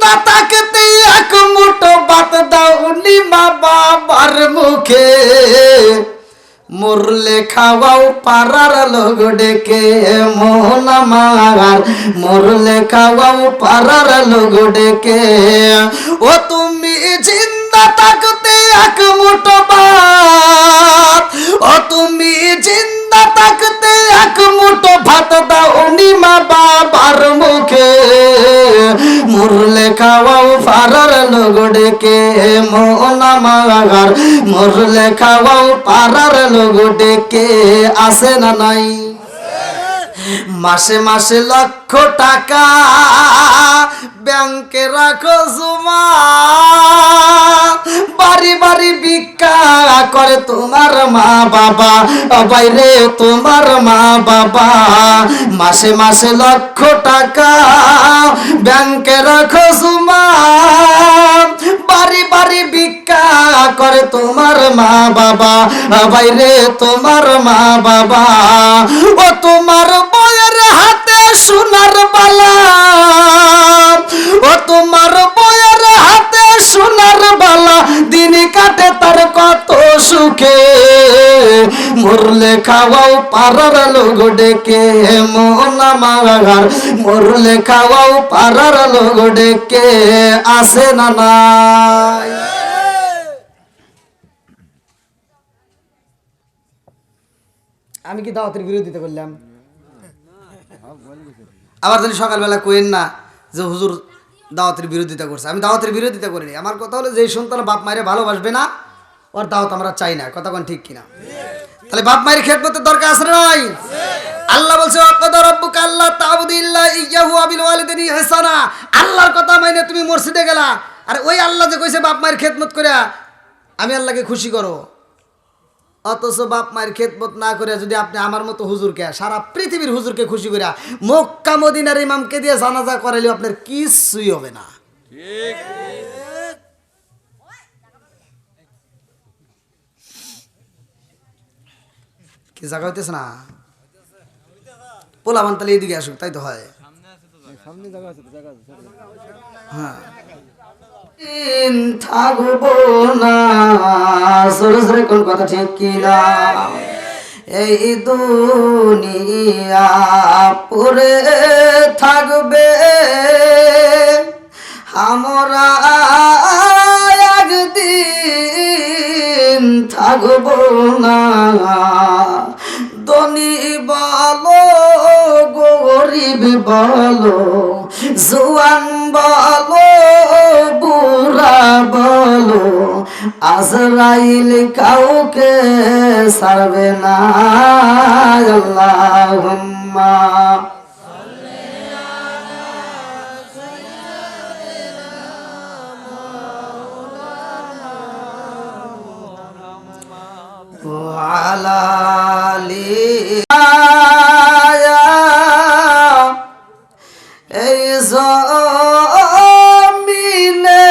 জিন্দা থাকতে এক মুঠো ভাত দাওনি মা বাবার মুখে, মরলে খাওয়াও পাড়ার লোক ডেকে মোহন আমার, মরলে খাওয়াও পাড়ার লোক ডেকে। ও তুমি জিন্দা থাকতে এক মুঠো ভাত, ও তুমি জিন্দা থাকতে এক মুঠো ভাত দাওনি মা বাবার মুখে, মরলে খাওয়াও পাড়ার লোক ডেকে মোহন আমার, মরলে খাওয়াও পাড়ার লোক ডেকে। আসে না নাই? মাসে মাসে লক্ষ টাকা ব্যাংকে রাখো জমা, বাড়ি বাড়ি ভিক্ষা করে তোমার মা বাবা, বাইরে তোমার মা বাবা। মাসে মাসে লক্ষ টাকা ব্যাংকে রাখো জমা, বাড়ি বাড়ি ভিক্ষা করে তোমার মা বাবা, বাইরে তোমার মা বাবা। ও তোমার বউয়ের হাতে সোনার বালা, ও তোমার বউয়ের হাতে সোনার বালা, দিন কাটে তার কত সুখে, মরলে খাওয়াও পাড়ার লোক ডেকে মোহন আমার, মরলে খাওয়াও পাড়ার লোক ডেকে। আসে না নাই? আমি কি দাওয়াতের বিরোধিতা করলাম? আবার যদি সকালবেলা কইেন না যে হুজুর দাওয়াতের বিরোধিতা করছে। আমি দাওয়াতের বিরোধিতা করিনি। আমার কথা হলো যে সন্তান বাপ মায়ের ভালোবাসবে না, ওর দাওয়াত আমরা চাই না। কথা কোন ঠিক কিনা? তাহলে বাপ মায়ের খেদমতের দরকার আছে না নাই? আল্লাহ বলছে ওয়াকাদা রাব্বুকা আল্লা তা'বুদু ইল্লা ইয়্যাহু ওয়া বিল ওয়ালিদাইনি ইহসানা। আল্লাহর কথা মাইনে তুমি মসজিদে গেলা, আর ওই আল্লাহ যে কইছে বাপ মায়ের খেদমত করে আমি আল্লাহকে খুশি করো, অথচ বাপ মায়ের খেদমত না করে যদি আপনি আমার মতো হুজুরকে, সারা পৃথিবীর হুজুরকে খুশি করে মক্কা মদিনার ইমামকে দিয়ে জানাজা করাইলেও আপনার কিছুই হবে না। কি জায়গা হইতেছে না? পোলাবান তাহলে এদিকে আসুক, তাই তো হয়। হ্যাঁ, থাকবো না সরসরে কোন কথা ঠিক কিনা? এই দুনিয়া পড়ে থাকবে, আমরা একদিন থাকবো না। ধনী বলো গরিব বলো, জোয়ান বলো বুড়া বলো, আজরাইল কাউকে ছাড়বে না। আল্লাহুম্মা ওয়ালা আলি। এই জমিনে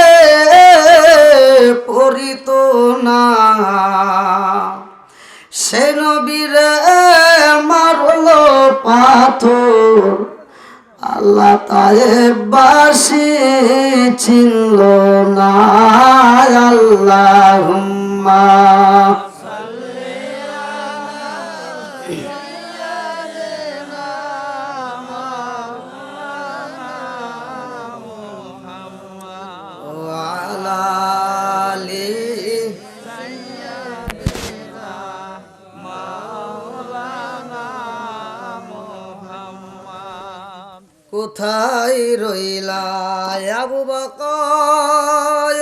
পড়িত না, সে নবীরে মারলো পাথর, আল্লাহ তায়েববাসী চিনল না। আল্লাহুম্মা কোথায় রইলা আবু বকর,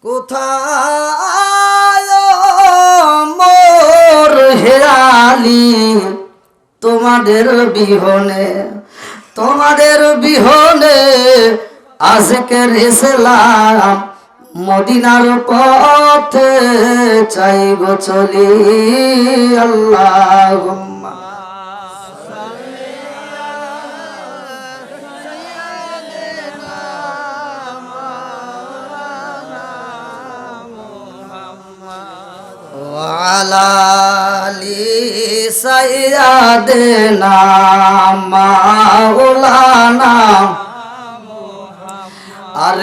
কোথায় মোর হেরালি, তোমাদের বিহনে, তোমাদের বিহনে আজকের ইসলাম মদিনার পথে চাইব চলি। আল্লাহুম্মা ওয়ালা আলি সাইয়্যিদিনা মাওলানা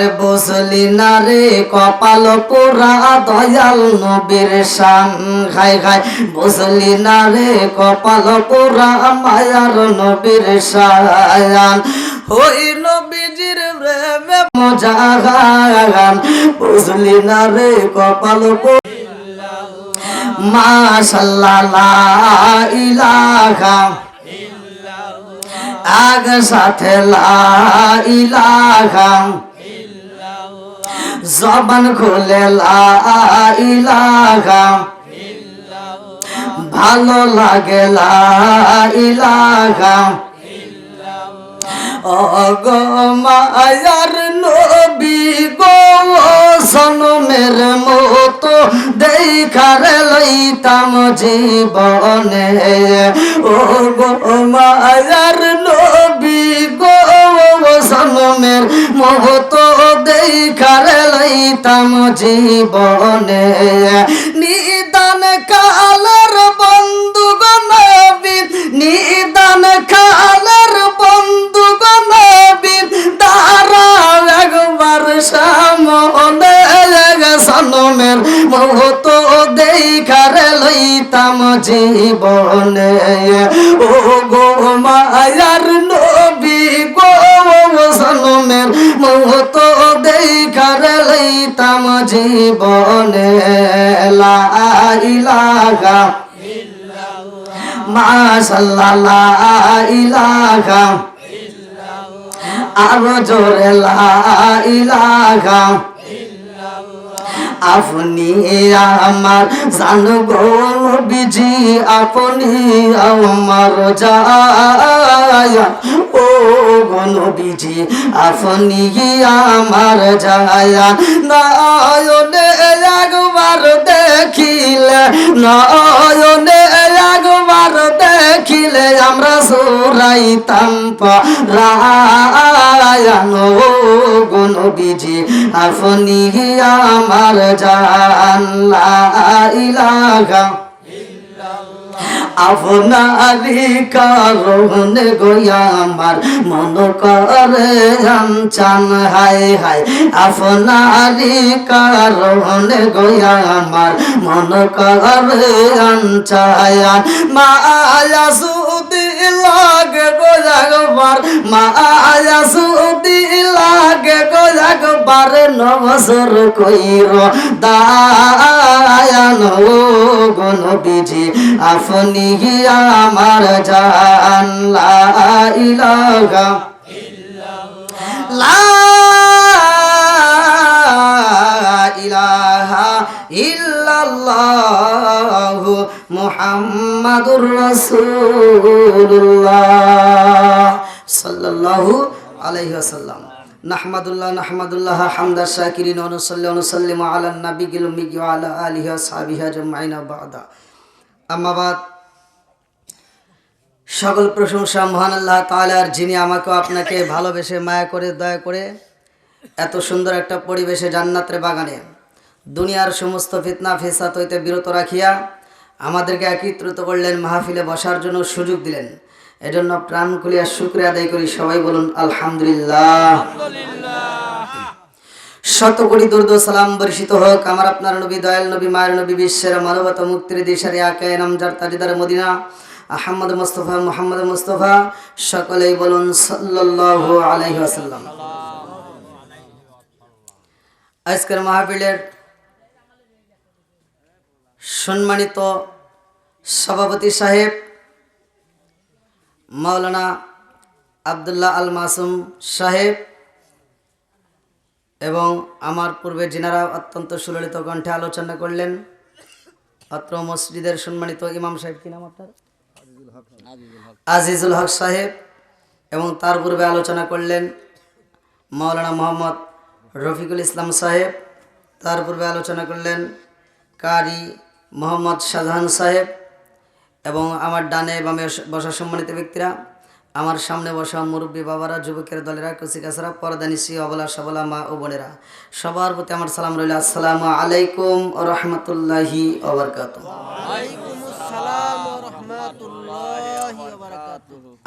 আরে বুঝলি না রে কপাল পোড়া দয়াল নবীর শান খাই খাই বুঝলি না রে কপাল পোড়া মায়ার নবীর শান ওই নবীজির প্রেমে মজাগান বুঝলি না রে কপাল পোড়া মাশাআল্লাহ লা ইলাহা আগ সাথে লা ইলাহা জবান খুলে লা ইলাহা ভালো লাগে লা ইলাহা ও গো মায়ার নবী গো সনমের মতো দেখার লইতাম জীবনে ও গো মায়ার নবী গো সনমের মতো দেখার লইতাম জীবনে নিদান কালের বন্ধু গো নবী নিদান কালের বন্ধু গো নবী দাঁড়াও একবার সামনে সনমের মতো দেখার লইতাম জীবনে ও গো মায়ার নবী গো সনমের মতো দেখার লইতাম জীবনে লা ইলাহা মাশাআল্লাহ লা ইলাহা আরো জোরে লা ইলাহা আপনি আমার জান গো নবীজি আপনি আমার জায়ান ও গো নবীজি আপনি আমার জায়ান নয়নে একবার দেখিলে নয়নে একবার দেখিলে আমরা সুরাইতাম পরায়ান ও গো নবীজি আপনি আমার জান লা ইলাহা আপনারি কারণে গোয়া আমার মন করে চান হায় হায় আপনারি কারণে গোয়া আমার মন করে চায়ান মায়া সুদি লাগে গোয়াগবার মায়া সুদি লাগে গোয়াগবার নবসর কইর দায়ান ও গো নবীজি আপনি আমার জান লা ইলাহা লা ইলাহা ইল্লাল্লাহু মুহাম্মাদুর রাসূলুল্লাহ সাল্লাল্লাহু আলাইহি ওয়াসাল্লাম নাহমাদুল্লাহ হামদা শাকিরিন ওয়া নুসাল্লি ওয়া নুসাল্লিমু আলা নাবিয়িল উম্মি ওয়া আলা আলিহি ওয়া সাহবিহি আজমাইন বা'দা আম্মা বাদ সকল প্রশংসা মহান আল্লাহ তাআলার যিনি আমাকে আপনাকে ভালোবেসে মায়া করে দয়া করে এত সুন্দর একটা পরিবেশে জান্নাতের বাগানে দুনিয়ার সমস্ত ফিতনা ফিসাদ হইতে বিরত রাখিয়া আমাদেরকে একত্রিত করলেন মাহফিলে বসার জন্য সুযোগ দিলেন এজন্য প্রাণ খুলিয়া শুকরিয়া আদায় করি সবাই বলুন আলহামদুলিল্লাহ শত কোটি দরুদ ও সালাম বর্ষিত হোক আমার আপনার নবী দয়াল নবী মায়ের নবী বিশ্বের মানবতা মুক্তির দিশারি আকায়ে নামজার তাজদার মদিনা আহমদ মুস্তাফা মুহাম্মদ মুস্তাফা সকলেই বলুন সাল্লাল্লাহু আলাইহি ওয়াসাল্লাম। আজকের মাহফিলের সম্মানিত সভাপতি সাহেব মাওলানা আব্দুল্লাহ আল মাসুম সাহেব এবং আমার পূর্বে যিনারা অত্যন্ত সুললিত কণ্ঠে আলোচনা করলেন অত্র মসজিদের সম্মানিত ইমাম সাহেব কি নাম আপনার আজিজুল হক সাহেব এবং তার পূর্বে আলোচনা করলেন মাওলানা মোহাম্মদ রফিকুল ইসলাম সাহেব তার পূর্বে আলোচনা করলেন কারি মোহাম্মদ শাহজাহান সাহেব এবং আমার ডানে বামে বসা সম্মানিত ব্যক্তিরা আমার সামনে বসা মুরব্বী বাবারা যুবকের দলেরা কচিকাছারা পর্দানিসি অবলা সবলা মা ও বোনেরা সবার প্রতি আমার সালাম রইল আসসালামু আলাইকুম ওয়া রাহমাতুল্লাহি ওয়া বারাকাতুহু।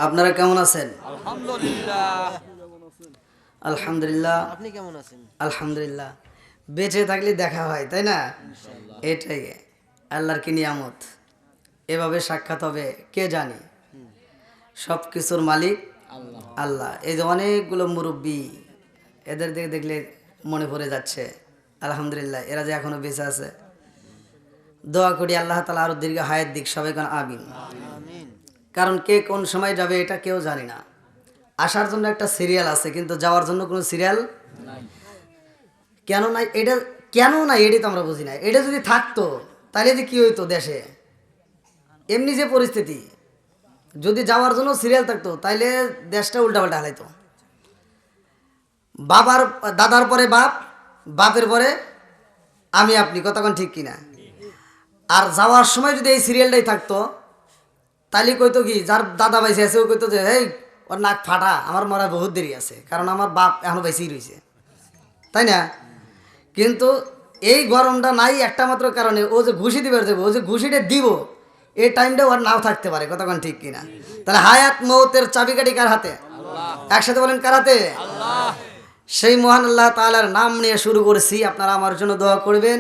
আপনারা কেমন আছেন? আলহামদুলিল্লাহ। আলহামদুলিল্লাহ। আপনি কেমন আছেন? আলহামদুলিল্লাহ। বেঁচে থাকলে দেখা হয়, তাই না? এটাই আল্লাহর কি নিয়ামত। এভাবে সাক্ষাৎ হবে কে জানে। সব কিছুর মালিক আল্লাহ। এই যে অনেকগুলো মুরব্বী, এদের দিকে দেখলে মনে পড়ে যাচ্ছে। আলহামদুলিল্লাহ, এরা যে এখনো বেঁচে আছে। দোয়া করি আল্লাহ তাআলা আরো দীর্ঘ হায়াত দিক, সবাই কোন আমিন। আমিন। কারণ কে কোন সময় যাবে এটা কেউ জানি না। আসার জন্য একটা সিরিয়াল আছে, কিন্তু যাওয়ার জন্য কোনো সিরিয়াল কেন নাই? এটা কেন নাই এটাই তো আমরা বুঝি না। এটা যদি থাকতো তাহলে যে কি হইতো দেশে, এমনি যে পরিস্থিতি, যদি যাওয়ার জন্য সিরিয়াল থাকতো তাইলে দেশটা উল্টাপাল্টা হালাইতো। বাবার দাদার পরে বাপ, বাপের পরে আমি আপনি, কতক্ষণ ঠিক কিনা? আর যাওয়ার সময় যদি এই সিরিয়ালটাই থাকতো তাইলে কইতো কি, যার দাদা বাইসে আছে ও কইতো যে এই ওর নাক ফাটা, আমার মরা বহুত দেরি আছে, কারণ আমার বাপ এখনো বেশি রয়েছে, তাই না? কিন্তু এই গরমটা নাই একটা মাত্র কারণে, ও যে ঘুষি দিবে দেবো, ও যে ঘুষিটা দিব এই টাইমটা ওর নাও থাকতে পারে, কতক্ষণ ঠিক কিনা? তাহলে হায়াত মৌতের চাবিকাঠি কার হাতে? একসাথে বলেন কার হাতে? সেই মহান আল্লাহ তাআলার নাম নিয়ে শুরু করেছি। আপনারা আমার জন্য দোয়া করবেন।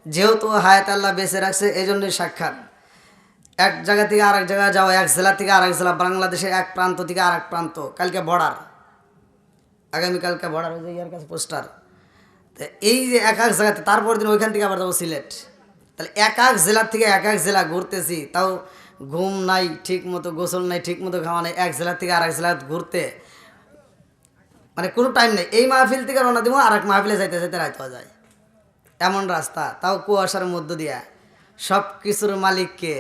যেহেতু হায়াত আল্লাহ বেঁচে রাখছে, এই জন্যই সাক্ষাৎ। এক জায়গা থেকে আরেক জায়গায় যাওয়া, এক জেলা থেকে আরেক জেলা, বাংলাদেশের এক প্রান্ত থেকে আরেক প্রান্ত। কালকে বর্ডার, আগামীকালকে বর্ডার, ওই যে ইয়ার কাছে পোস্টার। তো এই যে এক এক জায়গাতে, তারপর দিন ওইখান থেকে আবার যাবো সিলেট। তাহলে এক এক জেলার থেকে এক এক জেলা ঘুরতেছি, তাও ঘুম নাই ঠিক মতো, গোসল নাই ঠিক মতো, খাওয়া নাই। এক জেলা থেকে আরেক জেলা ঘুরতে মানে কোনো টাইম নেই। এই মাহফিল থেকে রওনা দিব, আর এক মাহফিলে যাইতে যাইতে রাইত হয়ে যায়, এমন রাস্তা, তাও কুয়াশার মধ্য দিয়া। সব কিছুর মালিককে,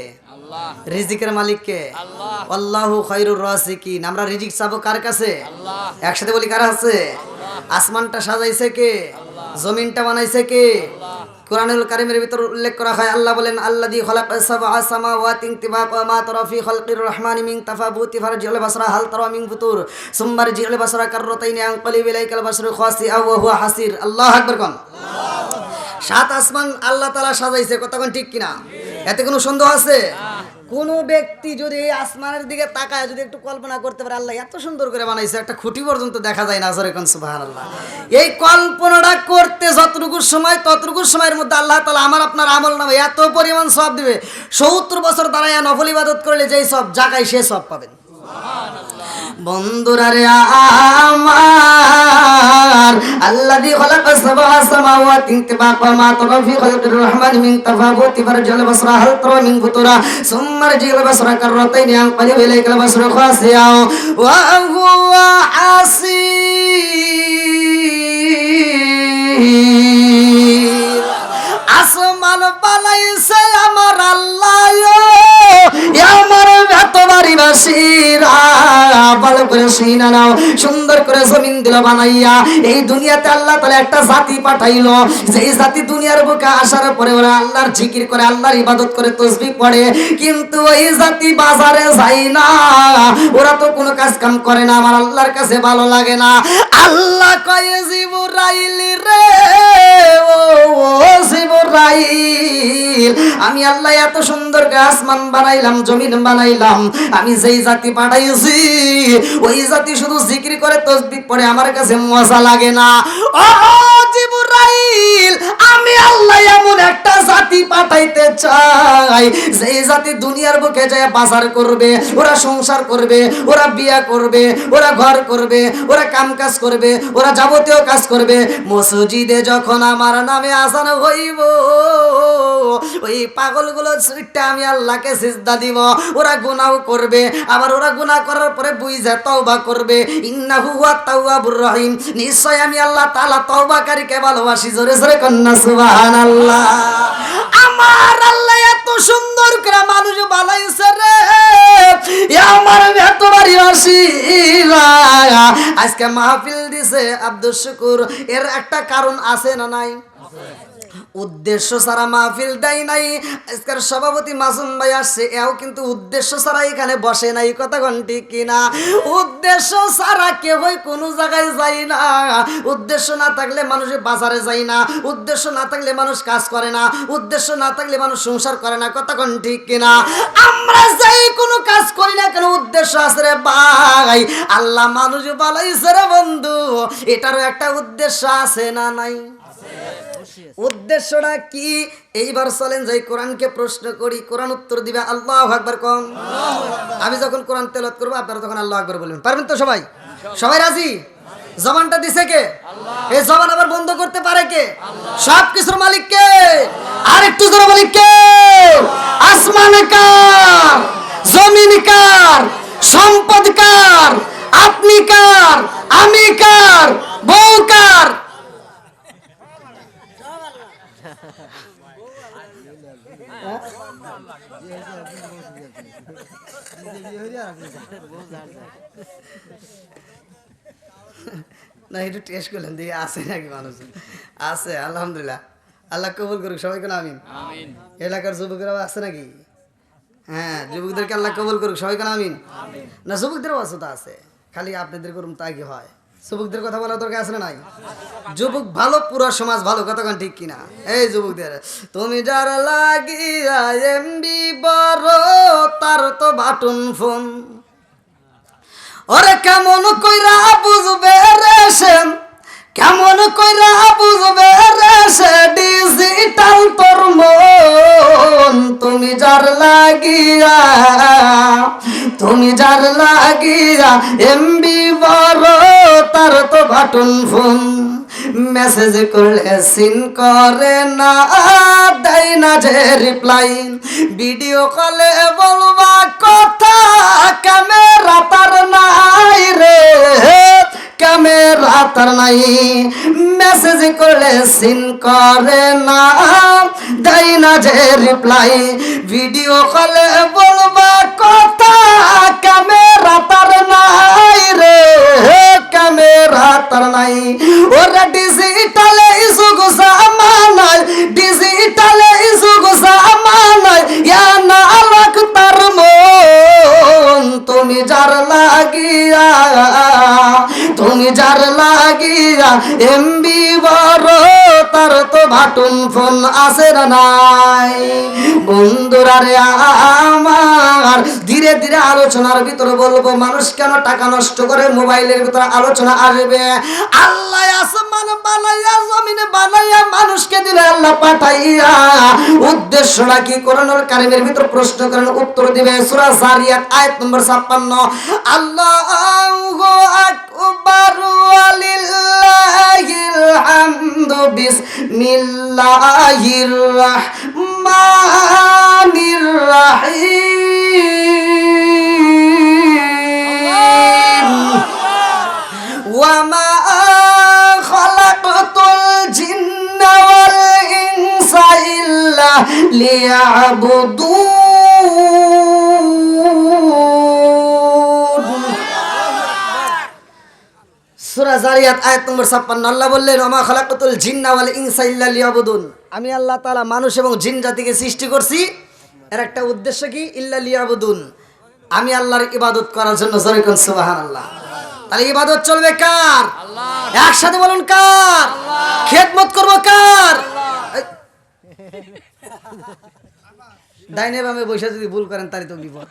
রিজিকের মালিককে, আল্লাহু খায়রুর রাযিকিন। আমরা রিজিক চাবো কার কাছে? একসাথে বলি কার আছে? আসমানটা সাজাইছে কে? জমিনটা বানাইছে কে? কোরআনুল কারীমের ভিতর উল্লেখ করা হয়, আল্লাহ বলেন আল্লাযী খালাকাস সাবআ সামাওয়াতিন তিবাকা মা তারা ফি খালকির রহমানি মিন তাফাবুতি ফারজিউল বাসরা হাল তারা মিন ফুতুর সুম্মা রজিউল বাসরা কাররাতাইনি আনকালিব ইলাইকাল বাসরু খাসিআ ওয়া হুয়া হাসির। আল্লাহু আকবার কোন। সাত আসমান আল্লাহ তাআলা সাজাইছে, কতক্ষণ ঠিক কিনা? এতে কোনো সন্দেহ আছে? কোন ব্যক্তি যদি এই আসমানের দিকে তাকায়, যদি একটু কল্পনা করতে পারে আল্লাহ এত সুন্দর করে বানাইছে, একটা খুঁটি পর্যন্ত দেখা যায় না। জোরে কোন সুবহানাল্লাহ। এই কল্পনাটা করতে যতটুকু সময়, ততটুকু সময়ের মধ্যে আল্লাহ তাআলা আমার আপনার আমল নামে এত পরিমাণ সওয়াব দিবে, 70 বছর দাঁড়ায় নফল ইবাদত করলে যেই সব জায়গায় সে সব পাবেন। বন্ধুরা রে আমার, আল্লাযী খালাকাস সাবআ সামাওয়াতিন তিবাকা মা তারা ফি খালকির রহমানি মিন তাফাবুতি ফারজিউল বাসরা হাল তারা মিন ফুতুরা সুম্মা রজিউল বাসরা কাররাতাইনি আনকালিব ইলাইকাল বাসরু খাসিআ ওয়া হুয়া হাসির। আসমান বানাইছে আমার আল্লাহ, আমার ভেতবাড়ি বাসীরা ভালো করে শুনে নাও। সুন্দর করে জমিন দিল বানাইয়া, এই দুনিয়াতে আল্লাহ তাআলা একটা জাতি পাঠাইলো, যেই জাতি দুনিয়ার বুকে আসার পরে ওরা আল্লাহর জিকির করে, আল্লাহর ইবাদত করে, তাসবিহ পড়ে, কিন্তু ওই জাতি বাজারে যায় না, ওরা তো কোনো কাজ কাম করে না, আমার আল্লাহর কাছে ভালো লাগে না। আল্লাহ কয় জিবরাইল রে, ও জিবরাইল, আমি আল্লাহ এত সুন্দর করে আসমান বানাইলাম, জমিন বানাইলাম, আমি যেই জাতি পাঠাইছি ওই জাতি শুধু জিকির করে, তাসবিহ পড়ে, আমার কাছে মজা লাগে না। ও জিবরাইল, আমি আল্লাহ এমন একটা জাতি পাঠাইতে চাই, যেই জাতি দুনিয়ার বুকে যায় বাজার করবে, ওরা সংসার করবে, ওরা বিয়া করবে, ওরা ঘর করবে, ওরা কাম কাজ করবে, ওরা যাবতীয় কাজ করবে। মসজিদে যখন আমার নামে আযান হইব, ওই পাগলগুলো ছুটে আমি আল্লাহকে সিজদা দিব, ওরা গুনাহ করবে, আবার ওরা গুনাহ করার পরে বুঝে তওবা করবে। ইন্নাহু হুয়াত তাওয়াবুর রহিম, নিশ্চয় আমি আল্লাহ তাআলা তওবাকারীকে ভালোবাসি। জোরে জোরে কন্না সুবহানাল্লাহ। আমার আল্লাহ এত সুন্দর করে মানুষ বানাইছে রে, আমার ভেতবাড়ি আসিরা আজকে মাহফিল দিছে আব্দুল শুকুর, এর একটা কারণ আছে না নাই? উদ্দেশ্য ছাড়া মাহফিল দেয় নাই। আজকের সভাপতি মাসুম ভাই আসছে, এও কিন্তু উদ্দেশ্য ছাড়া এখানে বসে নাই, কথা কোন ঠিক কিনা? উদ্দেশ্য ছাড়া কেউই কোনো জায়গায় যায় না। উদ্দেশ্য না থাকলে মানুষ বাজারে যায় না, উদ্দেশ্য না থাকলে মানুষ কাজ করে না, উদ্দেশ্য না থাকলে মানুষ সংসার করে না, কথা কোন ঠিক কিনা? আমরা যাই কোনো কাজ করি না কেন, উদ্দেশ্য আছে রে ভাই। আল্লাহ মানুষ বানাইছে রে বন্ধু, এটারও একটা উদ্দেশ্য আছে না নাই? উদ্দেশ্যটা কি? এইবার চলেন যাই কোরআনকে প্রশ্ন করি, কোরআন উত্তর দিবে আল্লাহু আকবার কোন। আমি যখন কোরআন তেলাওয়াত করব আপনারা তখন আল্লাহু আকবার বলবেন, পারবেন তো সবাই? সবাই রাজি? জবানটা দিছে কে? এই জবান আবার বন্ধ করতে পারে কে? সব কিছুর মালিক কে? আর একটু জোরে বলি কে? আসমান কার, জমিন কার, সম্পদ কার, আপনি কার, আমি কার, বউ কার? না একটু টেস্ট করলেন দিয়ে আছে নাকি মানুষ? আছে, আলহামদুলিল্লাহ, আল্লাহ কবুল করুক সবাই কেন আমিন। এলাকার যুবকেরাও আছে নাকি? হ্যাঁ, যুবকদেরকে আল্লাহ কবুল করুক সবাই কেন আমিন। না যুবকদেরও আছে, তো আছে, খালি আপনাদের করুন তাই কি হয়? যুবকদের কথা বলা দরকার আছে না নাই? যুবক ভালো, পুরো সমাজ ভালো, কতক্ষণ ঠিক কিনা? এই যুবকদের, তুমি যার লাগিয়া এমবি বড়, তার তো বাটন ফোন। ওরে কেমন কইরা বুঝবে রে সে, কেমন কইরা বুঝবে রে সে ডিজিটাল তোর মন। তুমি যার লাগিয়া, তুমি যার লাগিয়া এমবি বড়, তার তো বাটন ফোন। মেসেজ করলে সিন করে না, দেয় না যে রিপ্লাই। ভিডিও কলে বলবা কথা, ক্যামেরা তার নাই রে, ক্যামেরা তার নাই। মেসেজ করলে সিন করে না, দেয় না যে রিপ্লাই। ভিডিও কলে বলবা কথা, ক্যামেরা তার নাই রে, ক্যামেরা তার নাই। ওরা ডিজিটালে যুগ জামানায়, ডিজিটালে যুগ জামানায়, ইয়া না লাখ তার মন। তুমি যার লাগিয়া, তুমি যার লাগিয়া এমবি বড়, তার তো বাটন ফোন আছে না নাই? বন্ধুরা রে আমার, ধীরে ধীরে আলোচনার ভিতরে বলবো মানুষ কেন টাকা নষ্ট করে, মোবাইলের ভিতরে আলোচনা আসবে। আল্লাহ আসমান বানাইয়া, জমিন বানাইয়া, মানুষকে দিলে আল্লাহ পাঠাইয়া, উদ্দেশ্যটা কি? কোরআনুল কারীমের ভিতর প্রশ্ন করেন, উত্তর দিবে সূরা জারিয়াত আয়াত নম্বর 56। আল্লাহু আকবার ওয়ালিল্লাহিল হামদু, বিসমিল্লাহির রাহমানির রাহিম। ওয়া মা খালাকতুল জিন্না ওয়াল ইনসা ইল্লা লিয়াবুদুন। সূরা জারিয়াত আয়াত নম্বর 56। আল্লাহ বললেন, ওয়া মা খালাকতুল জিন্না ওয়াল ইনসা ইল্লা লিয়াবুদুন। আমি আল্লাহ তাআলা মানুষ এবং জিন জাতিকে সৃষ্টি করছি, এর একটা উদ্দেশ্য কি? ইল্লা লিয়াবুদুন, আমি আল্লাহর ইবাদত করার জন্য। জোরে কোন সুবহানাল্লাহ। তাহলে ইবাদত চলবে কার? আল্লাহ। একসাথে বলুন কার? আল্লাহ। খেদমত করব কার? ডাইনে বামে বসে যদি ভুল করেন তারই তো বিপদ।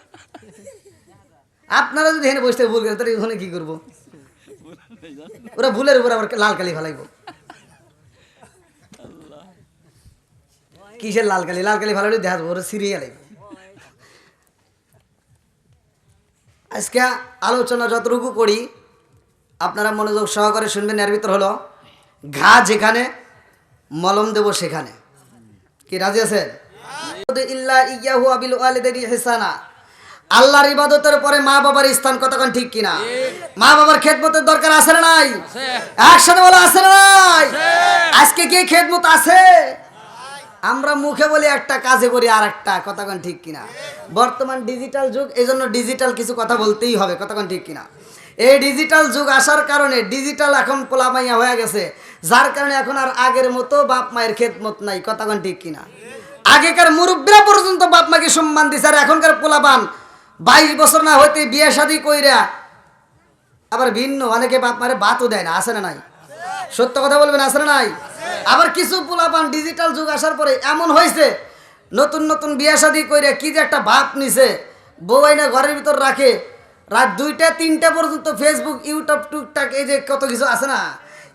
আপনারা যদি এখানে বসে ভুল করেন তাহলে ওখানে কি করব? ওরা ভুলের উপর আবার লাল কালি ফেলাইব। কিসের লাল কালি? লাল কালি ফেলাইলে দেখা যাবো ওরা সিরিয়াল। আজকে আলোচনা যতটুকু করি আপনারা মনোযোগ সহকারে শুনবেন। এর ভিতর হলো ঘা যেখানে, মলম দেব সেখানে। কি রাজি আছেন? ইল্লা ইয়াহু আবিল ওয়ালিদাইনি ইহসানা। আল্লাহর ইবাদতের পরে মা বাবার স্থান, কতক্ষণ ঠিক কিনা? মা বাবার খেদমতের দরকার আছে না নাই? একসাথে বলা আছে না নাই? আজকে কি খেদমত আছে? আমরা মুখে বলি একটা, কাজে করি আর একটা, কতক্ষণ ঠিক কিনা? বর্তমান ডিজিটাল যুগ, এই জন্য ডিজিটাল কিছু কথা বলতেই হবে, কতক্ষণ ঠিক কিনা? এই ডিজিটাল যুগ আসার কারণে ডিজিটাল এখন পোলামাইয়া হয়ে গেছে। যার কারণে এখন আর আগের মতো বাপ মায়ের খেদমত নাই। কথা কোন ঠিক কিনা? আগেকার মুরব্বীরা পর্যন্ত বাপ মাকে সম্মান দিছে, আর এখনকার পোলাপান 22 বছর না হইতে বিয়ে শাদী কইরা আবার ভিন্ন, অনেকে বাপ মারে ভাতও দেয় না। আছে না নাই? সত্য কথা বলবেন, আছে না নাই? আবার কিছু পোলাপান ডিজিটাল যুগ আসার পরে এমন হয়েছে, নতুন নতুন বিয়ে শাদী কইরা কি যে একটা ভাব নিছে, বউ আইনা ঘরের ভিতর রাখে, রাত 2টা 3টা পর্যন্ত ফেসবুক ইউটিউব টুকটাক এই যে কত কিছু আছে না,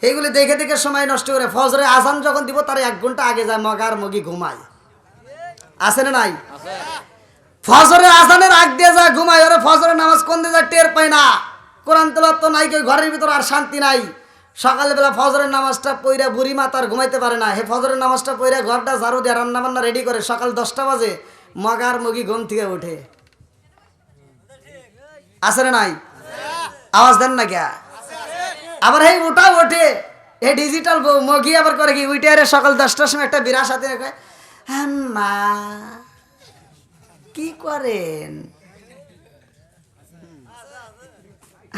এইগুলি দেখে দেখে সময় নষ্ট করে ফজরে আজান যখন দিব তার 1 ঘন্টা আগে যায় মগার মগি ঘুমায়। আছে না নাই? ফজরের আজানের আগ দিয়ে যায় ঘুমায়, ওরে ফজরের নামাজ কোন দিয়ে যায় টের পায় না। কোরআন তেলাওয়াত তো নাই, কেউ ঘরের ভিতর আর শান্তি নাই। সকালবেলা ফজরের নামাজটা পইরা বুড়ি মা তার ঘুমাইতে পারে না, হে ফজরের নামাজটা পইরা ঘরটা ঝাড়ু দিয়ে রান্না বান্না রেডি করে সকাল 10টা বাজে মগার মগি ঘুম থেকে ওঠে। আছে না নাই? আওয়াজ দেন না কে? আবার এই ওটাও ওঠে, এই ডিজিটাল মগি আবার করে কি উইটে আরে সকাল 10টার সময় একটা বিরাট সাথে কয়, মা কি করেন?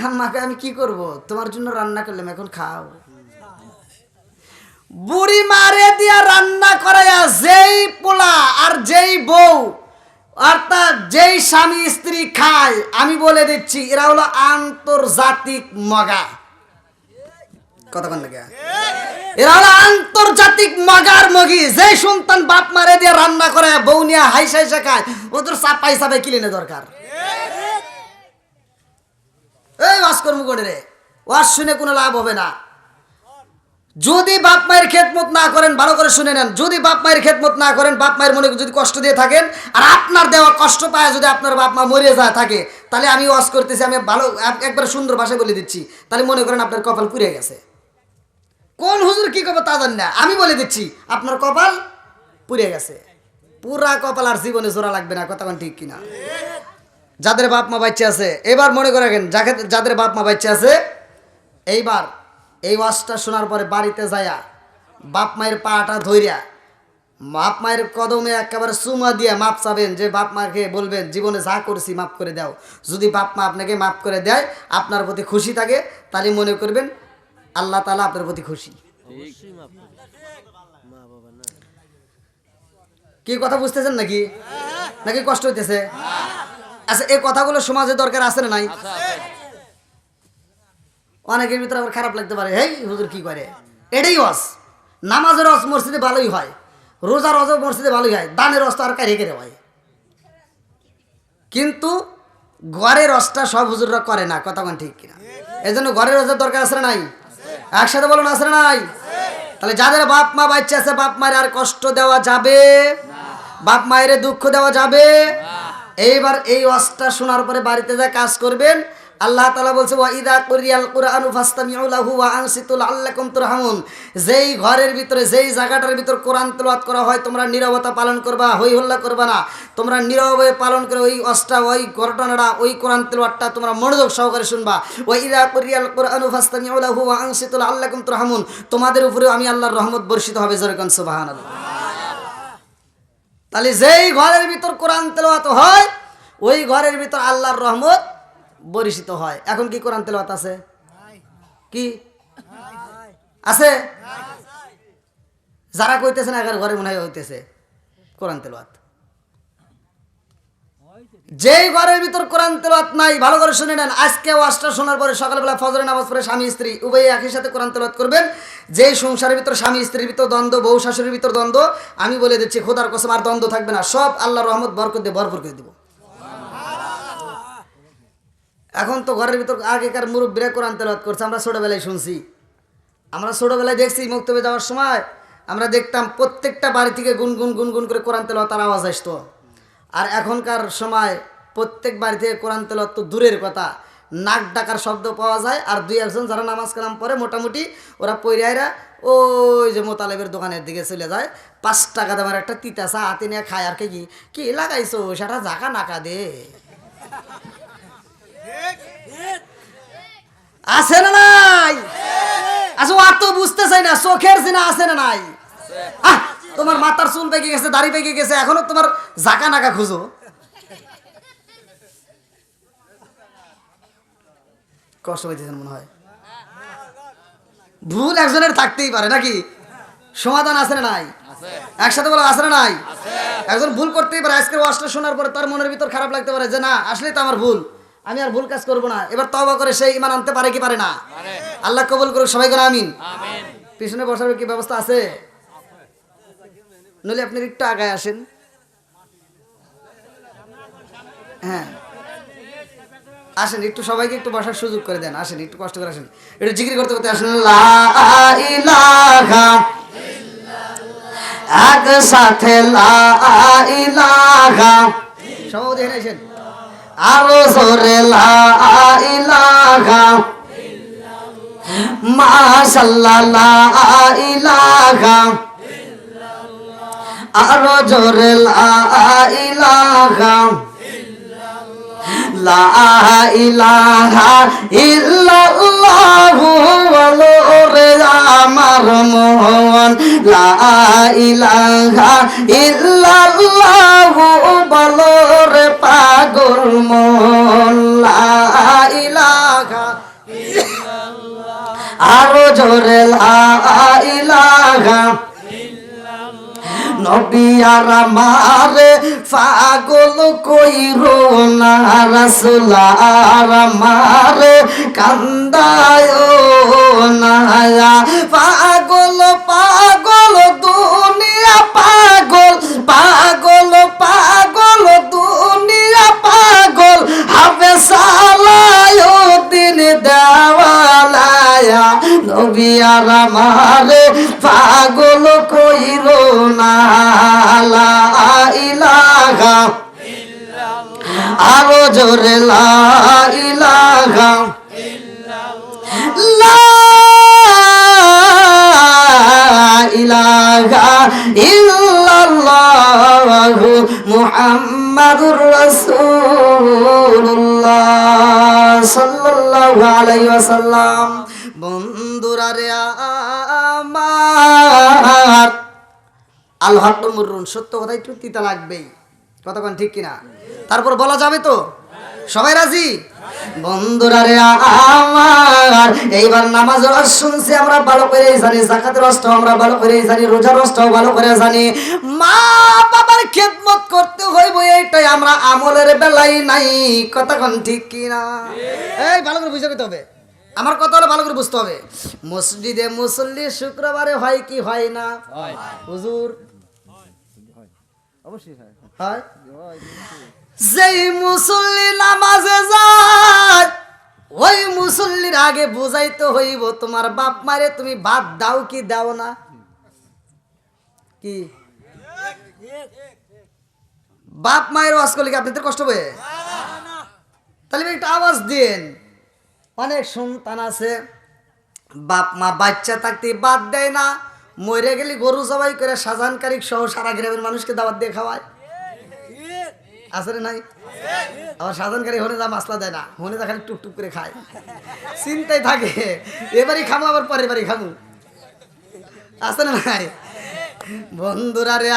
আম্মাকে আমি কি করব, তোমার জন্য রান্না করলাম, এখন খাও। বুড়ি মারে দিয়া রান্না করাইয়া যেই পোলা আর যেই বউ অর্থাৎ যেই স্বামী স্ত্রী খায়, আমি বলে দিচ্ছি এরা হলো আন্তর্জাতিক মগা। কথা বল না, এরা হলো আন্তর্জাতিক মগার মগি। যে সন্তান বাপ মারে দিয়ে রান্না করে বউ নিয়ে হাইসা হাইসা খায়, ওদের চাপাই চাপাই কিনে দরকার। এই ওয়াজ কর্ম করে রে, ওয়াজ শুনে কোনো লাভ হবে না। যদি বাপ মায়ের খেদমত না করেন, ভালো করে শুনে নেন, যদি বাপ মায়ের খেদমত না করেন, বাপ মায়ের মনে যদি কষ্ট দিয়ে থাকেন, আর আপনার দেওয়া কষ্ট পায় যদি আপনার বাপ মা মরে যায় থাকে, তাহলে আমি ওয়াজ করতেছি, আমি ভালো একবার সুন্দর ভাষায় বলে দিচ্ছি, তাহলে মনে করেন আপনার কপাল পুড়ে গেছে। কোন হুজুর কি করবে তা জান না, আমি বলে দিচ্ছি আপনার কপাল পুড়ে গেছে। পুরা কপাল আর জীবনে জোড়া লাগবে না। কথা ঠিক কিনা? যাদের বাপ মা বাচ্চা আছে, এবার মনে করে রাখেন, যাদের বাপ মা বাচ্চা আছে, এইবার এই ওয়াজটা শোনার পরে বাড়িতে যায়া বাপ মায়ের পাটা ধইরা বাপ মায়ের কদমে একেবারে চুমা দিয়ে মাপ চাবেন, যে বাপ মাকে বলবেন জীবনে যা করছি মাফ করে দাও। যদি বাপ মা আপনাকে মাফ করে দেয়, আপনার প্রতি খুশি থাকে, তাহলে মনে করবেন আল্লাহ তাআলা আপনার প্রতি খুশি। কি কথা বুঝতেছেন নাকি? নাকি কষ্ট হইতেছে? আচ্ছা, এই কথাগুলো সমাজে দরকার আছে না নাই? অনেকের ভিতরে আবার খারাপ লাগতে পারে, হেই হুজুর কি করে। এটাই ওয়াজ। নামাজের রস মসজিদে ভালোই হয়, রোজার রস মসজিদে ভালোই হয়, দানের রস তো আর কারে কেড়ে হয়। কিন্তু ঘরের রসটা সব হুজুররা করে না। কথা ঠিক কিনা? এই জন্য ঘরের রসের দরকার আছে না নাই? একসাথে বলুন, আছে না নাই? তাহলে যাদের বাপ মা বাচ্চা আছে, বাপ মায়ের আর কষ্ট দেওয়া যাবে, বাপ মায়ের দুঃখ দেওয়া যাবে। এইবার এই ওয়াজটা শোনার পরে বাড়িতে যা কাজ করবেন। আল্লাহ তাআলা বলছে, ওয়া ইযা কুরিয়াল কুরআনু ফাসতামিউ লাহু ওয়া আনসিতু লাআল্লাকুম তুরহামুন। যেই ঘরের ভিতরে, যেই জায়গাটার ভিতর কোরআন তেলাওয়াত করা হয়, তোমরা নীরবতা পালন করবা, হই হল্লা করবা না। তোমরা নীরবে পালন করে ওই ওয়াজটা, ওই ঘটনাটা, ওই কোরআন তেলাওয়াতটা তোমরা মনোযোগ সহকারে শুনবা। ওয়া ইযা কুরিয়াল কুরআনু ফাসতামিউ লাহু ওয়া আনসিতু লাআল্লাকুম তুরহামুন। তোমাদের উপরে আমি আল্লাহর রহমত বর্ষিত হবে। জোরে কোন সুবহানাল্লাহ। তাহলে যেই ঘরের ভিতর কোরআন তেলাওয়াত হয়, ওই ঘরের ভিতর আল্লাহর রহমত বর্ষিত হয়। এখন কি কোরআন তেলাওয়াত আছে? কি আছে? যারা কইতেছেন এগার ঘরে মনে হয় হইতেছে কোরআন তেলাওয়াত। যেই ঘরের ভিতর কোরআন তেলাওয়াত নাই, ভালো করে শুনে নেন। আজকে ওয়াজটা শোনার পরে সকালবেলা ফজরের নামাজ পড়ে স্বামী স্ত্রী উভয়ে একই সাথে কোরআন তেলাওয়াত করবেন। যেই সংসারের ভিতর স্বামী স্ত্রীর ভিতর দ্বন্দ্ব, বউ শাশুড়ির ভিতর দ্বন্দ্ব, আমি বলে দিচ্ছি খোদার কসম আর দ্বন্দ্ব থাকবে না। সব আল্লাহর রহমত বরকত দিয়ে ভরপুর করে দিব। এখন তো ঘরের ভিতর আগেকার মুরব্বীরা কোরআন তেলাওয়াত করছে, আমরা ছোটবেলায় শুনছি, আমরা ছোটবেলায় দেখছি। মুক্তবে যাওয়ার সময় আমরা দেখতাম প্রত্যেকটা বাড়ি থেকে গুনগুন গুনগুন করে কোরআন তেলাওয়াতের আওয়াজ আসতো। আর এখনকার সময় প্রত্যেক বাড়ি থেকে কোরআন তেলাওয়াত তো দূরের কথা, নাক ডাকার শব্দ পাওয়া যায়। আর দুই একজন যারা নামাজ কালাম পড়ে, মোটামুটি ওরা পইরাইরা ওই যে মোতালেবের দোকানের দিকে চলে যায়। 5 টাকা দামের একটা তিতা চা হাতে নিয়ে খায়। আর কি কি লাগাইছো সেটা জাকা নাকা দে। আছে না নাই? আচ্ছা, ও তো বুঝতে চাই না, চোখের জিনা আছে না নাই? তোমার মাথার চুল পেকে গেছে, দাড়ি পেকে গেছে, এখনো তোমার জাকা নাকা খুঁজো। কষ্ট পাইতেছেন মনে হয়। ভুল একজনের থাকতেই পারে নাকি? সমাধান আছে না নাই? একসাথে বলো আছে না নাই? একজন ভুল করতেই পারে। আজকের ওয়াজটা শোনার পরে তার মনের ভিতর খারাপ লাগতে পারে যে না আসলে তো আমার ভুল, আমি আর ভুল কাজ করব না। এবার তওবা করে সেই ঈমান আনতে পারে কি পারে না? আল্লাহ কবুল করুক, সবাই করে আমিন। পিছনে বসার কি ব্যবস্থা আছে? নইলে আপনি একটু আগায় আসেন। হ্যাঁ আসেন, একটু সবাইকে একটু বসার সুযোগ করে দেন। আসেন একটু কষ্ট করে আসেন, একটু জিকির করতে করতে আসেন। লা ইলাহা একসাথে লা ইলাহা, সভাপতি এখানে আসেন। আরো জোরে লা ইলাহা, মাশাআল্লাহ লা ইলাহা, আরো জোরে লা ইলাহা, লা ইলাহা ইল্লাল্লাহু ওরে আমার মন, লা ইলাহা ইল্লাল্লাহু বলো রে পাগল মন, লা ইলাহা আরো জোরে লা ইলাহা। নবী আর আমারে পাগল কইরো না, রাসূল আর আমারে কান্দায় না। পাগল পাগল দুনিয়া পাগল, পাগল পাগল দুনিয়া পাগল, হবে সালায় দিন দেওয়ালায়া। নবী আর আমারে পাগল কইরো না, লা ইলাহা আরো জোরে লা ইলাহা, লা ইলাহা ইল্লাল্লাহু মুহাম্মাদুর রাসূলুল্লাহ সাল্লাল্লাহু আলাইহি ওয়াসাল্লাম। বন্ধুরা রে আমার, আল হক মুররুন, সত্য কথা একটু তিতা লাগবেই, কতক্ষণ ঠিক কিনা? তারপর বলা যাবে তো? সবাই রাজি? বন্ধুরা রে আমার, এইবার নামাজের রস শুনছি আমরা ভালো করে জানি, যাকাতের রসটাও আমরা ভালো করে জানি, রোজার রসটাও ভালো করে জানি। মা বাবার খেদমত করতে হইব, এইটাই আমরা আমলের বেলায় নাই, কতক্ষণ ঠিক কিনা? এই ভালো করে বুঝে পেতে হবে, আমার কথা হলো ভালো করে বুঝতে হবে। মসজিদে মুসল্লি শুক্রবারে হয় কি হয় না? হুজুর অবশ্যই হয়। যেই মুসল্লি নামাজে যায় ওই মুসল্লির আগে বুঝাইতে হইব তোমার বাপ মারে তুমি ভাত দাও কি দাও না। কি বাপ মায়ের ওয়াজ করলে কি আপনাদের কষ্ট হবে? তাহলে একটা আওয়াজ দিন। অনেক সন্তান আছে বাপ মা বাচ্চা থাকতে বাদ দেয় না, মরে গেলে গরু জবাই করে শাহজাহানকারী সহ সারা গ্রামের মানুষকে দাওয়াত দিয়ে খাওয়ায়, আছে না নাই? আবার শাহজাহানকারী হনে যা মাসলা দেয় না, হনে যা খালি টুকটুক করে খায়, চিন্তায় থাকে এবারই খামু আবার পরের বাড়ি খামু, আছে না নাই? বন্ধুরা রে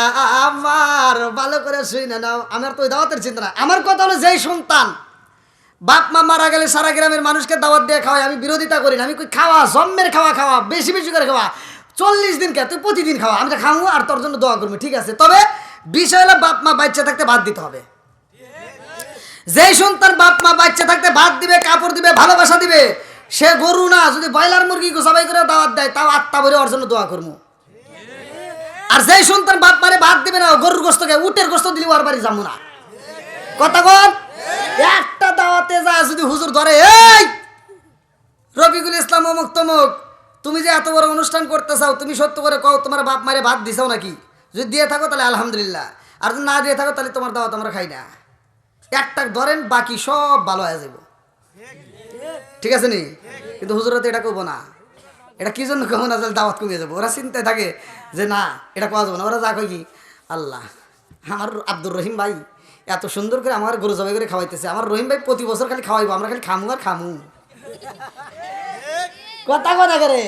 আমার ভালো করে শুনে নাও, আমার তো ওই দাওয়াতের চিন্তা না। আমার কথা হলো যেই সন্তান বাপ মা মারা গেলে সারা গ্রামের মানুষকে দাওয়াত দিয়ে খাওয়াই, আমি বিরোধিতা করি না। আমি কই খাওয়া, জন্মের খাওয়া খাওয়া, বেশি বেশি করে খাওয়া, 40 দিন কে তুই প্রতিদিন খাওয়া, আমি তো খাবো আর তোর জন্য দোয়া করবো, ঠিক আছে? তবে বিষয় হলো বাপ মা বাচ্চা থাকতে ভাত দিতে হবে। যেই সন্তান বাপ মা বাচ্চা থাকতে ভাত দিবে, কাপড় দিবে, ভালোবাসা দিবে, সে গরু না, যদি ব্রয়লার মুরগি জবাই করে দাওয়াত দেয় তাও আত্মা ভরে ওর জন্য দোয়া করবো। আর যেই সন্তান বাপ মারে ভাত দিবে না, গরুর গোস্তকে উটের গোস্ত দিলে ওর বাড়ি যাবো না, কথা বল। একটা দাওয়াতে যা যদি হুজুর ধরে, এই রফিকুল ইসলাম অমুক তমুক, তুমি যে এত বড় অনুষ্ঠান করতে চাও, তুমি সত্য করে কও তোমার বাপ মারে ভাত দিছাও নাকি? যদি দিয়ে থাকো তাহলে আলহামদুলিল্লাহ, আর যদি না দিয়ে থাকো তাহলে তোমার দাওয়াত আমরা খাই না। একটা ধরেন, বাকি সব ভালো হয়ে যাব, ঠিক আছে নি? কিন্তু হুজুরা তো এটা করবো না। এটা কি জন্য কমো না? দাওয়াত কমিয়ে যাবো। ওরা চিন্তায় থাকে যে না এটা কোয়া যাবো না। ওরা যা কয় কি, আল্লাহ আমার আব্দুর রহিম ভাই এত সুন্দর করে আমার গরু জবাই করে খাওয়াইতেছে, আমার রহিম ভাই প্রতি বছর খালি খাওয়াইবো, আমরা খালি খামু আর খামু, কথা কথা করে।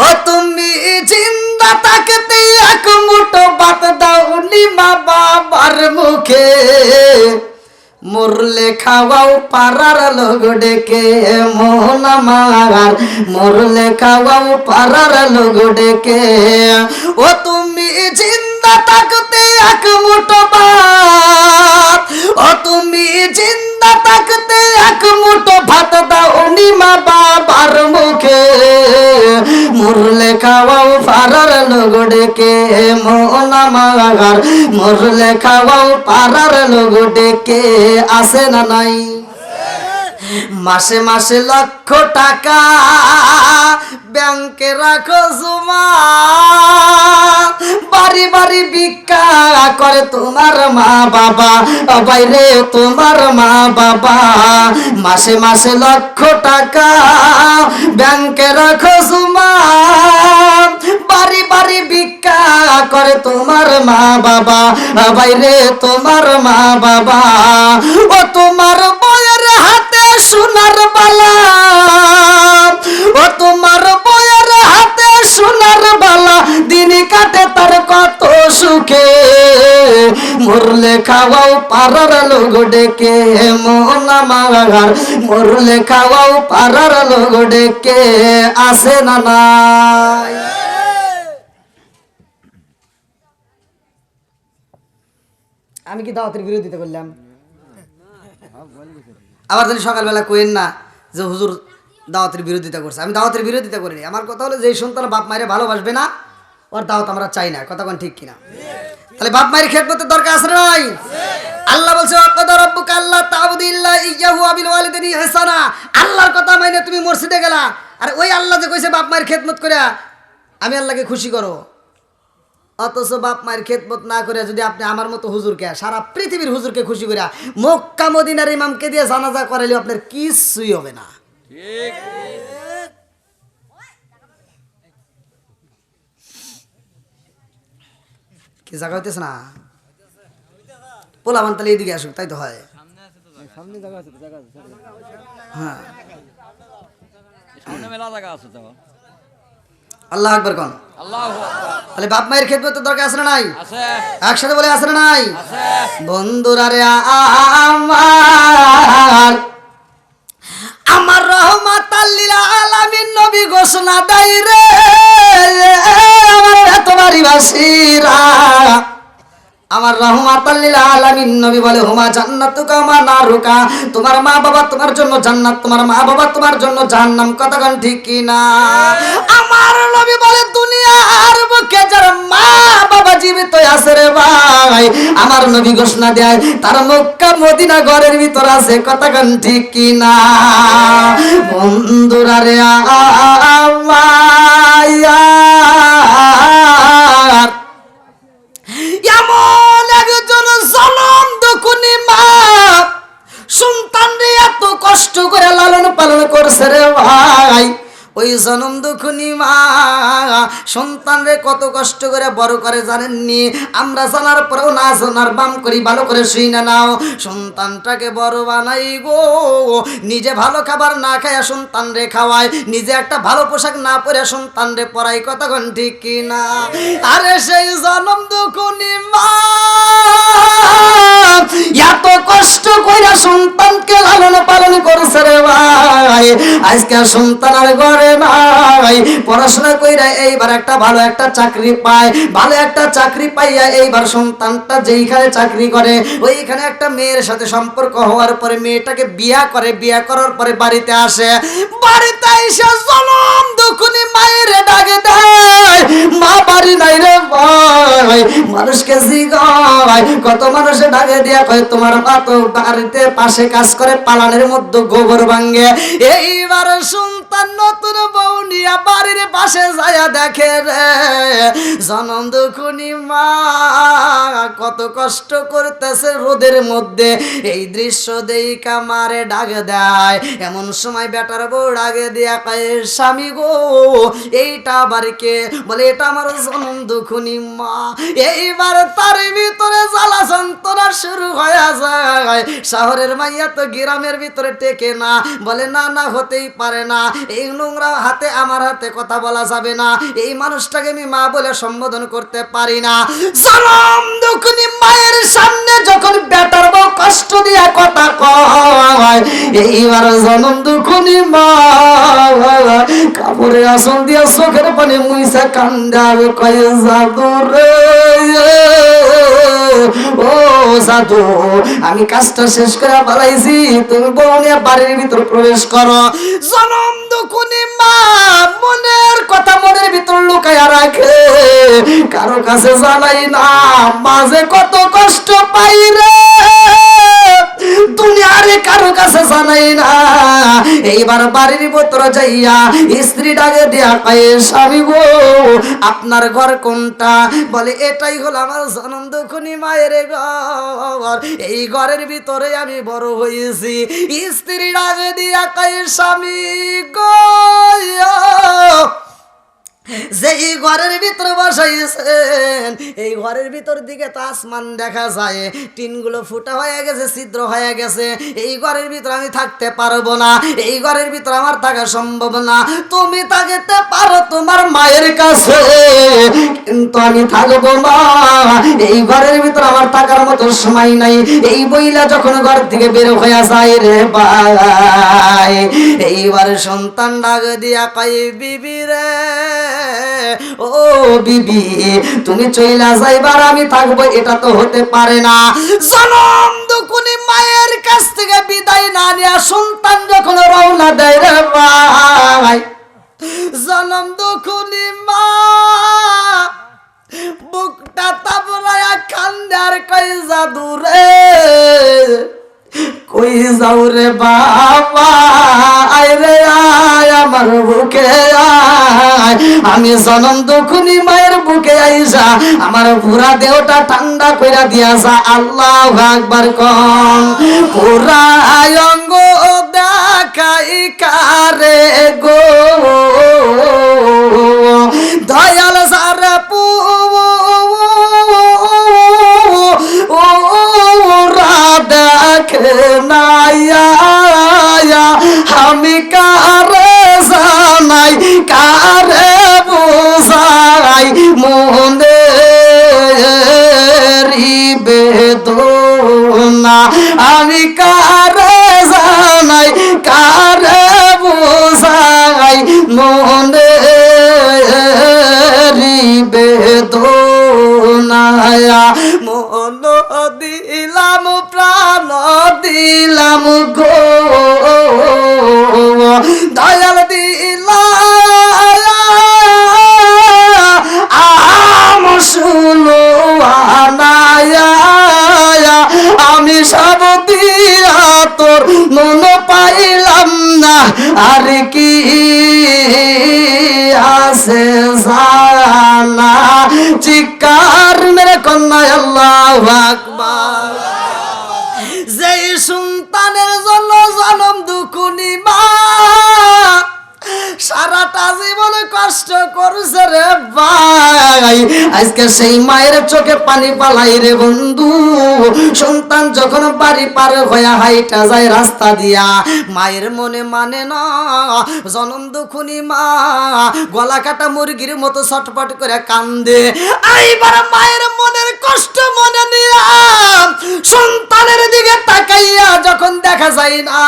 ও তুমি জিন্দা থাকতে এক মুঠো ভাত দাও নি মা বাবার মুখে, মরলে খাওয়াও পাড়ার লোক ডেকে মোহন আমার, মরলে খাওয়াও পাড়ার লোক ডেকে। ও তুমি জিন্দা থাকতে এক মুঠো ভাত, ও তুমি জিন্দা থাকতে এক মুঠো ভাত দাও নি মা বাবার মুখে, মরলে খাওয়াও পাড়ার লোক ডেকে মোহন আমার, মরলে খাওয়াও পাড়ার লোক ডেকে। আছে না নাই? মাসে মাসে লক্ষ টাকা ব্যাংকে রাখো জমা, বাড়ি বাড়ি ভিক্ষা করে তোমার মা বাবা, বাইরে তোমার মা বাবা। মাসে মাসে লক্ষ টাকা ব্যাংকে রাখো জমা, বাড়ি বাড়ি ভিক্ষা করে তোমার মা বাবা, বাইরে তোমার মা বাবা। ও তোমার বউয়ের হাতে সোনার বালা, ও তোমার বউয়ের হাতে সোনার বালা, দিন কাটে তার কত সুখে, মরলে খাওয়াও পাড়ার লোক ডেকে মোহন আমার, মরলে খাওয়াও পাড়ার লোক ডেকে। আছে না নাই? আমি কি দাওয়াতের বিরোধিতা করলাম? আবার যদি সকালবেলা কইেন না যে হুজুর দাওয়াতের বিরোধিতা করছে। আমি দাওয়াতের বিরোধিতা করিনি। আমার কথা হলো যে সন্তান বাপ মায়ের ভালোবাসবে না, ওর দাওয়াত আমরা চাই না। কথা কোন ঠিক কিনা? তাহলে বাপ মায়ের খেদমতের দরকার আছে না নাই? আল্লাহ বলছে ওয়াকাদা রাব্বুকা আল্লা তা'বুদু ইল্লা ইয়্যাহু ওয়া বিল ওয়ালিদাইনি ইহসানা। আল্লাহর কথা মাইনে তুমি মসজিদে গেলা, আর ওই আল্লাহ যে কইছে বাপ মায়ের খেদমত করে আমি আল্লাহকে খুশি করো, অথচ বাপ মায়ের খেদমত না করে যদি আপনি আমার মতো হুজুরকে, সারা পৃথিবীর হুজুরকে খুশি করে মক্কা মদিনার ইমামকে দিয়ে জানাজা করাইলে আপনার কিছুই হবে না। ঠিক কি জায়গা হইতেছে না? পোলাবান তাহলে এদিকে আসুক, তাই তো হয়। হ্যাঁ, আল্লাহ আকবার কোন। তাহলে বাপ মায়ের খেদমতের দরকার আছে না নাই? একসাথে বলে আছে না নাই? বন্ধুরা রে আমার, আমার রহমাতাল লিল আলামিন নবী ঘোষণা দেয় রে আমার এতবারই বাসীরা, আমার রহমাতাল লিল আলামিন নবী বলে হুমা জান্নাতুকা মা নারুকা, তোমার মা বাবা তোমার জন্য জান্নাত, তোমার মা বাবা তোমার জন্য জাহান্নাম। কথা কোন ঠিক কি না? আমার নবী বলে দুনিয়ার বুকে যার মা বাবা জীবিত আছে রে ভাই, আমার নবী ঘোষণা দেয় তার মক্কা মদিনা ঘরের ভিতর আছে। কথা কোন ঠিক কি না? বন্ধুরা রে আমার, এমন একজন জনম দুঃখী মা সন্তান রে এত কষ্ট করে লালন পালন করছে রে ভাই। ওই জনম দুঃখী মা সন্তান রে কত কষ্ট করে বড় করে জানেননি? আমরা জানার পরেও না জানার বাম করি, ভালো করে শুই না নাও। সন্তানটাকে বড় বানাই গো, নিজে ভালো খাবার না খায় সন্তান রে খাওয়ায়, নিজে একটা ভালো পোশাক না পরে সন্তান রে পরাই। কথা কোন ঠিক কি না? আরে সেই জনম দুঃখী মা এত কষ্ট কইরা সন্তানকে লালন পালন করছে রে ভাই। আজকে সন্তান আর ঘরে নাই, পড়াশোনা কইরা এইবার একটা ভালো একটা চাকরি পায়, ভালো একটা চাকরি পাইয়া এইবার সন্তানটা যেইখানে চাকরি করে ওইখানে একটা মেয়ের সাথে সম্পর্ক হওয়ার পরে মেয়েটাকে বিয়া করে, বিয়া করার পরে বাড়িতে আসে, বাড়িতে এসে জনম দুঃখী মায়ের ডাকে দেয় মা বাড়ি নাই রে ভাই। মানুষকে জিগায়, কত মানুষে ডাকে দিয়া কয় তোমার মা তো বাড়িতে পাশে কাজ করে, পালানের মধ্যে গোবর ভাঙ্গে। এইবার সন্তান নতুন বউ নিয়া বাড়ির পাশে যায়া দেখে রে জনম দুঃখী মা কত কষ্ট করতেছে রোদের মধ্যে। এই দৃশ্য দেইকা মারে ডাক দেয়। এমন সময় বেটার বউ ডাকে দিয়া কয় স্বামী গো এইটা বাড়িকে, বলে এটা আমার জনম দুঃখী মা। এইবার তার ভিতরে জ্বালা যন্ত্রণা শুরু হয়ে যায়। শহরের মাইয়া তো গ্রামের ভিতরে টেকে না, বলে না না হতেই পারে না, এই নোংরা হাতে আমার হাতে কথা বলা বলা যাবে না, এই মানুষটাকে আমি মা বলে সম্বোধন করতে পারি না। জনম দুঃখিনী মায়ের সামনে যখন বেটার বউ কষ্ট দিয়া কথা কয়, এইবার জনম দুঃখিনী মা কাপড়ে আসন দিয়া চোখের পানি মুইসা কান্দাবে, কয় জাদু রে ও জাদু, আমি কাজটা শেষ করে পালাইছি, তুমি বউ নিয়ে বাড়ির ভিতর প্রবেশ করো। জনম দুঃখিনী মা মনের কথা মনের ভিতর লুকায়া রাখে, কারো কাছে জানাই না মাঝে কত কষ্ট পাই রে, দুনিয়ারে কারো কাছে জানাই না। এইবার বাড়ির ভিতরে যাইয়া স্ত্রী ডাকে দিয়া কয়, স্বামী গো আপনার ঘর কোনটা? বলে এটাই হলো আমার জনম দুঃখিনী মায়ের ঘর, এই ঘরের ভিতরে আমি বড় হয়েছি। স্ত্রী ডাকে দিয়া কয়, স্বামী গো যেই ঘরের ভিতরে বসাইছেন এই ঘরের ভিতর দিকে তো আসমান দেখা যায়, টিনগুলো ফুটা হয়ে গেছে, ছিদ্র হয়ে গেছে, এই ঘরের ভিতরে আমি থাকতে পারবো না, এই ঘরের ভিতরে আমার থাকা সম্ভব না। তুমি থাকতে পারো তোমার মায়ের কাছে, কিন্তু আমি থাকবো না, এই ঘরের ভিতরে আমার থাকার মতো সময় নাই। এই বইলা যখন ঘর থেকে বের হয়ে যায় রে ভাই, এইবার সন্তান ডাক দিয়া কয়, বিবি রে ও বিবি তুমি চইলা যাইবার আমি থাকবো, এটা তো হতে পারে না। জনম দুঃখিনী মায়ের কাছ থেকে বিদায় না নিয়া সন্তান যখন রওনা দেয় রে ভাই, জনম দুঃখিনী মা বুকটা তাবড়ায়া কান্দে আর কই, জাদু রে কই যাও রে বাবা, আয় রে আয় আমার বুকে আয়, আমি জনম দুঃখিনী মায়ের বুকে আইসা আমার পুরা দেহটা ঠান্ডা কইরা দিয়াছা। আল্লাহু আকবার কোন, পুরা অঙ্গ দেখাই কারে গো দয়াল সারা পু দেখে নাইয়া আমি কারে জানাই কারে বুঝাই মনে বেদনা, আমি কারে জানাই কারে বুঝাই মনে বেদনা, মন দিলাম প্রাণ দিলাম গো দয়াল দিলাম শুনো আনায়া, আমি সব দিয়া তোর মন পাইলাম না, আর কি আছে জানা, চিৎকার মেরে কন্যা আল্লাহু আকবার। যেই সন্তানের জন্য জনম দুঃখিনী মা সারাটা জীবনে কষ্ট করছে রে ভাই, আজকে সেই মায়ের চোখে পানি পালাই রে বন্ধু। সন্তান যখন বাড়ি পার হয়ে হাইটা যায় রাস্তা দিয়া, মায়ের মনে মানে না, জনম দুঃখিনী মা গলা কাটা মুরগির মতো ছটফট করে কান্দে। এইবার মায়ের মনের কষ্ট মনে নিয়া সন্তানের দিকে তাকাইয়া যখন দেখা যায় না,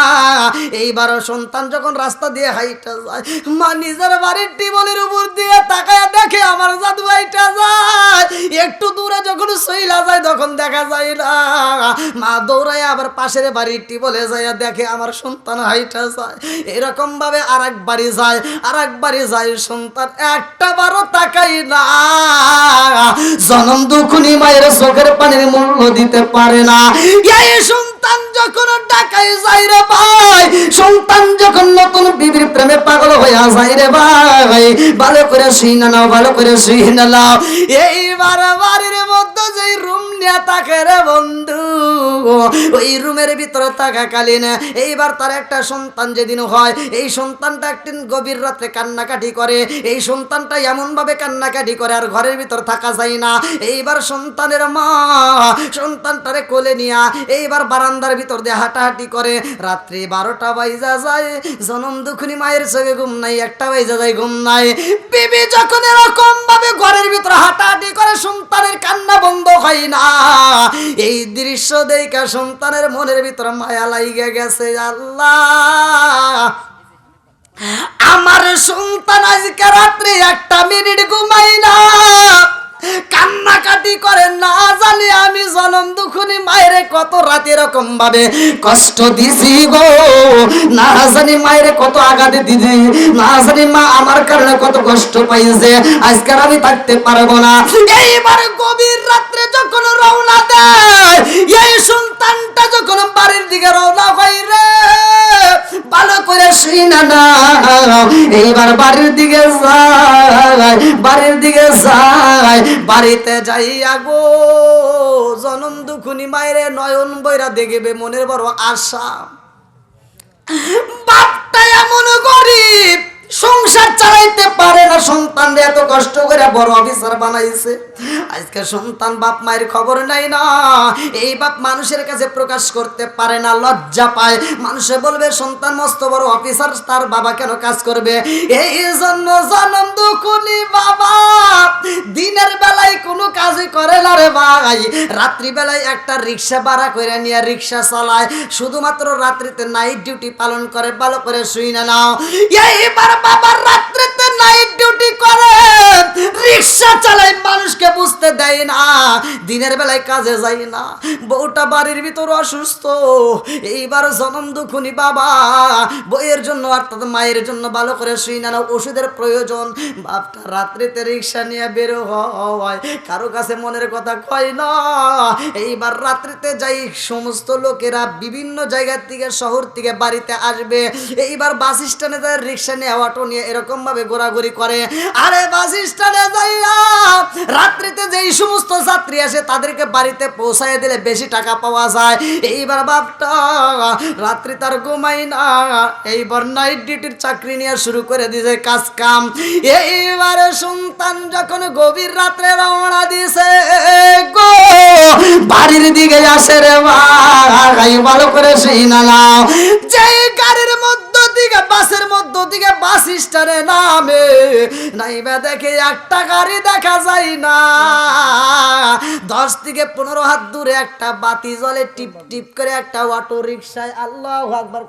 এইবার সন্তান যখন রাস্তা দিয়ে হাইটা যায়, মা নিজের বাড়ির টিবলের উপর দিয়ে তাকায়া দেখে আমার জাদু হাইটা যায়, একটু দূরে যখন সইলা যায় তখন দেখা যায় না, মা দৌড়ায় আবার পাশের বাড়ির টিবলে যায় দেখে আমার সন্তান হাইটা যায়। এরকম ভাবে আর এক বাড়ি যায়, আর এক বাড়ি যায়, সন্তান একটা বারও তাকাই না। জনম দুঃখিনী মায়ের চোখের পানির মূল্য দিতে পারে না। এই সন্তান যখন ডাকাই যায় রে ভাই, সন্তান যখন নতুন বিবির প্রেমে পাগল হইয়া যায় রে ভাই, ভালো করে শুই না নাও, ভালো করে শুই না নাও। এইবার বাড়ির মধ্যে যেই রুম নিয়ে তাকে রে বন্ধু। ওই রুমের ভিতরে থাকাকালীন এইবার তার একটা সন্তান যেদিন হয়, এই সন্তানটা একদিন গভীর রাত্রে কান্নাকাটি করে। এই সন্তানটা এমন ভাবে কান্নাকাটি করে আর ঘরের ভিতর থাকা যায় না। এইবার সন্তানের মা সন্তানটারে কোলে নিয়া এইবার বারান্দার ভিতর দিয়ে হাঁটাহাঁটি করে। রাত্রি 12টা বাজা যায়, জনম দুঃখিনী মায়ের চোখে ঘুম নাই, 1টা বাজা যায় ঘুম নাই। বিবি যখন এরকম ভাবে ঘরের ভিতর হাঁটাহাঁটি করে, সন্তানের কান্না বন্ধ হয় না। এই দৃশ্য দেখে সন্তানের মনের ভিতর মায়া লাইগা গেছে। আল্লাহ, আমার সন্তান আজকে রাত্রে 1টা মিনিট ঘুমাই না, কান্নাকাটি করে। না জানি আমি জনম দুঃখিনী মায়ের কত রাতে এরকম ভাবে কষ্ট দিছি গো, না জানি মায়ের কত আঘাত দিছি, না জানি মা আমার কারণে কত কষ্ট পাইছে, আজকাল আমি থাকতে পারবো না। এইবার গভীর রাত্রে যখন রওনা দেয়, এই সন্তানটা যখন বাড়ির দিকে রওনা হয় রে, ভালো করে শুই না না, এইবার বাড়ির দিকে যায়, বাড়ির দিকে যায়। বাড়িতে যাইয়া গো জনম দুঃখিনী মায়ের নয়ন বইরা দেখবে, মনের বড় আশা। বাপটা এমন গরিব, সংসার চালাইতে পারে না, সন্তানরে এত কষ্ট করে বড় অফিসার বানাইছে। আজকে সন্তান বাপ মায়ের খবর নাই না, এই বাপ মানুষের কাছে প্রকাশ করতে পারে না, লজ্জা পায়। মানুষে বলবে সন্তান মস্ত বড় অফিসার, তার বাবা কেন কাজ করবে? এই জন্য জনম দুঃখিনী বাবা দিনের বেলায় কোনো কাজই করে না রে ভাই, রাত্রি বেলায় একটা রিক্সা ভাড়া করে নিয়ে রিক্সা চালায়, শুধুমাত্র রাত্রিতে নাইট ডিউটি পালন করে। ভালো করে শুই না নাও, এইবার বাবার রাত্রিতে নাইট ডিউটি করে, রিক্সা চালায়, মানুষকে বুঝতে দেয় না, দিনের বেলায় কাজে যায় না। বউটা বাড়ির ভিতর অসুস্থ, এইবার জনম দুঃখিনী বাবা বইয়ের জন্য অর্থাৎ মায়ের জন্য ভালো করে শুই না, ওষুধের প্রয়োজন। বাপটা রাত্রিতে রিক্সা নিয়ে বের হয়, কারো কাছে মনের কথা কয় না। এইবার রাত্রিতে যাই, সমস্ত লোকেরা বিভিন্ন জায়গা থেকে শহর থেকে বাড়িতে আসবে, এইবার বাস স্ট্যান্ডে যায় রিক্সা নিয়ে অটো নিয়ে এরকম ভাবে ঘোরাঘুরি করে। আরে বাস স্ট্যান্ডে যাইয়া রাত্রিতে যেই সমস্ত যাত্রী আসে তাদেরকে বাড়িতে পৌঁছায় দিলে বেশি টাকা পাওয়া যায়। এইবার বাপটা রাত্রি তার ঘুমাই না, এইবার নাইট ডিউটির চাকরি নিয়ে শুরু করে দিয়েছে কাজ কাম। এইবারে সন্তান যখন গভীর রাত্রে রওনা দিছে গো বাড়ির দিকে আসে রে ভাই, ভালো করে সেই না নাও, যে গাড়ির মধ্য দিকে বাসের মধ্য দিকে বাস স্ট্যান্ডে নামে নাইবা দেখে একটা গাড়ি দেখা যায় না, 10 থেকে 15 হাত দূরে একটা বাতি জ্বলে টিপ টিপ করে একটা অটো রিকশায়। আল্লাহু আকবার,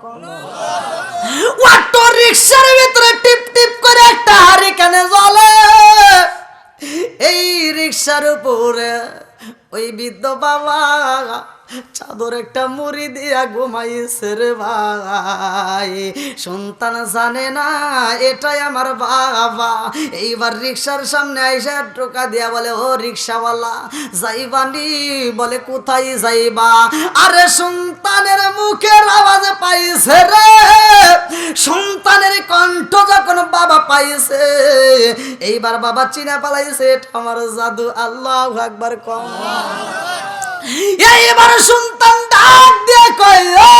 অটো রিকশার ভিতরে টিপ টিপ করে একটা হারিকেনে জ্বলে। এই রিকশার উপরে ওই বৃদ্ধ বাবা চাদর একটা মুড়ি দিয়া ঘুমাইছে রে ভাই, সন্তান জানে না এটাই আমার বাবা। এইবার রিক্সার সামনে আইসা টোকা দিয়া বলে, ও রিক্সাওয়ালা যাইবানি? বলে কোথায় যাইবা? আরে সন্তানের মুখের আওয়াজ পাইছে রে, সন্তানের কণ্ঠ যখন বাবা পাইছে, এইবার বাবা চিনা পালাইছে এটা আমার জাদু। আল্লাহু আকবার কম। এইবার সন্তান ডাক দিয়ে কয়, ও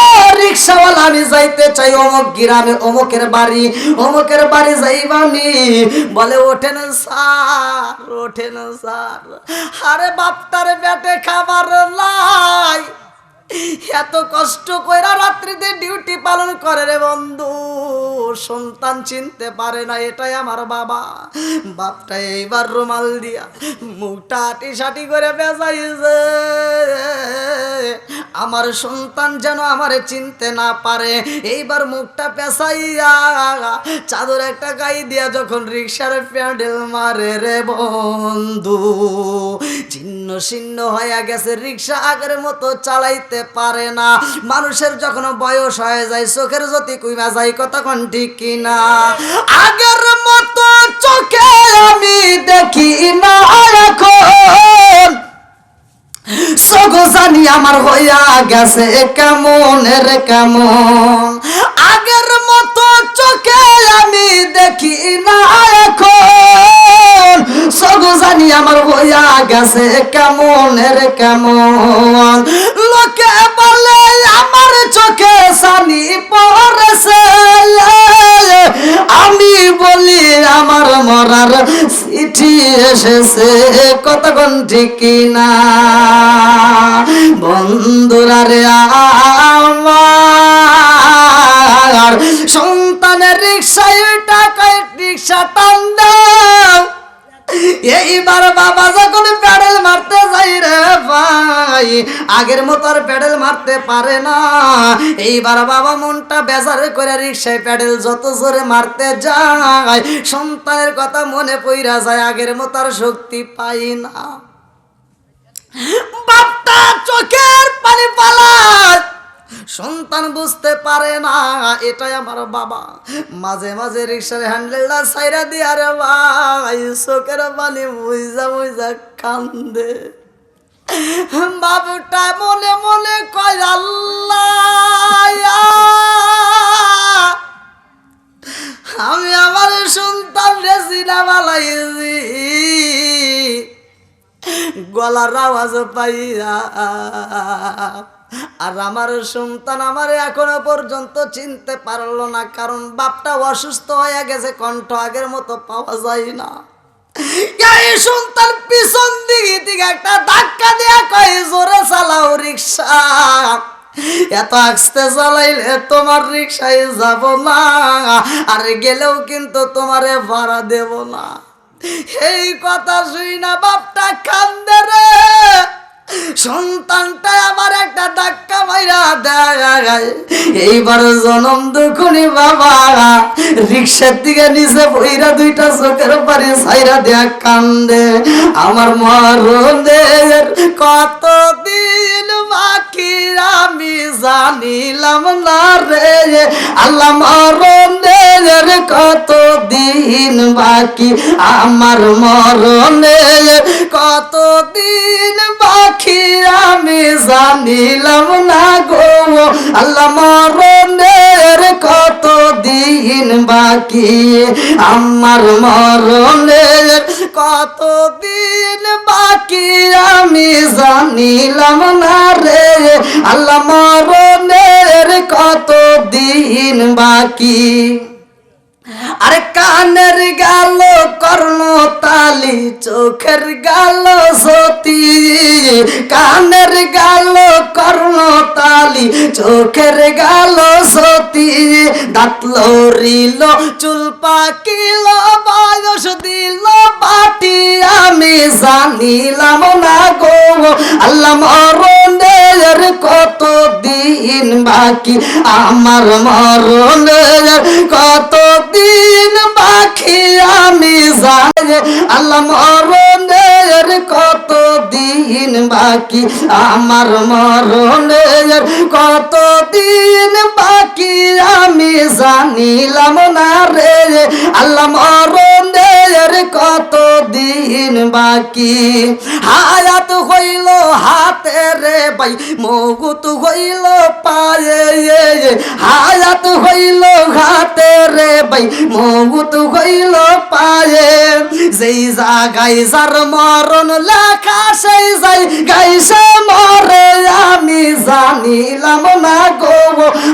রিকশাওয়ালা আমি যাইতে চাই অমুক গ্রামে, অমুকের বাড়ি যাইবানি? বলে ওঠেন স্যার, ওঠেন স্যার। আরে বাপটার পেটে খাবার নাই, এত কষ্ট কইরা রাত্রিতে ডিউটি পালন করে রে বন্ধু, সন্তান চিনতে পারে না এটাই আমার বাবা। বাপটা এইবার রুমাল দিয়া মুখটা আটিসাটি করে বেজাইছে, আমার সন্তান যেন আমারে চিনতে না পারে। এইবার মুখটা পেঁচাইয়া চাদর একটা গায়ে দিয়া যখন রিক্সার প্যাডেল মারে রে বন্ধু, ছিন্ন ছিন্ন হয়ে গেছে রিক্সা, আগের মতো চালাইতে পারে না। মানুষের যখন বয়স হয়ে যায় চোখের জ্যোতি কইমা যায়, কতক্ষণ ঠিক কিনা? আগের মতো চোখে আমি দেখি না এখন, সগো জানি আমার হইয়া গেছে কেমন রে কেমন। আগের মতো চোখে আমি দেখি না এখন, সগো জানি আমার হইয়া গেছে কেমনের কেমন। লোকে বলে আমার চোখে সানি পড়েছে, আমি বলি আমার মরার চিঠি এসেছে। কতক্ষণ ঠিক না বন্ধুরা রে, আমার সন্তানের রিক্সায় টাকায় রিক্সা টান দাও। এইবার বাবা যখন প্যাডেল মারতে যাই রে ভাই, আগের মতো আর প্যাডেল মারতে পারে না। এইবার বাবা মনটা বেজার করে রিক্সায় প্যাডেল যত জোরে মারতে যায়, সন্তানের কথা মনে পইরা যায়, আগের মতো আর শক্তি পাই না। বাপটা চোখের পানি পালায়, সন্তান বুঝতে পারে না এটাই আমার বাবা। মাঝে মাঝে রিক্সার হ্যান্ডেলটা সাইরা দিয়ে রে ভাই চোখের পানি মুইজা মুইজা কান্দে। বাবুটা মনে মনে কয় আল্লাহ, আমি আমার সন্তান রে চিনা বালাইছি, গলার আওয়াজ পাইয়া, আর আমার সন্তান আমার এখনো পর্যন্ত চিনতে পারলো না, কারণ বাপটা অসুস্থ হয়ে গেছে, কণ্ঠ আগের মতো পাওয়া যায় না। এই সন্তান পিছন দিকে একটা ধাক্কা দেয়া কয় জোরে চালাও রিক্সা, এত আস্তে চালাইলে তোমার রিক্সায় যাব না, আর গেলেও কিন্তু তোমারে ভাড়া দেব না। এই কথা শুই না বাপটা কান্দে রে। সন্তানটা আবার একটা ধাক্কা মাইরা দেয়। এইবার জনম দুখুনি বাবা রিক্সার দিকে নিচে বইরা দুইটা চোখের পানি ছাইরা দেয়া কান্দে। আমার মরণের কতদিন বাকি আমি জানিলাম না রে আল্লাহ, মরণের কতদিন বাকি আমার, মরণের কতদিন বাকি আমি জানিলাম না গো আল্লাহ, মরণের কতদিন বাকি আমার, মরণের কতদিন বাকি আমি জানিলাম না রে আল্লাহ, মরণের কতদিন বাকি। আরে কানের গেল কর্ণ তালি, চোখের গেল সতী, কানের গেল কর্ণ তালি, চোখের গেল সতী, দাঁত লড়িল চুল পাকিল বয়স দিল বাটি আমি জানিলাম না গো আল্লাহ, মরণের কতদিন বাকি আমার, মরণের কতদিন বাকি আমি জানি আল্লাহ, মরণের কতদিন বাকি আমার, মরণের কতদিন বাকি আমি জানিলাম না রে আল্লাহ, মরণের কতদিন বাকি। হায়াত হইল হাতে রে ভাই, মৌত হইল পায়ে, হায়াত হইল হাতে রে ভাই, মৌত হইল পায়ে, যেই জায়গায় যার মরণ লেখা সেই যাই গাইছে মরে আমি জানিলাম না গো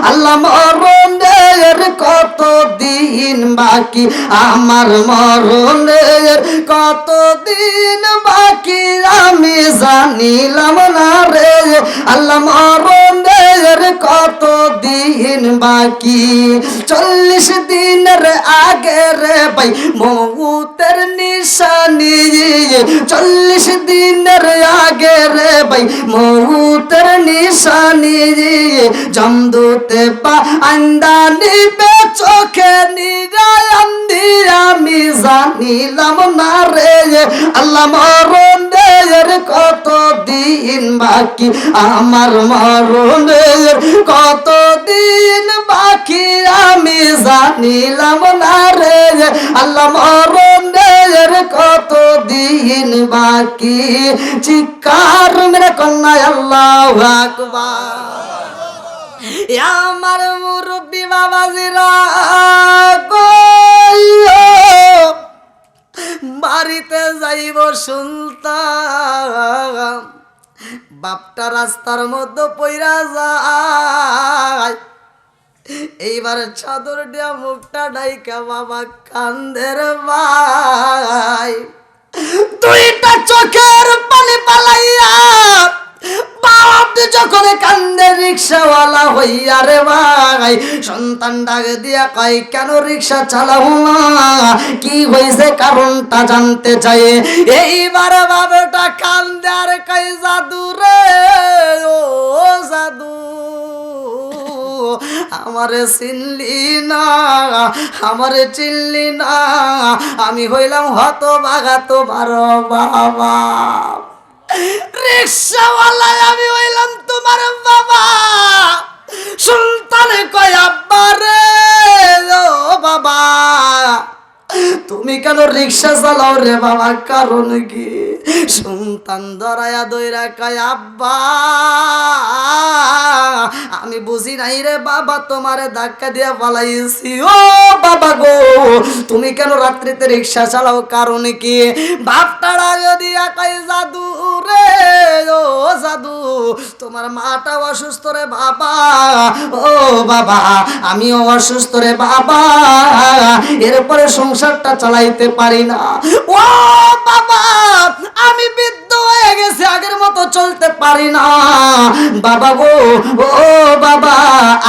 আল্লাহ, মরণের কতদিন বাকি আমার, মরণের কতদিন বাকি আমি জানিলাম না রে আল্লাহ, মরণের কতদিন বাকি। 40 দিনের আগে রে ভাই মৌতের নিশানি, 40 দিনের আগে রে ভাই মৌতের নিশানি, জমদুতে পা আন্দা নিবে চোখে নিরায় আন্দি আমি জানিলাম না রে আল্লাহ, মরণের কতদিন বাকি আমার, মরণের কতদিন বাকি আমি জানিলাম না রে আল্লাহ, মরণের কতদিন বাকি। চিৎকার মেরে কন্যা আল্লাহু আকবার। আমার মুরব্বি বাবাজিরা বাড়িতে যাইব শুনতাম বাপটা রাস্তার মধ্যে পইরা যায়, এইবার চাদর দিয়া মুখটা ডাইকা বাবা কান্দের ভাই, দুইটা চোখের পানি পালাইয়া বাপ যখন কান্দে রিক্সাওয়ালা হইয়া রে ভাই, সন্তান ডাক দিয়া কয় কেন রিক্সা চালাও না, কি হয়েছে কারণটা জানতে চাই। এইবার বাবাটা কান্দে আর কয় জাদু রে ও জাদু, আমারে চিনলি না, আমারে চিনলি না, আমি হইলাম হতভাগা তোমার বাবা, রিক্সাওয়ালা আমি হইলাম তোমার বাবা। সুলতানে কয় আব্বা রে ও বাবা, তুমি কেন রিক্সা চালাও রে বাবা, কারণ কি? সন্তান ধরায়া দইরা কয় আব্বা আমি বুঝি নাই রে বাবা, তোমারে ধাক্কা দিয়া পালাইছি। ও বাবা গো, তুমি কেন রাত্রিতে রিক্সা চালাও, কারণ কি? বাপটারা দিয়া কয় জাদু রে ও জাদু, তোমার মাটা অসুস্থ রে বাবা, ও বাবা আমিও অসুস্থ রে বাবা, এরপরে সংসারটা চালাইতে পারি না। ও বাবা আমি বৃদ্ধ হয়ে গেছি, আগের মতো চলতে পারি না বাবা গো, ও বাবা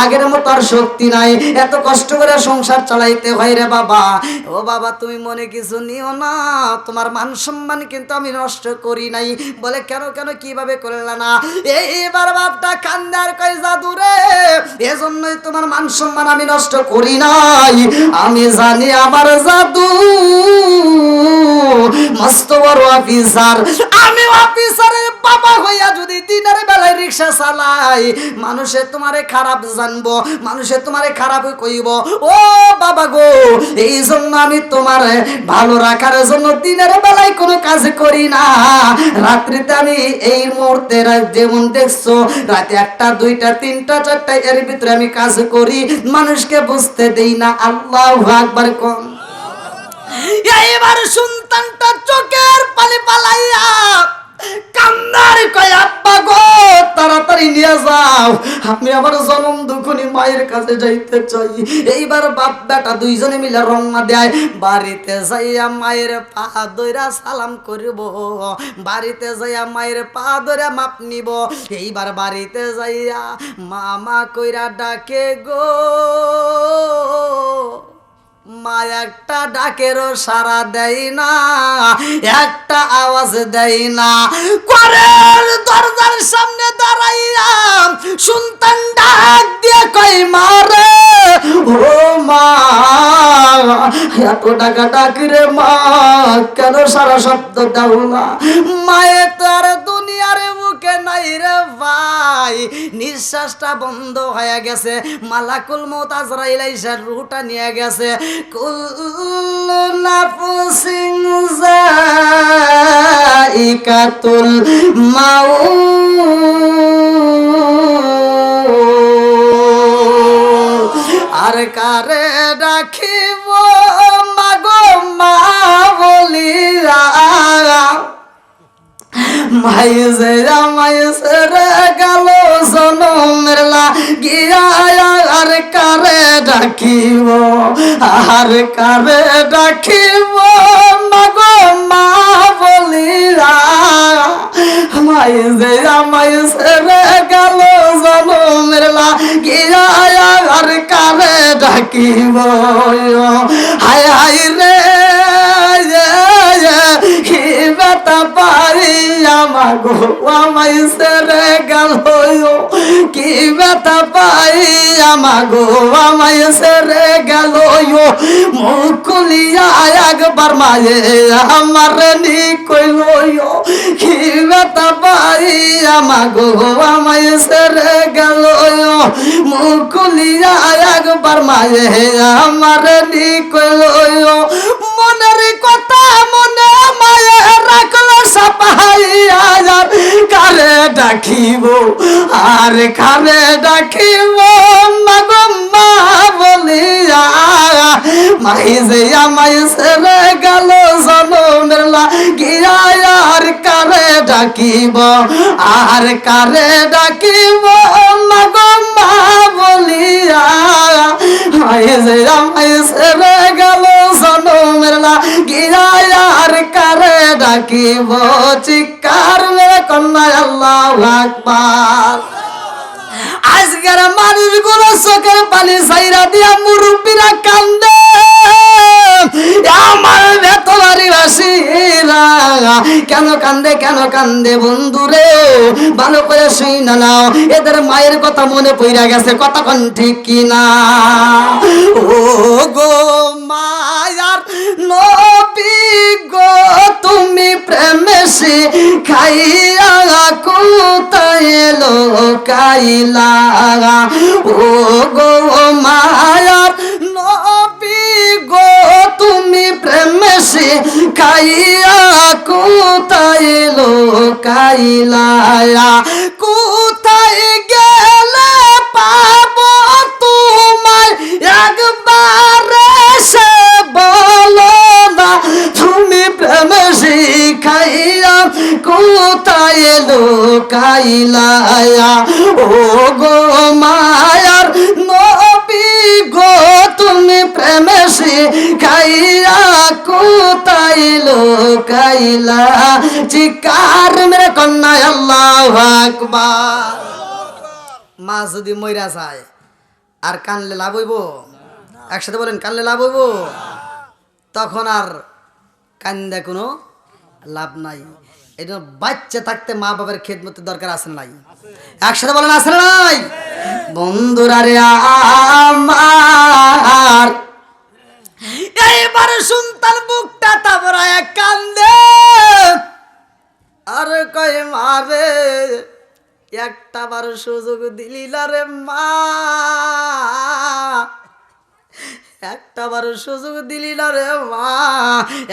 আগের মতো আর শক্তি নাই, এত কষ্ট করে সংসার চালাইতে হয় রে বাবা। ও বাবা তুমি মনে কিছু নিও না, তোমার মান সম্মান কিন্তু আমি নষ্ট করি নাই। বলে কেন কেন কিভাবে করলা না? এইবার বাপটা কান্দার কয় জাদু রে, এজন্যই তোমার মান সম্মান আমি নষ্ট করি নাই, আমি জানি আমার জাদু মস্ত বড় অফিসার, আমি অফিসারের বাবা হইয়া যদি দিনের বেলায় রিক্সা চালাই, মানুষে তোমারে খারাপ জানবো, মানুষে তোমারে খারাপ কইব। ও বাবা গো, এই জন্য আমি তোমার ভালো রাখার জন্য দিনের বেলায় কোনো কাজ করি না, রাত্রিতে আমি এই মুহূর্তে যেমন দেখছো রাতে 1টা 2টা 3টা 4টা এর ভিতরে আমি কাজ করি, মানুষকে বুঝতে দেই না। আল্লাহু আকবার কোন। এইবার সন্তানটা চোখের পানি পালাইয়া কান্নার কয় আব্বা গো তাড়াতাড়ি নিয়ে যাও, আমি আমার জনম দুঃখনী মায়ের কাছে যাইতে চাই। এইবার বাপ বেটা দুইজনে মিলে রওনা দেয়, বাড়িতে যাইয়া মায়ের পা ধইরা সালাম করব, বাড়িতে যাইয়া মায়ের পা ধইরা মাপ নিব। এইবার বাড়িতে যাইয়া মামা কইরা ডাকে গো, মা একটা ডাকেরও সাড়া দেয় না, একটা আওয়াজ দেয় না। ঘরের দরজার সামনে দাঁড়াইয়া সন্তান ডাক দিয়ে কই মা রে ও মা, এত টাকা ডাকি রে মা, কেন সারা শব্দ দাও না? মায়ে তার দুনিয়ার মুখে নাই রে ভাই, নিঃশ্বাসটা বন্ধ হয়ে গেছে, মালাকুল মউত আজরাইল আইসা রূহটা নিয়ে গেছে। কুল্লু নাফসিন যায়িকাতুল মাউত, আর কারে ডাকিব মাগো মা বলিয়া, মাইজে মাইজে রে গেল জনমের লাগিয়া, আর কারে ডাকিব, আর কারে ডাকিব মাগো মা বলিয়া, মাইজে মাইজে রে গেল জনমের লাগিয়া, আর কারে ডাকিব। হায় হায় রে কি ব্যথা পাই আমাগো আমায় সেরে গেল, কি ব্যথা পাই আমাগো আমায় সেরে গেল, মুখ খুলিয়া একবার মায়ে আমার নি কইল, কি ব্যথা পাই আমাগো আমায় সেরে গেল, মুখ খুলিয়া একবার মায়ে আমার নি কইল, মনের কথা মনে মায়ে রাখলো সাপাইয়া, কারে ডাকিব আর কারে ডাকিব মাগো মা বলিয়া, মাই যে আমায় সেরে গেল জনমের লাগিয়া, ডাকিব আর কারে ডাকিব মাগো মা বলিয়া মাইজে আমাইছে রে গেল জনমের লাগিয়া আর কারে ডাকিব চিৎকার মেরে কন্যা আল্লাহু আকবার। আজকের মানুষগুলো চোখের পানি ছাইরা দিয়া মুরব্বীরা কান্দে, আমার ভেতরি বাসীরা কেন কান্দে কেন কান্দে বন্ধুরে ভালো করে শুই না নাও, এদের মায়ের কথা মনে পড়া গেছে, কথা কোন ঠিক কিনা? ও গো মায়ার নবী গো তুমি প্রেমে শিখাইয়া কোথায় লোকাইলা, ও গো মায়ার নবী গো তুমি প্রেমে শিখাইয়া কোথায় লোকাইলা, কোথায় গেলে পাবো তোমায় একবার সে বলো না, তুমি প্রেম শিখাইয়া কোথায় লোকাইলা, ও গো মায়ার নবী গো তুমি প্রেম শিখাইয়া কোথায় লোকাইলা, চিৎকার মেরে কন্যা আল্লাহু আকবার। মা যদি মইরা যায় আর কানলে লাভ হইব? একসাথে বলেন কানলে লাভ হইব? তখন আর কান্দে কোনো লাভ নাই। এই জন্য বাচ্চা থাকতে মা বাবার খেদমতের দরকার আছে না নাই? একসাথে বলেন আছে না নাই? বন্ধুরা রে আমার এইবার সন্তান বুকটা তাবড়ায় কান্দে আর কয় মারে একটা বার সুযোগ দিলি না রে মা, একটা বার সুযোগ দিলি না রে মা,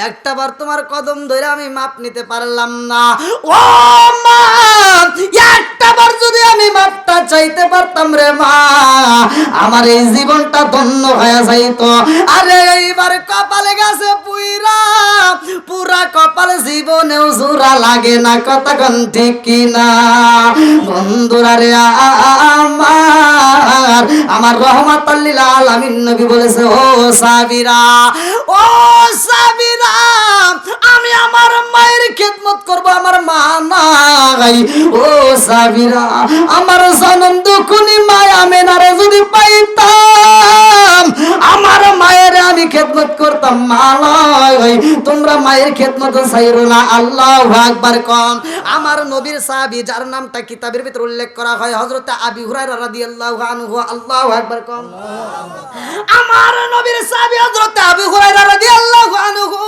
একটা বার তোমার কদম ধরে আমি মাপ নিতে পারলাম না, ও মা একটা বার যদি আমি মাপটা চাইতে পারতাম রে মা আমার এই জীবনটা ধন্য হয়ে যাইতো। আরে এইবার কপালে গেছে পুইরা পুরা কপালে জীবনেও জোড়া লাগে না, কথা কোন ঠিক কিনা? বন্ধুরা রে আমার রহমাতুল লিল আলামিন নবী বলেছে, ও সাবিরা ও সাবিরা আমি আমার মায়ের খেদমত করব, আমার মা নাই, ও সাবিরা আমার জনম দুঃখনি মায়া মেনারে যদি পাইতাম আমার মায়ের আমি খেদমত করতাম, মা নাই তোমরা মায়ের খেদমত চাইরো না। আল্লাহু আকবার কোন। আমার নবীর সাহাবী যার নামটা কিতাবের ভিতর উল্লেখ করা হয় হযরত আবু হুরায়রা রাদিয়াল্লাহু আনহু, আল্লাহু আকবার কোন। আমার নবীর সাহাবী হযরত আবু হুরায়রা রাদিয়াল্লাহু আনহু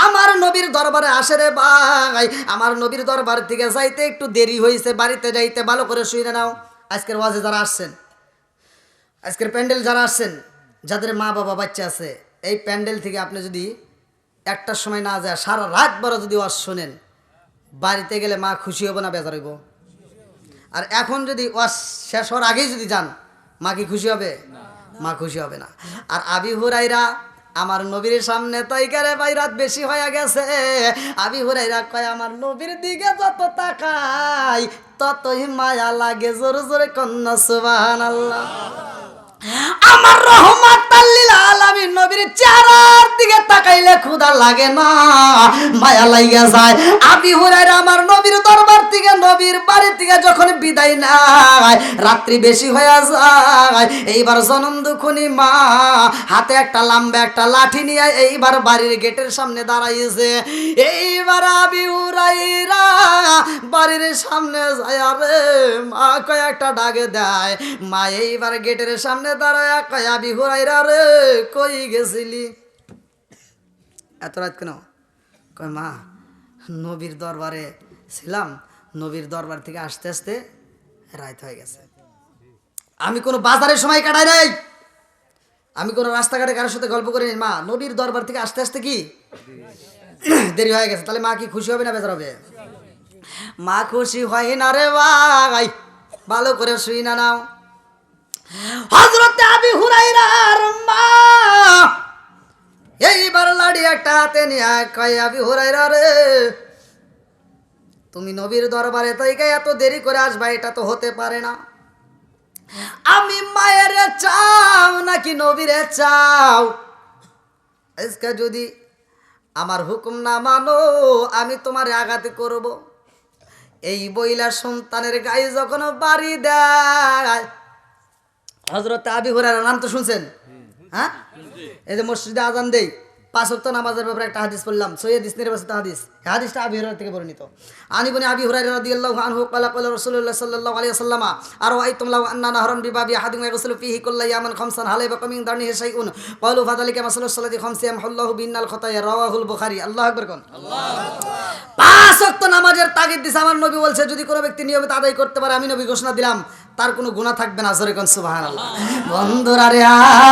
আমার নবীর দরবারে আসে রে ভাই, আমার নবীর দরবার থেকে যাইতে একটু দেরি হয়েছে, বাড়িতে যাইতে ভালো করে শুনে নাও। আজকের ওয়াজে যারা আসছেন, আজকের প্যান্ডেল যারা আসছেন, যাদের মা বাবা বাচ্চা আছে, এই প্যান্ডেল থেকে আপনি যদি একটার সময় না যায় সারা রাত বড় যদি ওয়াজ শোনেন, বাড়িতে গেলে মা খুশি হবে না বেজার হইব? আর এখন যদি ওয়াজ শেষ হওয়ার আগেই যদি যান, মা কি খুশি হবে? মা খুশি হবে না। আর আবি হুরায়রা আমার নবীর সামনে তাইকারে ভাই রাত বেশি হয়ে গেছে, আবি হুরায়রা কয় আমার নবীর দিকে যত তাকাই ততই মায়া লাগে, জোরে জোরে কন্যা সুবহানাল্লাহ। আমার রহমাতুল লিল আলামিন নবীর চেহারার দিকে তাকাইলে ক্ষুধা লাগে না, মায়া লাগা যায়। আবি হুরায়রা আমার নবীর দরবার থেকে নবীর বাড়ি থেকে যখন বিদায় নেয় রাত্রি বেশি হয়ে যায়, এইবার জনম দুঃখনি মা হাতে একটা লম্বা একটা লাঠি নিয়ে এইবার বাড়ির গেটের সামনে দাঁড়াইছে। এইবার আবি হুরায়রা বাড়ির সামনে যায়, রে মা কয়েকটা ডাকে দেয়, মা এইবার গেটের সামনে দাঁড়ায় কয় আবি হুরায়রা রে কই গেছিলি এত রাত কেন? কয় মা নবীর দরবারে ছিলাম, নবীর দরবার থেকে আসতে আসতে রাত হয়ে গেছে, আমি কোনো বাজারের সময় কাটাই নাই, আমি কোনো রাস্তাঘাটে কারোর সাথে গল্প করি নাই, মা নবীর দরবার থেকে আসতে আসতে কি দেরি হয়ে গেছে। তাহলে মা কি খুশি হবে না বেজার হবে? মা খুশি হয় না রে ভাই, ভালো করে শুই না নাও। হযরত আবি হুরায়রার মা এইবার লাড়ি একটা হাতে নিয়ে কয় আবি হুরায়রা রে তুমি নবীর দরবারে তাইকা এত দেরি করে আসবা, এটা তো হতে পারে না। আমি মায়ের চাও নাকি নবীরে চাও? আজকে যদি আমার হুকুম না মানো আমি তোমার আঘাত করব। এই বইলা সন্তানের গায়ে যখন বাড়ি দেয়, হযরত আবি হুরায়রার নাম তো শুনছেন? হ্যাঁ, এই যে মসজিদে আজান দেই, 5 ওয়াক্ত নামাজের ব্যাপারে একটা হাদিস পড়লাম, সহিহ নির্বাচিত হাদিস। এই হাদিসটা আবি হুরায়রা থেকে বর্ণিত। আনি বনি আবি হুরায়রা রাদিয়াল্লাহু আনহু ক্বালা ক্বালা রাসূলুল্লাহ সাল্লাল্লাহু আলাইহি ওয়াসাল্লাম আরাআইতুম লাউ আন্না নাহরান বিবাবি আহাদিন ইয়াগসিলু ফীহি কুল্লা ইয়ামান খামসান হাল ইয়াবকা মিন দানিহি শাইউন ক্বালু ফাযালিকা মাসালুস সালাতি খামসি ইয়ামহুল্লাহু বিন্নাল খাতায়া রাওয়াহুল বুখারী। আল্লাহু আকবার কোন। আল্লাহু 5 ওয়াক্ত নামাজের তাগিদ দিছে আমার নবী, বলছে যদি কোনো ব্যক্তি নিয়মিত আদায় করতে পারে আমি নবী ঘোষণা দিলাম তার কোনো গুনাহ থাকবে না। জোরে কোন সুবহানাল্লাহ। বন্ধুরা রে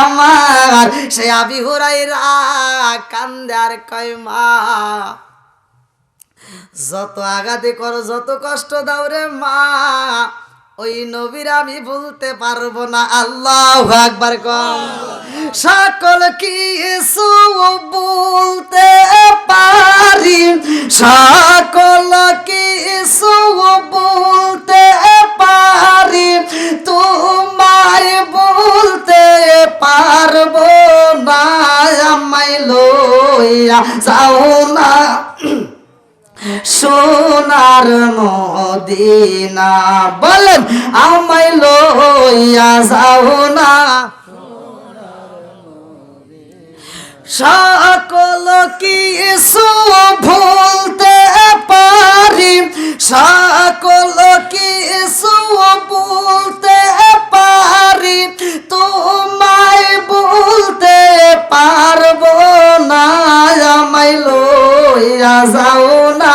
আমার, সেই আবি হুরায়রা কান্দে আর কয় মা, যত আঘাতে করো যত কষ্ট দাও রে মা, ওই নবীর আমি ভুলতে পারবো না। আল্লাহু আকবার কোন। সকল কিছু বলতে পারি, সকল কিছু বলতে পারি, তোমায় বলতে পারবো না। আমায় লইয়া যাও না সোনার মদিনা, বলেন আমায় লইয়া যাও না। সকল কিছু ভুলতে পারি, সকল কিছু বলতে পারি, তোমায় বলতে পারবো না। আমায় লইয়া যাও না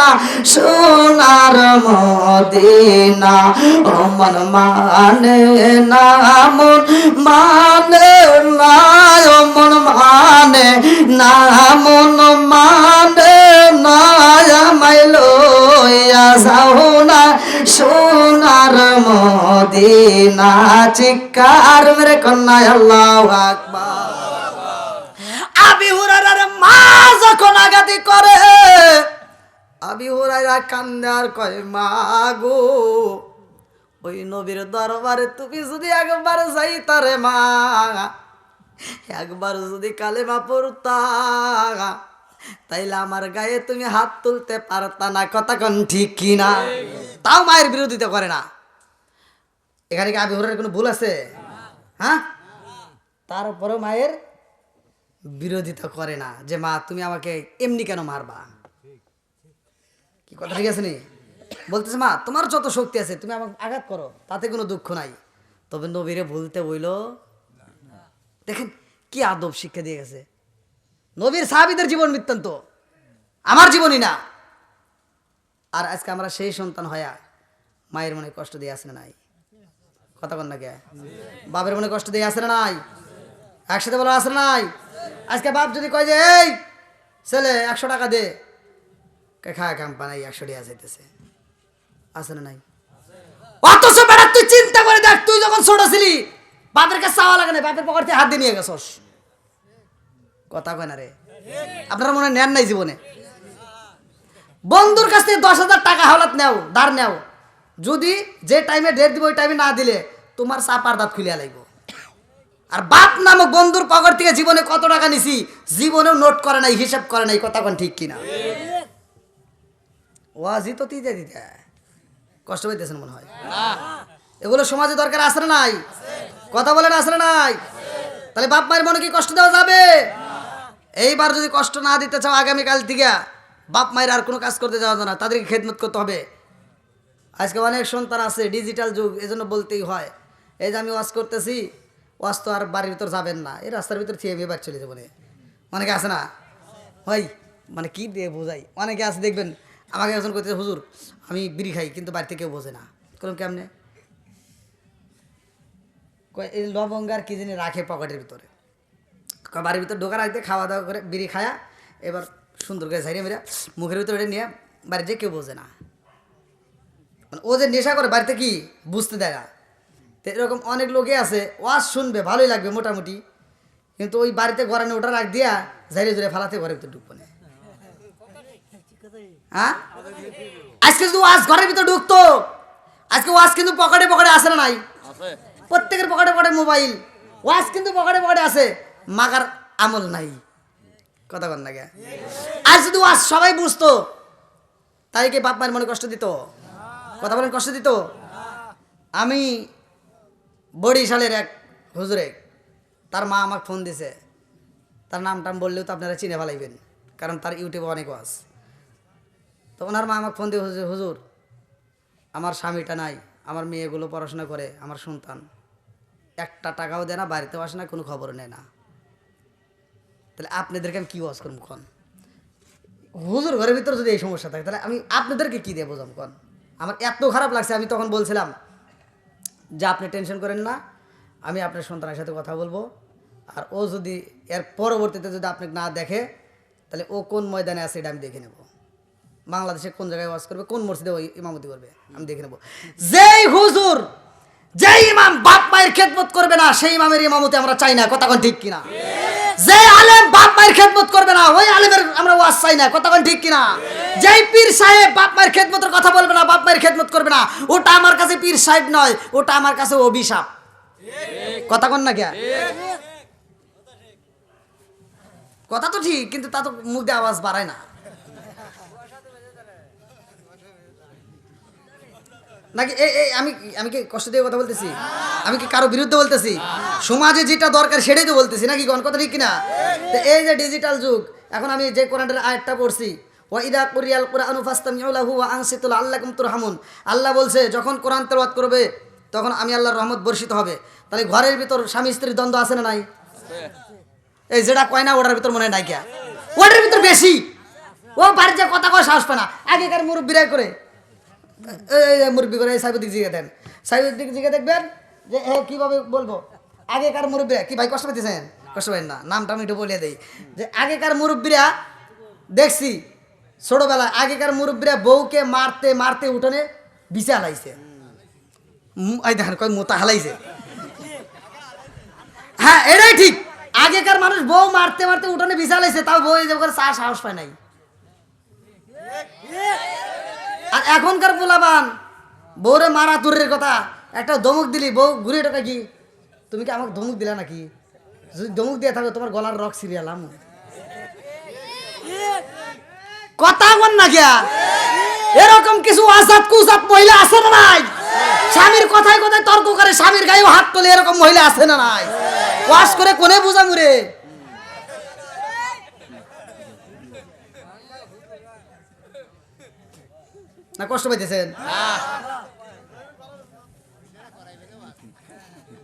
সোনার মদিনা। ও মন মানে না, মন মানে না, ও মন মানে না, মন মানে না, আমায় লইয়া যাও না সোনার মদিনা। চিৎকার মেরে কন্যা আল্লাহু আকবার। আবি হুরায়রার মা যখন আঘাতি করে, আবি হুরায়রা কান্দে আর কয় মা গো, ওই নবীর দরবারে তুমি যদি একবার যাইতা রে মা, একবার যদি কালেমা পড়তা, তাইলে আমার গায়ে তুমি হাত তুলতে পারতা না। কথা কোন ঠিক কি না? তাও মায়ের বিরোধিতা করে না। এখানে কি আবি হুরায়রার কোনো ভুল আছে? হ্যাঁ, তারপরে মায়ের বিরোধিতা করে না যে মা তুমি আমাকে এমনি কেন মারবা। কি কথা ঠিক আছে নি? বলতেছে মা তোমার যত শক্তি আছে তুমি আমাকে আঘাত করো, তাতে কোনো দুঃখ নাই, তবে নবীরে ভুলতে বইল। দেখেন কি আদব শিক্ষা দিয়ে গেছে। নবীর সাহাবীদের জীবন বৃত্তান্ত, আমার জীবনই না। আর আজকে আমরা সেই সন্তান হয়া মায়ের মনে কষ্ট দিয়ে আসে না নাই? কথা কন না কে? বাপের মনে কষ্ট দিয়ে আসে না নাই? একসাথে বলা আসে না নাই? আজকে বাপ যদি কয় যে এই ছেলে 100 টাকা দে, খায় কাম্পা নাই 100 টাকা চাইতেছে, আছে না নাই? অথচ বেটা তুই চিন্তা করে দেখ, তুই যখন ছোট ছিলি বাপের কাছে চাওয়া লাগে না, বাপের পকেট থেকে হাত দিয়ে নিয়ে গেছস। কথা কয় না রে? আপনারা মনে নেন নাই জীবনে? বন্ধুর কাছ থেকে 10,000 টাকা হাওলাত নেও, ধার নেও, যদি যে টাইমে ডেট দিব ওই টাইমে না দিলে তোমার চাপার দাঁত খুলিয়া লাগব। আর বাপ নামক বন্ধুর পকেট থেকে জীবনে কত টাকা নিছি জীবনেও নোট করে নাই, হিসাব করে নাই। কথা কোন ঠিক কিনা? ওয়াজি তো দিতে দিতে কষ্ট পাইতেছেন মনে হয়। এগুলো সমাজে দরকার আছে না নাই? কথা বলেন আছে না নাই? তাহলে বাপ মায়ের মনে কি কষ্ট দেওয়া যাবে? এইবার যদি কষ্ট না দিতে চাও আগামীকাল থেকে বাপ মায়ের আর কোনো কাজ করতে যাওয়া যায় না, তাদেরকে খেদমত করতে হবে। আজকে অনেক সন্তান আছে, ডিজিটাল যুগ, এজন্য বলতেই হয়। এই যে আমি ওয়াজ করতেছি, ওয়াজ তো আর বাড়ির ভিতর যাবেন না, এই রাস্তার ভিতর থেকে আমি এবার চলে যাবো। অনেকে আছে না ভাই, মানে কি দিয়ে বোঝাই, অনেকে আছে দেখবেন আমাকে একজন করতেছে হুজুর আমি বিড়ি খাই কিন্তু বাড়িতে কেউ বোঝে না। করলাম কেমনে? এই লবঙ্গার কি জিনিস রাখে পকেটের ভিতরে, বাড়ির ভিতরে ঢোকার আগে খাওয়া দাওয়া করে বিড়ি খায়া এবার সুন্দর করে ঝাড়িয়ে মেরে মুখের ভিতরে নিয়ে বাড়িতে কেউ বোঝে না। মানে ও যে নেশা করে বাড়িতে কি বুঝতে দেয় না। তো এরকম অনেক লোকে আছে, ওয়াজ শুনবে ভালোই লাগবে মোটামুটি, কিন্তু ওই বাড়িতে ঘরানে ওটা রাখ দিয়া ঝাড়িয়ে ঝরে ফালাতে ঘরের ভিতরে ঢুকবো না। হ্যাঁ আজকে যদি ওয়াজ ঘরের ভিতরে ঢুকতো, আজকে ওয়াজ কিন্তু পকেটে পকেটে আসে না নাই? প্রত্যেকের পকেটে পকেটে মোবাইল, ওয়াজ কিন্তু পকেটে পকেটে আছে, মাগার আমল নাই। কথা বল না গে? আর যদি ওয়াজ সবাই বুঝতো, তাই কি বাপ মায়ের মনে কষ্ট দিত? কথা বলেন, কষ্ট দিত? আমি বরিশালের এক হুজুরে, তার মা আমাকে ফোন দিছে, তার নাম টাম বললেও তো আপনারা চিনে ফেলাইবেন, কারণ তার ইউটিউবে অনেক ওয়াজ। তো ওনার মা আমাকে ফোন দিয়ে, হুজুর আমার স্বামীটা নাই, আমার মেয়েগুলো পড়াশোনা করে, আমার সন্তান একটা টাকাও দেয় না, বাড়িতেও আসে না, কোনো খবর নেয় না, তাহলে আপনাদেরকে আমি কী ওয়াজ করবো কন? হুজুর ঘরের ভিতরে যদি এই সমস্যা থাকে, তাহলে আমি আপনাদেরকে কী দিয়ে বোঝাম কন? আমার এত খারাপ লাগছে, আমি তখন বলছিলাম যে আপনি টেনশন করেন না, আমি আপনার সন্তানের সাথে কথা বলবো, আর ও যদি এর পরবর্তীতে যদি আপনাকে না দেখে, তাহলে ও কোন ময়দানে আছে এটা আমি দেখে নেব, বাংলাদেশে কোন জায়গায় ওয়াজ করবে, কোন মসজিদে ওই ইমামতি করবে, আমি দেখে নেব। যেই হুজুর, যেই ইমাম বাপ মায়ের খেদমত করবে না, সেই ইমামের ইমামতি আমরা চাই না। কথা কোন ঠিক কিনা? যে আলেম বাপ মায়ের খেদমত করবে না, ওই আলেমের আমরা ওয়াজ চাই না। কথা কোন ঠিক কিনা? যেই পীর সাহেব বাপ মায়ের খেদমতের কথা বলবে না, বাপ মায়ের খেদমত করবে না, ওটা আমার কাছে পীর সাহেব নয়, ওটা আমার কাছে অভিশাপ। কথা কোন না কে? কথা তো ঠিক, কিন্তু তা তো মুখ দিয়ে আওয়াজ বাড়ায় না, নাকি? আমি আমি কি কষ্ট দিয়ে কথা বলতেছি? আমি কি কারো বিরুদ্ধে বলতেছি? সমাজে যেটা দরকার সেটাই তো বলতেছি, নাকি? কোন কথা ঠিক কিনা? তো এই যে ডিজিটাল যুগ, এখন আমি যে কোরআনের আয়াতটা পড়ছি, ওয়া ইদা কুরিয়াল কুরআনু ফাসতামিউ লাহু ওয়া আনসিতু লাআল্লাকুম তুরহামুন, আল্লাহ বলছে যখন কোরআন তেলাওয়াত করবে তখন আমি আল্লাহর রহমত বর্ষিত হবে। তাহলে ঘরের ভিতর স্বামী স্ত্রীর দ্বন্দ্ব আছে না নাই? এই যেটা কয় না ওটার ভিতর মনে হয় নাই কে? ওটার ভিতর বেশি। ও বাড়ির যে কথা কয় সাহস পায় না। আগেকার মুরব্বীরা করে, মুরব্বী করে সাহেবের দিক জিগে দেন, সাহেবের দিক জিগে দেখবেন যে কীভাবে বলবো। আগেকার মুরব্বীরা কি ভাই কষ্ট পাইতেছেন? কষ্ট পাই না, নামটা আমি একটু বলে দেই যে আগেকার মুরব্বীরা দেখছি ছোটবেলায়, আগেকার মুরব্বীরা বউকে মারতে মারতে উঠোনে বিছে হালাইছে। এই দেখেন কয় মোতা হালাইছে। হ্যাঁ এটাই ঠিক, আগেকার মানুষ বউ মারতে মারতে উঠোনে বিছে হালাইছে, তাও বউ এই যে চা সাহস পায় নাই। আর এখনকার পোলাবান বউরে মারা দূরের কথা, একটা ধমক দিলি বউ ঘুরে টাকা কি তুমি কি আমাকে ধমক দিলা নাকি? যদি ধমক দিয়ে থাকো তোমার গলার রক সিরিয়ালাম। কথা বল না গিয়া, এরকম কিছু আজাদ কুজাত মহিলা আছে না নাই? স্বামীর কথায় কথায় তর্ক করে, স্বামীর গায়েও হাত তোলে, এরকম মহিলা আছে না নাই? ওয়াশ করে কোনে বুঝামু রে? না কষ্ট পাইতেছেন?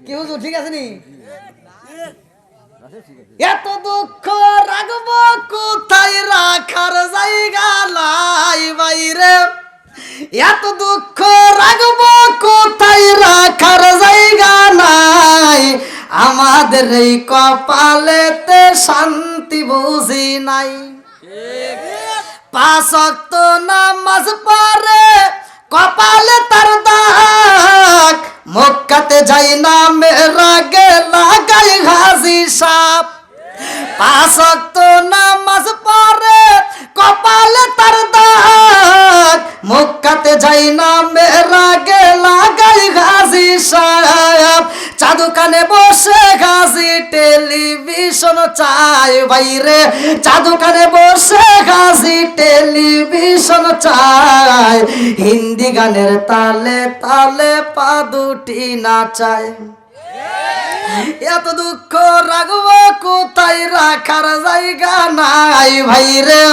কি হুজুর ঠিক আছে নি? এত দুঃখ রাখব কোথায়, রাখার জায়গা নাই বাইরে। এত দুঃখ রাখব কোথায়, রাখার জায়গা নাই। আমাদের এই কপালেতে শান্তি বুঝি নাই। 5 ওয়াক্ত নামাজ পড়ে কপালে তার দাগ, মক্কাতে যাই না মেরাগে লাগাই হাজি সাপ। 5 ওয়াক্ত নামাজ পড়ে কপালে তার দাগ, মক্কাতে যাই না মেরাগে লাগাই হাজি সাপ। চাদু কানে বসে গাজি টেলিভিশন চাই বাইরে, চাদু কানে বসে গাজি টেলিভিশন চাই। হিন্দি গানের তালে তালে পা দুটি নাচায়। এত দুঃখ রাখব কোথায়, রাখার জায়গা নাই ভাইরে।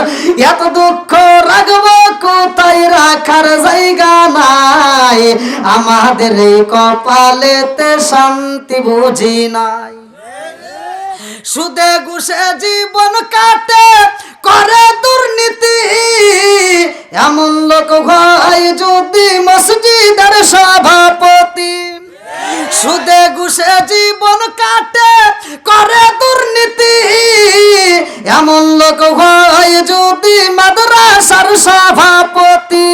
এত দুঃখ রাখব কোথায়, রাখার জায়গা নাই। আমাদের এই কপালেতে শান্তি বুঝি নাই। সুদে ঘুষে জীবন কাটে করে দুর্নীতি, এমন লোক ভাই যদি মসজিদের সভাপতি। সুদে ঘুষে জীবন কাটে করে দুর্নীতি, এমন লোক হয় যদি মাদ্রাসার সভাপতি।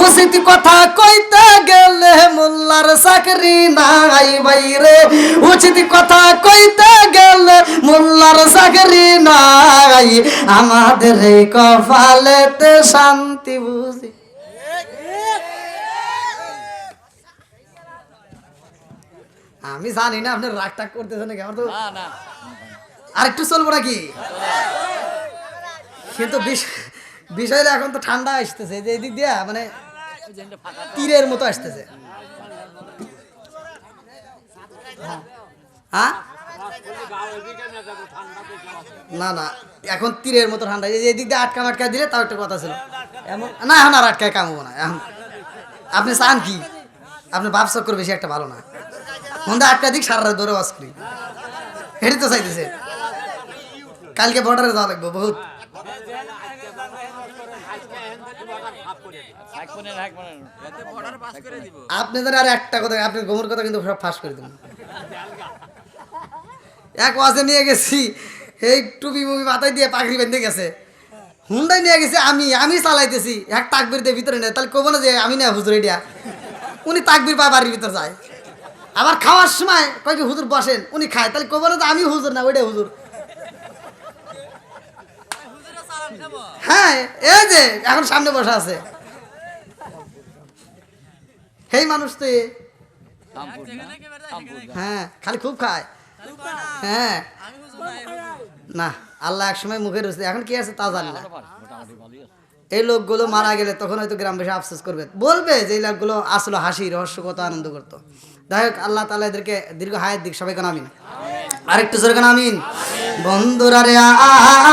উচিত কথা কইতে গেলে মোল্লার চাকরি চাকরি নাই বাইরে উচিত কথা কইতে গেলে মোল্লার চাকরি নাই আমাদের এই কপালেতে শান্তি বুঝি আমি জানি না আপনি রাগ টাগ করতেছেন নাকি আমার তো আরেকটু চলবো নাকি কিন্তু বিষয়টা এখন তো ঠান্ডা আসতেছে যে এদিক দিয়া মানে তীরের মতো আসতেছে হ্যাঁ না না এখন তীরের মতো ঠান্ডা এই যে এদিক দিয়ে আটকা মাটকা দিলে তাও একটা কথা ছিল এমন না এখন আর আটকায় কামবো না এখন আপনি চান কি আপনি ভাব চক্কর বেশি একটা ভালো না মন্দা আটকা দিক সারা রাত ধরে ওয়াজ করি হেঁটে তো চাইতেছে কালকে বর্ডারে যাওয়া লাগবে বহুত আপনি জানেন আর একটা কথা আপনি গোমর কথা কিন্তু সব ফাঁস করে দেবেন এক ওয়াজে নিয়ে গেছি এই টুপি মুভি মাথায় দিয়ে পাগড়ি বেঁধে গেছে হুন্ডাই নিয়ে গেছে আমি চালাইতেছি এক তাকবির দিয়ে ভিতরে নেয় তাহলে কবো না যে আমি না হুজুর এটা উনি তাকবির পায় বাড়ির ভিতরে যায় আবার খাওয়ার সময় কয় কি হুজুর বসেন উনি খায় তাহলে কবো না যে আমি হুজুর না ওইটা হুজুর হ্যাঁ এই যে এখন সামনে বসা আছে সেই মানুষ তো হ্যাঁ খালি খুব খায় হ্যাঁ না আল্লাহ এক সময় মুখে রয়েছে এখন কি আছে তা জানি না এই লোকগুলো মারা গেলে তখন হয়তো গ্রামবাসী আফসোস করবে বলবে যে এই লোকগুলো আসলে হাসি রহস্য কত আনন্দ করতো যাই হোক আল্লাহ তাআলা এদেরকে দীর্ঘ হায়াত দিক সবাই কেন আমিন আরেকটু জোরে কেন আমিন বন্ধুরা রে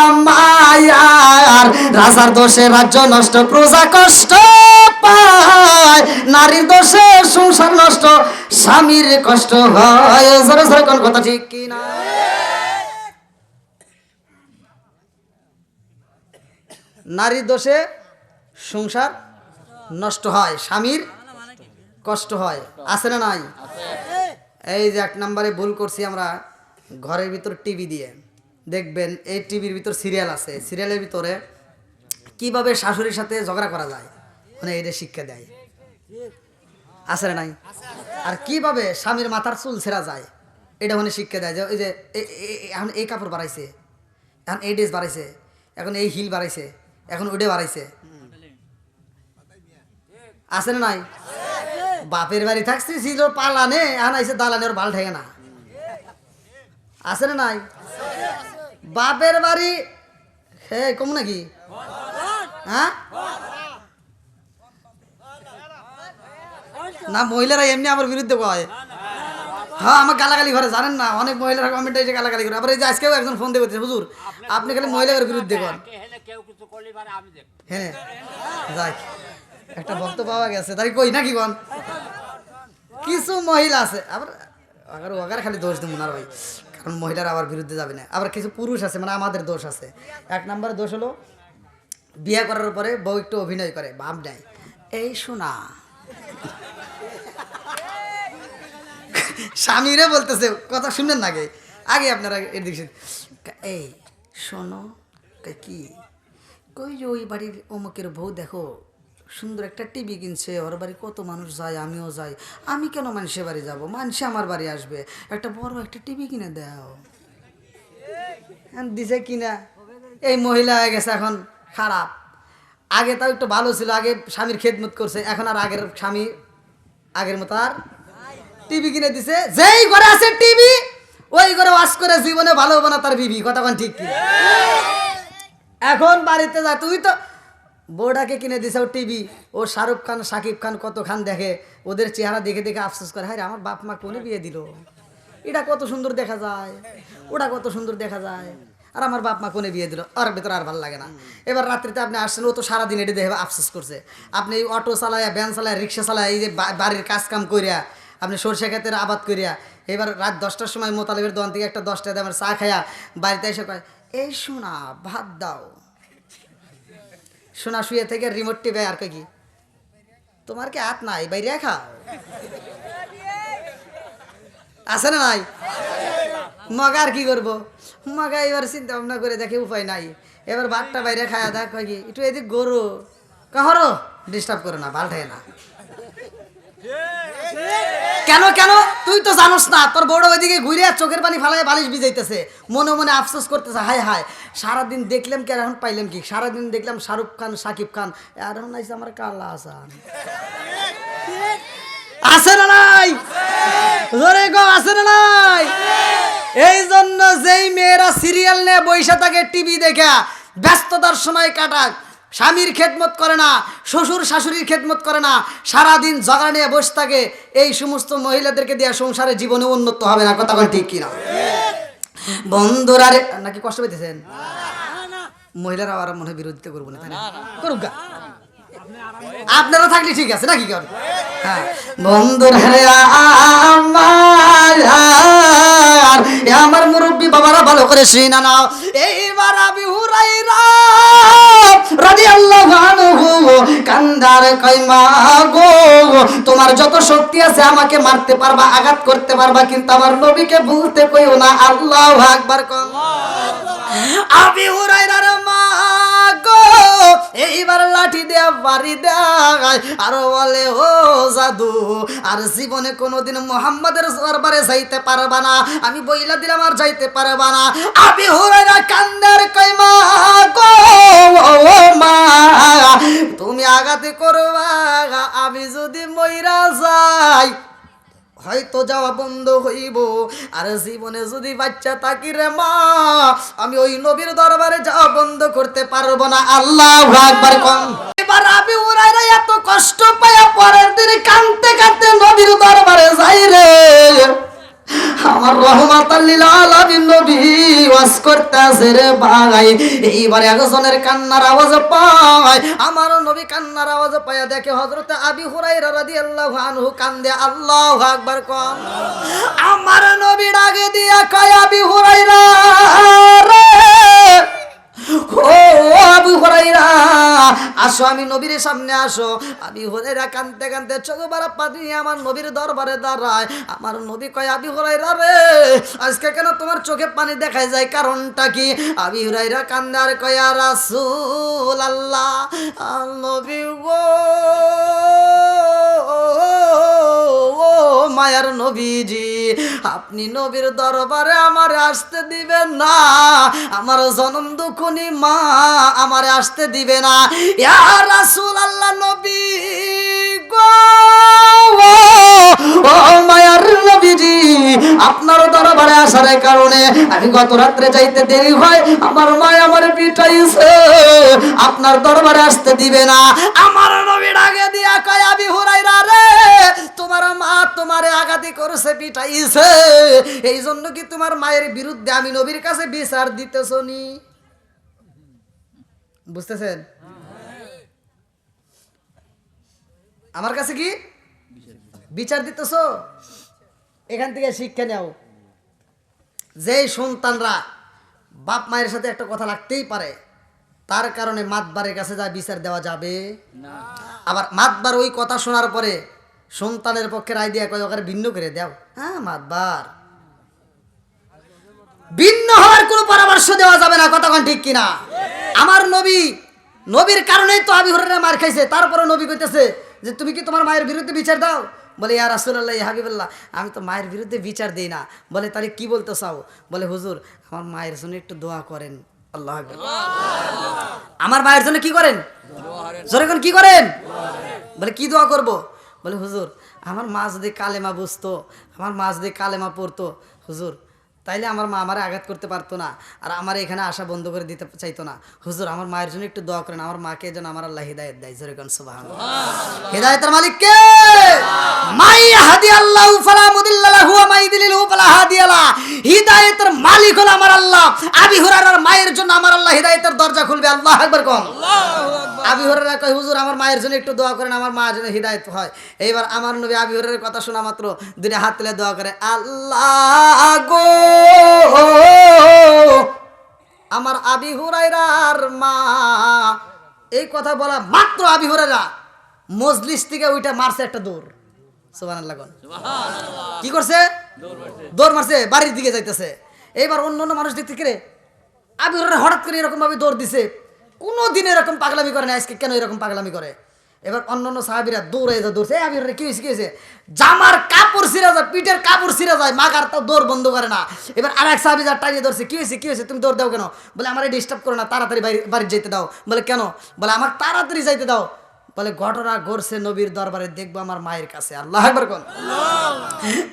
আমার রাজার দোষে রাজ্য নষ্ট প্রজা কষ্ট পায় নারীর দোষে সংসার নষ্ট স্বামীর কষ্ট হয় জোরে জোরে কোন কথা ঠিক কি না নারীর দোষে সংসার নষ্ট হয় স্বামীর কষ্ট হয় আছে না নাই এই যে এক নম্বরে ভুল করছি আমরা ঘরের ভিতর টিভি দিয়ে দেখবেন এই টিভির ভিতর সিরিয়াল আছে সিরিয়ালের ভিতরে কিভাবে শাশুড়ির সাথে ঝগড়া করা যায় মানে এটা শিক্ষা দেয় আছে না নাই আর কিভাবে স্বামীর মাথার চুল ছেঁড়া যায় এটা মানে শিক্ষা দেয় যে ওই যে এখন এই কাপড় বাড়াইছে এখন এই ড্রেস বাড়াইছে এখন এই হিল বাড়াইছে এখন ওইটা বাড়াইছে আছে না নাই বাপের বাড়ি থাকছি ছিল পালানে এখন আইসে দালানে ওর ভাল ঠেকে না আছে না নাই বাপের বাড়ি হে কম নাকি হ্যাঁ না মহিলারা এমনি আমার বিরুদ্ধে কয় হ্যাঁ আমার গালাগালি করে জানেন না অনেক মহিলারা কমেন্টে এসে গালাগালি করে আবার এই যে আজকেও একজন ফোন দিয়ে বলছে হুজুর আপনি খালি মহিলাদের বিরুদ্ধে কন হ্যাঁ যাক একটা ভক্ত পাওয়া গেছে তাই কই নাকি কন কিছু মহিলা আছে আবার ওগার খালি দোষ দেবো না ভাই কারণ মহিলারা আবার বিরুদ্ধে যাবে না আবার কিছু পুরুষ আছে মানে আমাদের দোষ আছে এক নম্বরে দোষ হলো বিয়ে করার পরে বউ একটু অভিনয় করে ভাব নেয় এই শোনা স্বামীরে বলতেছে কথা শুনবেন না আগে আপনারা এর দিকে এই শোনো কি কই যে ওই বাড়ির অমুকের বউ দেখো সুন্দর একটা টিভি কিনছে ওর বাড়ি কত মানুষ যায় আমিও যাই আমি কেন মানুষের বাড়ি যাব মানুষে আমার বাড়ি আসবে একটা বড় একটা টিভি কিনে দাও দিছে কিনা এই মহিলা হয়ে গেছে এখন খারাপ আগে তাও একটু ভালো ছিল আগে স্বামীর খেদমত করছে এখন আর আগের স্বামী আগের মতো আর টিভি কিনে দিছে যেই ঘরে আছে টিভি ওই ঘরে ওয়াশ করে জীবনে ভালো হবো না তার বিবি কথা কোন ঠিক কি এখন বাড়িতে যা তুই তো বউটাকে কিনে দিছে ও টিভি ও শাহরুখ খান শাকিব খান কত খান দেখে ওদের চেহারা দেখে দেখে আফসোস করে হ্যাঁ আমার বাপ মা কোনে বিয়ে দিল এটা কত সুন্দর দেখা যায় ওটা কত সুন্দর দেখা যায় আর আমার বাপ মা কোনে বিয়ে দিল আর ভেতরে আর ভালো লাগে না এবার রাত্রিতে আপনি আসছেন ও তো সারাদিন এটা দেখে আফসোস করছে আপনি এই অটো চালায় ভ্যান চালায় রিক্সা চালায় এই যে বাড়ির কাজ কাম করিয়া আপনি সরষে ক্ষেতের আবাদ করিয়া এবার রাত 10টার সময় মোতালেবের দোকান থেকে একটা 10 টাকা আমার চা খাইয়া বাড়িতে এসে কয় এই শোনা ভাত দাও শোনা শুয়ে থেকে রিমোট টিপে আর কি তোমার কি হাত নাই বাইরে খাও আছে না নাই মগা আর কি করবো মগা এবার চিন্তা ভাবনা করে দেখে উপায় নাই এবার ভাতটা বাইরে খায়া দেখ কয় কি একটু এদিক গরু কাহরো ডিস্টার্ব করো না ভাল থাকে না কেন কেন তুই তো জানোস না, তোর বড় ওইদিকে ঘুরে চোখের পানি ফালায় বালিশ ভিজাইতেছে, মনে মনে আফসোস করতেছে, হায় হায় সারাদিন দেখলাম কি আর এখন পাইলাম কি, সারাদিন দেখলাম শাহরুখ খান সাকিব খান, আর এখন আইসে আমার কালা আসান। আছে না নাই? জোরে গো, আছে না নাই? এই জন্য যেই মেয়েরা সিরিয়াল নিয়ে বইসা থাকে, টিভি দেখা ব্যস্ততার সময় কাটাক, স্বামীর খেদমত করে না, শ্বশুর শাশুড়ির খেদমত করে না, সারাদিন ঝগড়া নিয়ে বসে থাকে, এই সমস্ত মহিলাদেরকে দিয়ে সংসারে জীবনে উন্নত হবে না। কথা বল ঠিক কিনা বন্ধুরা? রে নাকি কষ্ট পেতেছেন? মহিলারা আর মনে হয় বিরোধিতা করবো না, তাই না? করুক গা, আপনারা থাকলে ঠিক আছে নাকি? কারণ হ্যাঁ বন্ধুরা রে, আমার মুরব্বী বাবারা ভালো করে শুনা নাও। এইবার আবু হুরায়রা রাদিয়াল্লাহু আনহু কান্দার কয়, মা গো তোমার যত শক্তি আছে আমাকে মারতে পারবা, আঘাত করতে পারবা, কিন্তু আমার নবীকে ভুলতে কইও না। আল্লাহু আকবার। আবু হুরায়রার মা গো এইবার লাঠি দেয়া বাড়ি দেয় আর বলে, ও জাদু, আর জীবনে কোনোদিন মুহাম্মাদের দরবারে যাইতে পারবা না, আমি বইলা দিলাম আর যাইতে পারবা না। আবু হুরায়রা কান্দার কই, মা গো ও মা তুমি আঘাতে করবা, আমি যদি মইরা যাই হয়তো যাওয়া বন্ধ হইব, আর জীবনে যদি বাচ্চা থাকি রে মা, আমি ওই নবীর দরবারে যাওয়া বন্ধ করতে পারবো না। আল্লাহু আকবার। এবার আবু হুরায়রা এত কষ্ট পায়া পরের দিন কাঁদতে কাঁদতে নবীর দরবারে যাই রে, আমার রহমাতাল লিল আলামিন নবী ওয়াজ করতেছে রে ভাই। এইবার একজনের কান্নার আওয়াজ পায়, আমার নবী কান্নার আওয়াজ পায়া দেখে হযরত আবু হুরায়রা রাদিয়াল্লাহু আনহু কান্দে। আল্লাহু আকবার। কোন আমার নবী ডাকে দিয়া কয়, আবু হুরায়রা রে, ও আবু হুরায়রা আসো, আমি নবীর সামনে আসো। আবু হুরায়রা কাঁদতে কাঁদতে চোখ ভরা পানি আমার নবীর দরবারে দাঁড়ায়। আমার নবী কয়, আবু হুরায়রা রে আজকে কেন তোমার চোখে পানি দেখায় যায়, কারণটা কি? আবু হুরায়রা কান্দে আর কয়, ইয়া রাসূলুল্লাহ, নবী গো, ও মায়ার নবীজি, আপনি নবীর দরবারে আমার আসতে দিবেন না, আমার জনম দুঃখনি মা আমারে আসতে দিবে না। ইয়া রাসূলুল্লাহ, নবী গো, ও মায়ার নবীজি, আপনার দরবারে আসার কারণে আমি গত রাত্রে যাইতে দেরি হয়, আমার মা আমারে পিটাইছে, আপনার দরবারে আসতে দিবে না। আমার নবী ডাকে দিয়া কয়, আবু হুরায়রা রে, তোমার মা তোমারে আঘাতি করেছে, পিটাইছে, এই জন্য কি তোমার মায়ের বিরুদ্ধে আমি নবীর কাছে বিচার দিতেছো নি? বুঝতেছেন? আমার কাছে কি বিচার দিতেছো? এখান থেকে শিক্ষা নাও, যে সন্তানরা বাপ মায়ের সাথে একটা কথা লাগতেই পারে, তার কারণে মাতবারের কাছে যা বিচার দেওয়া যাবে না। আবার মাতবার ওই কথা শোনার পরে সন্তানের পক্ষে রায় দিয়ে কয়, ওখানে ভিন্ন করে দাও। হ্যাঁ, মাতবার ভিন্ন হওয়ার কোনো পরামর্শ দেওয়া যাবে না। কথা কোন ঠিক কিনা? আমার নবীর কারণেই তো আবু হুরায়রা মার খাইছে, তারপরে নবী কইতেছে যে তুমি কি তোমার মায়ের বিরুদ্ধে বিচার দাও? বলে, ইয়া রাসূলুল্লাহ, ইয়া হাবিবাল্লাহ, আমি তো মায়ের বিরুদ্ধে বিচার দেই না। বলে, তাহলে কি বলতে চাও? বলে, হুজুর আমার মায়ের জন্য একটু দোয়া করেন। আল্লাহু আকবার। আমার মায়ের জন্য কি করেন? জোরে কোন কি করেন? বলে, কি দোয়া করব? বলে, হুজুর আমার মা যদি কালেমা বুঝতো, আমার মা যদি কালেমা পড়তো হুজুর, তাইলে আমার মা আমারে আঘাত করতে পারতো না, আর আমার এখানে আসা বন্ধ করে দিতে চাইতো না। হুজুর আমার মায়ের জন্য একটু দোয়া করেন, আমার মাকে যেন আমার আল্লাহ হিদায়াত দেয়। জোরে কোন সুবহানাল্লাহ। হিদায়াতের মালিক কে? মাই হাদিয়াল্লাহু ফালা মুদিল্লা লাহু ওয়া মাই ইউদ্লিলহু ফালা হাদিয়া লা। হিদায়াতের মালিক হলো আমার আল্লাহ। আবু হুরায়রার মায়ের জন্য আমার আল্লাহ হিদায়াতের দরজা খুলবে। আল্লাহু আকবার। কোন আল্লাহু আকবার। আবু হুরায়রা কয়, হুজুর আমার মায়ের জন্য একটু দোয়া করেন, আমার মা যেন হিদায়াত হয়। এইবার আমার নবী আবু হুরায়রার কথা শোনা মাত্র দুইটা হাত তুলে দোয়া করে, আল্লাহ গো, আমার আবু হুরায়রার মা। এই কথা বলা মাত্র আবু হুরায়রা মজলিস থেকে ওইটা মারছে একটা দৌড়। সুবহানাল্লাহ। সুবহানাল্লাহ। কি করছে? দৌড় মারছে, বাড়ির দিকে যাইতেছে। এইবার অন্য মানুষ দেখতে কে রে, আবু হুরায়রা হঠাৎ করে এরকম ভাবে দৌড় দিছে। কোনোদিন এরকম পাগলামি করে না, আজকে কেন এরকম পাগলামি করে? এবার অন্যান্য সাহাবীরা দৌড়ে দৌড়ছে, আবি হুরায়রা কি হয়েছে, জামার কাপড় ছিঁড়া যায়, পিঠের কাপড় ছিঁড়া যায়, মাগার তাও দৌড় বন্ধ করে না। এবার আরেক সাহাবী যা টাইনে ধরছে, কি হয়েছে তুমি দৌড় দাও কেন? বলে আমার ডিস্টার্ব করো না, তাড়াতাড়ি বাড়ি যেতে দাও। বলে কেন? বলে আমার তাড়াতাড়ি যাইতে দাও। বলে ঘটনা ঘটছে নবীর দরবারে, দেখবো আমার মায়ের কাছে। আল্লাহু আকবার কোন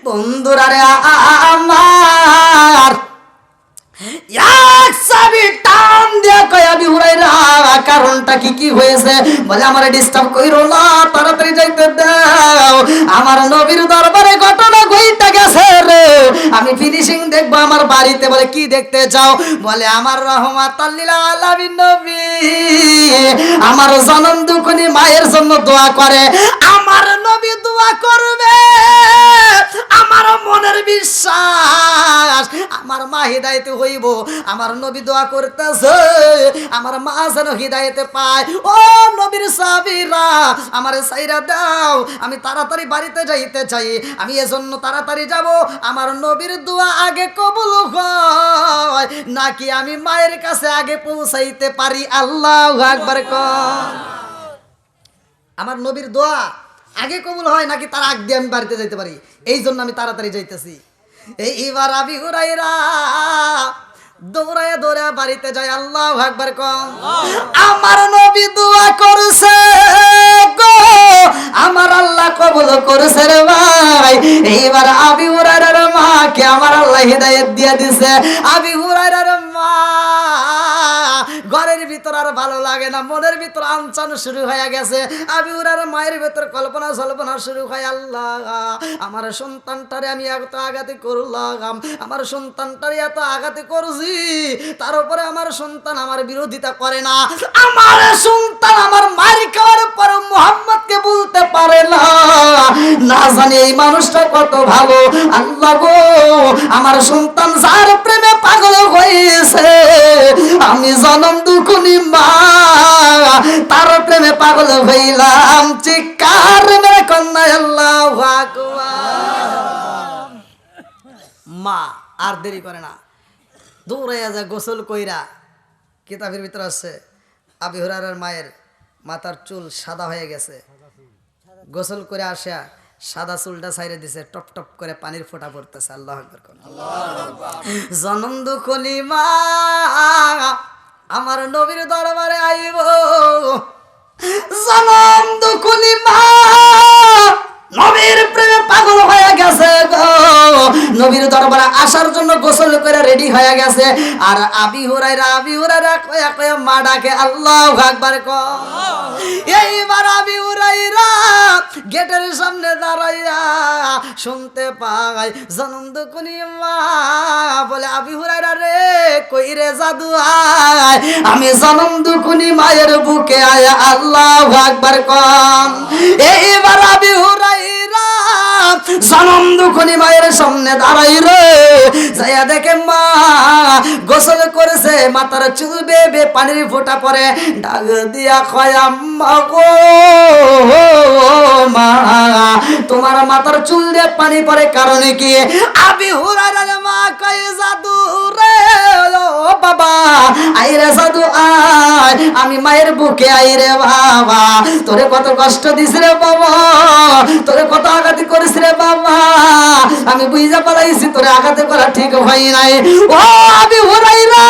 বন্ধুরা রে আমার এক সাবি টান দিয়ে কয় আবি হুরায়রা কারণটা কি হয়েছে? বলে আমারে ডিস্টার্ব কইরো না, তাড়াতাড়ি যাইতে দাও, আমার নবীর দরবারে ঘটনা ঘইটা গেছে রে, আমি ফিনিশিং দেখবো আমার বাড়িতে। বলে কি দেখতে চাও? বলে আমার রাহমাতাল লিল আলামিন নবী আমার জনম দুঃখনী মায়ের জন্য দোয়া করে, আমার নবী দোয়া করবে, আমার মনের বিশ্বাস আমার মা হিদায়াতে হইব। আমার নবী দোয়া করতেছে আমার মা যেন হিদায়াতে পায়। ও নবীর সাহাবীরা আমারে সাইরা দাও, আমি তাড়াতাড়ি বাড়িতে যাইতে চাই, আমি এজন্য তাড়াতাড়ি যাব। আমার নবীর দোয়া আগে কবুল হয় নাকি আমি মায়ের কাছে আগে পৌঁছাইতে পারি? আল্লাহু আকবার কোন আমার নবীর দোয়া আগে কবুল হয় নাকি তার আগ দিয়ে আমি বাড়িতে যাইতে পারি? এই জন্য আমি তাড়াতাড়ি যাইতেছি। এইবার আবি হুরায়রা দৌড়ায় দৌড়ায় বাড়িতে যায়। আল্লাহু আকবার কোন আমার নবী দোয়া করছে গো, আমার আল্লাহ কবুল করেছে রে ভাই। এইবার আবি হুরায়রার মাকে আমার আল্লাহ হিদায়াত দিয়ে দিছে। আবি হুরায়রার মা ঘরের ভিতর আর ভালো লাগে না, মনের ভিতর আনচান শুরু হয়ে গেছে। আবি হুরায়রার মায়ের ভিতর কল্পনা শুরু হয়, আল্লাহ আমার সন্তানটারে আমি এত আঘাতে করলাম, আমার সন্তানটারে এত আঘাতে করছি, তার উপরে আমার সন্তান আমার বিরোধিতা করে না, আমার সন্তান আমার মারি খাওয়ার পর মুহাম্মদকে বলতে পারে না, না জানি এই মানুষটা কত ভালো। আল্লাহ গো আমার সন্তান যার প্রেমে পাগল হয়েছে, আমি জনম দুঃখনী মা তার প্রেমে পাগল হইলাম। চিৎকার মেরে কন্যা আল্লাহু আকবার। মা আর দেরি করে না, দৌড়াইয়া যায় গোসল কইরা। কিতাবের ভিতরে আছে আবি হুরায়রার মায়ের মাথার চুল সাদা হয়ে গেছে, গোসল করে আসা সাদা চুলটা ছাইরে দিছে, টপ টপ করে পানির ফোঁটা পড়তেছে। আল্লাহু আকবার। জনম দুঃখনী মা আমার নবীর দরবারে আইব, জনম দুঃখনী মা নবীর প্রেমে পাগল হয়ে গেছে গো, নবীর দরবারে আসার জন্য গোসল করে রেডি হয়ে গেছে। আর আবি হুরায়রা কয়া কয়া মা ডাকে। আল্লাহু আকবার কোন এইবার আবি হুরায়রা গেটের সামনে দাঁড়াইয়া শুনতে পাই জনম দুঃখনী মা বলে, আবি হুরায়রা রে কই রে জাদু আয়, আমি জনম দুঃখনী মায়ের বুকে আয়। আল্লাহু আকবার কোন এইবার আবি হুরায়রা জনম দুঃখনী মায়ের সামনে দাঁড়াই রে, যাইয়া দেখে মা গোসল করেছে, মাথার চুল বেয়ে পানির ফোঁটা পড়ে, ডাক দিয়া কয় আম্মা গো মা তোমার মাথার চুল দিয়ে পানি পড়ে কারণে কি? আবি হুরায়রার মা কয় জাদু রে, ও বাবা আইরে জাদু আয়, আমি মায়ের বুকে আইরে বাবা, তোরে কত কষ্ট দিস রে বাবা, তোরে কত আঘাত করিস রে বাবা, আমি বুঝা পালাইছি তোরে আঘাত করা ঠিক হয় নাই। ও আবি হুরায়রা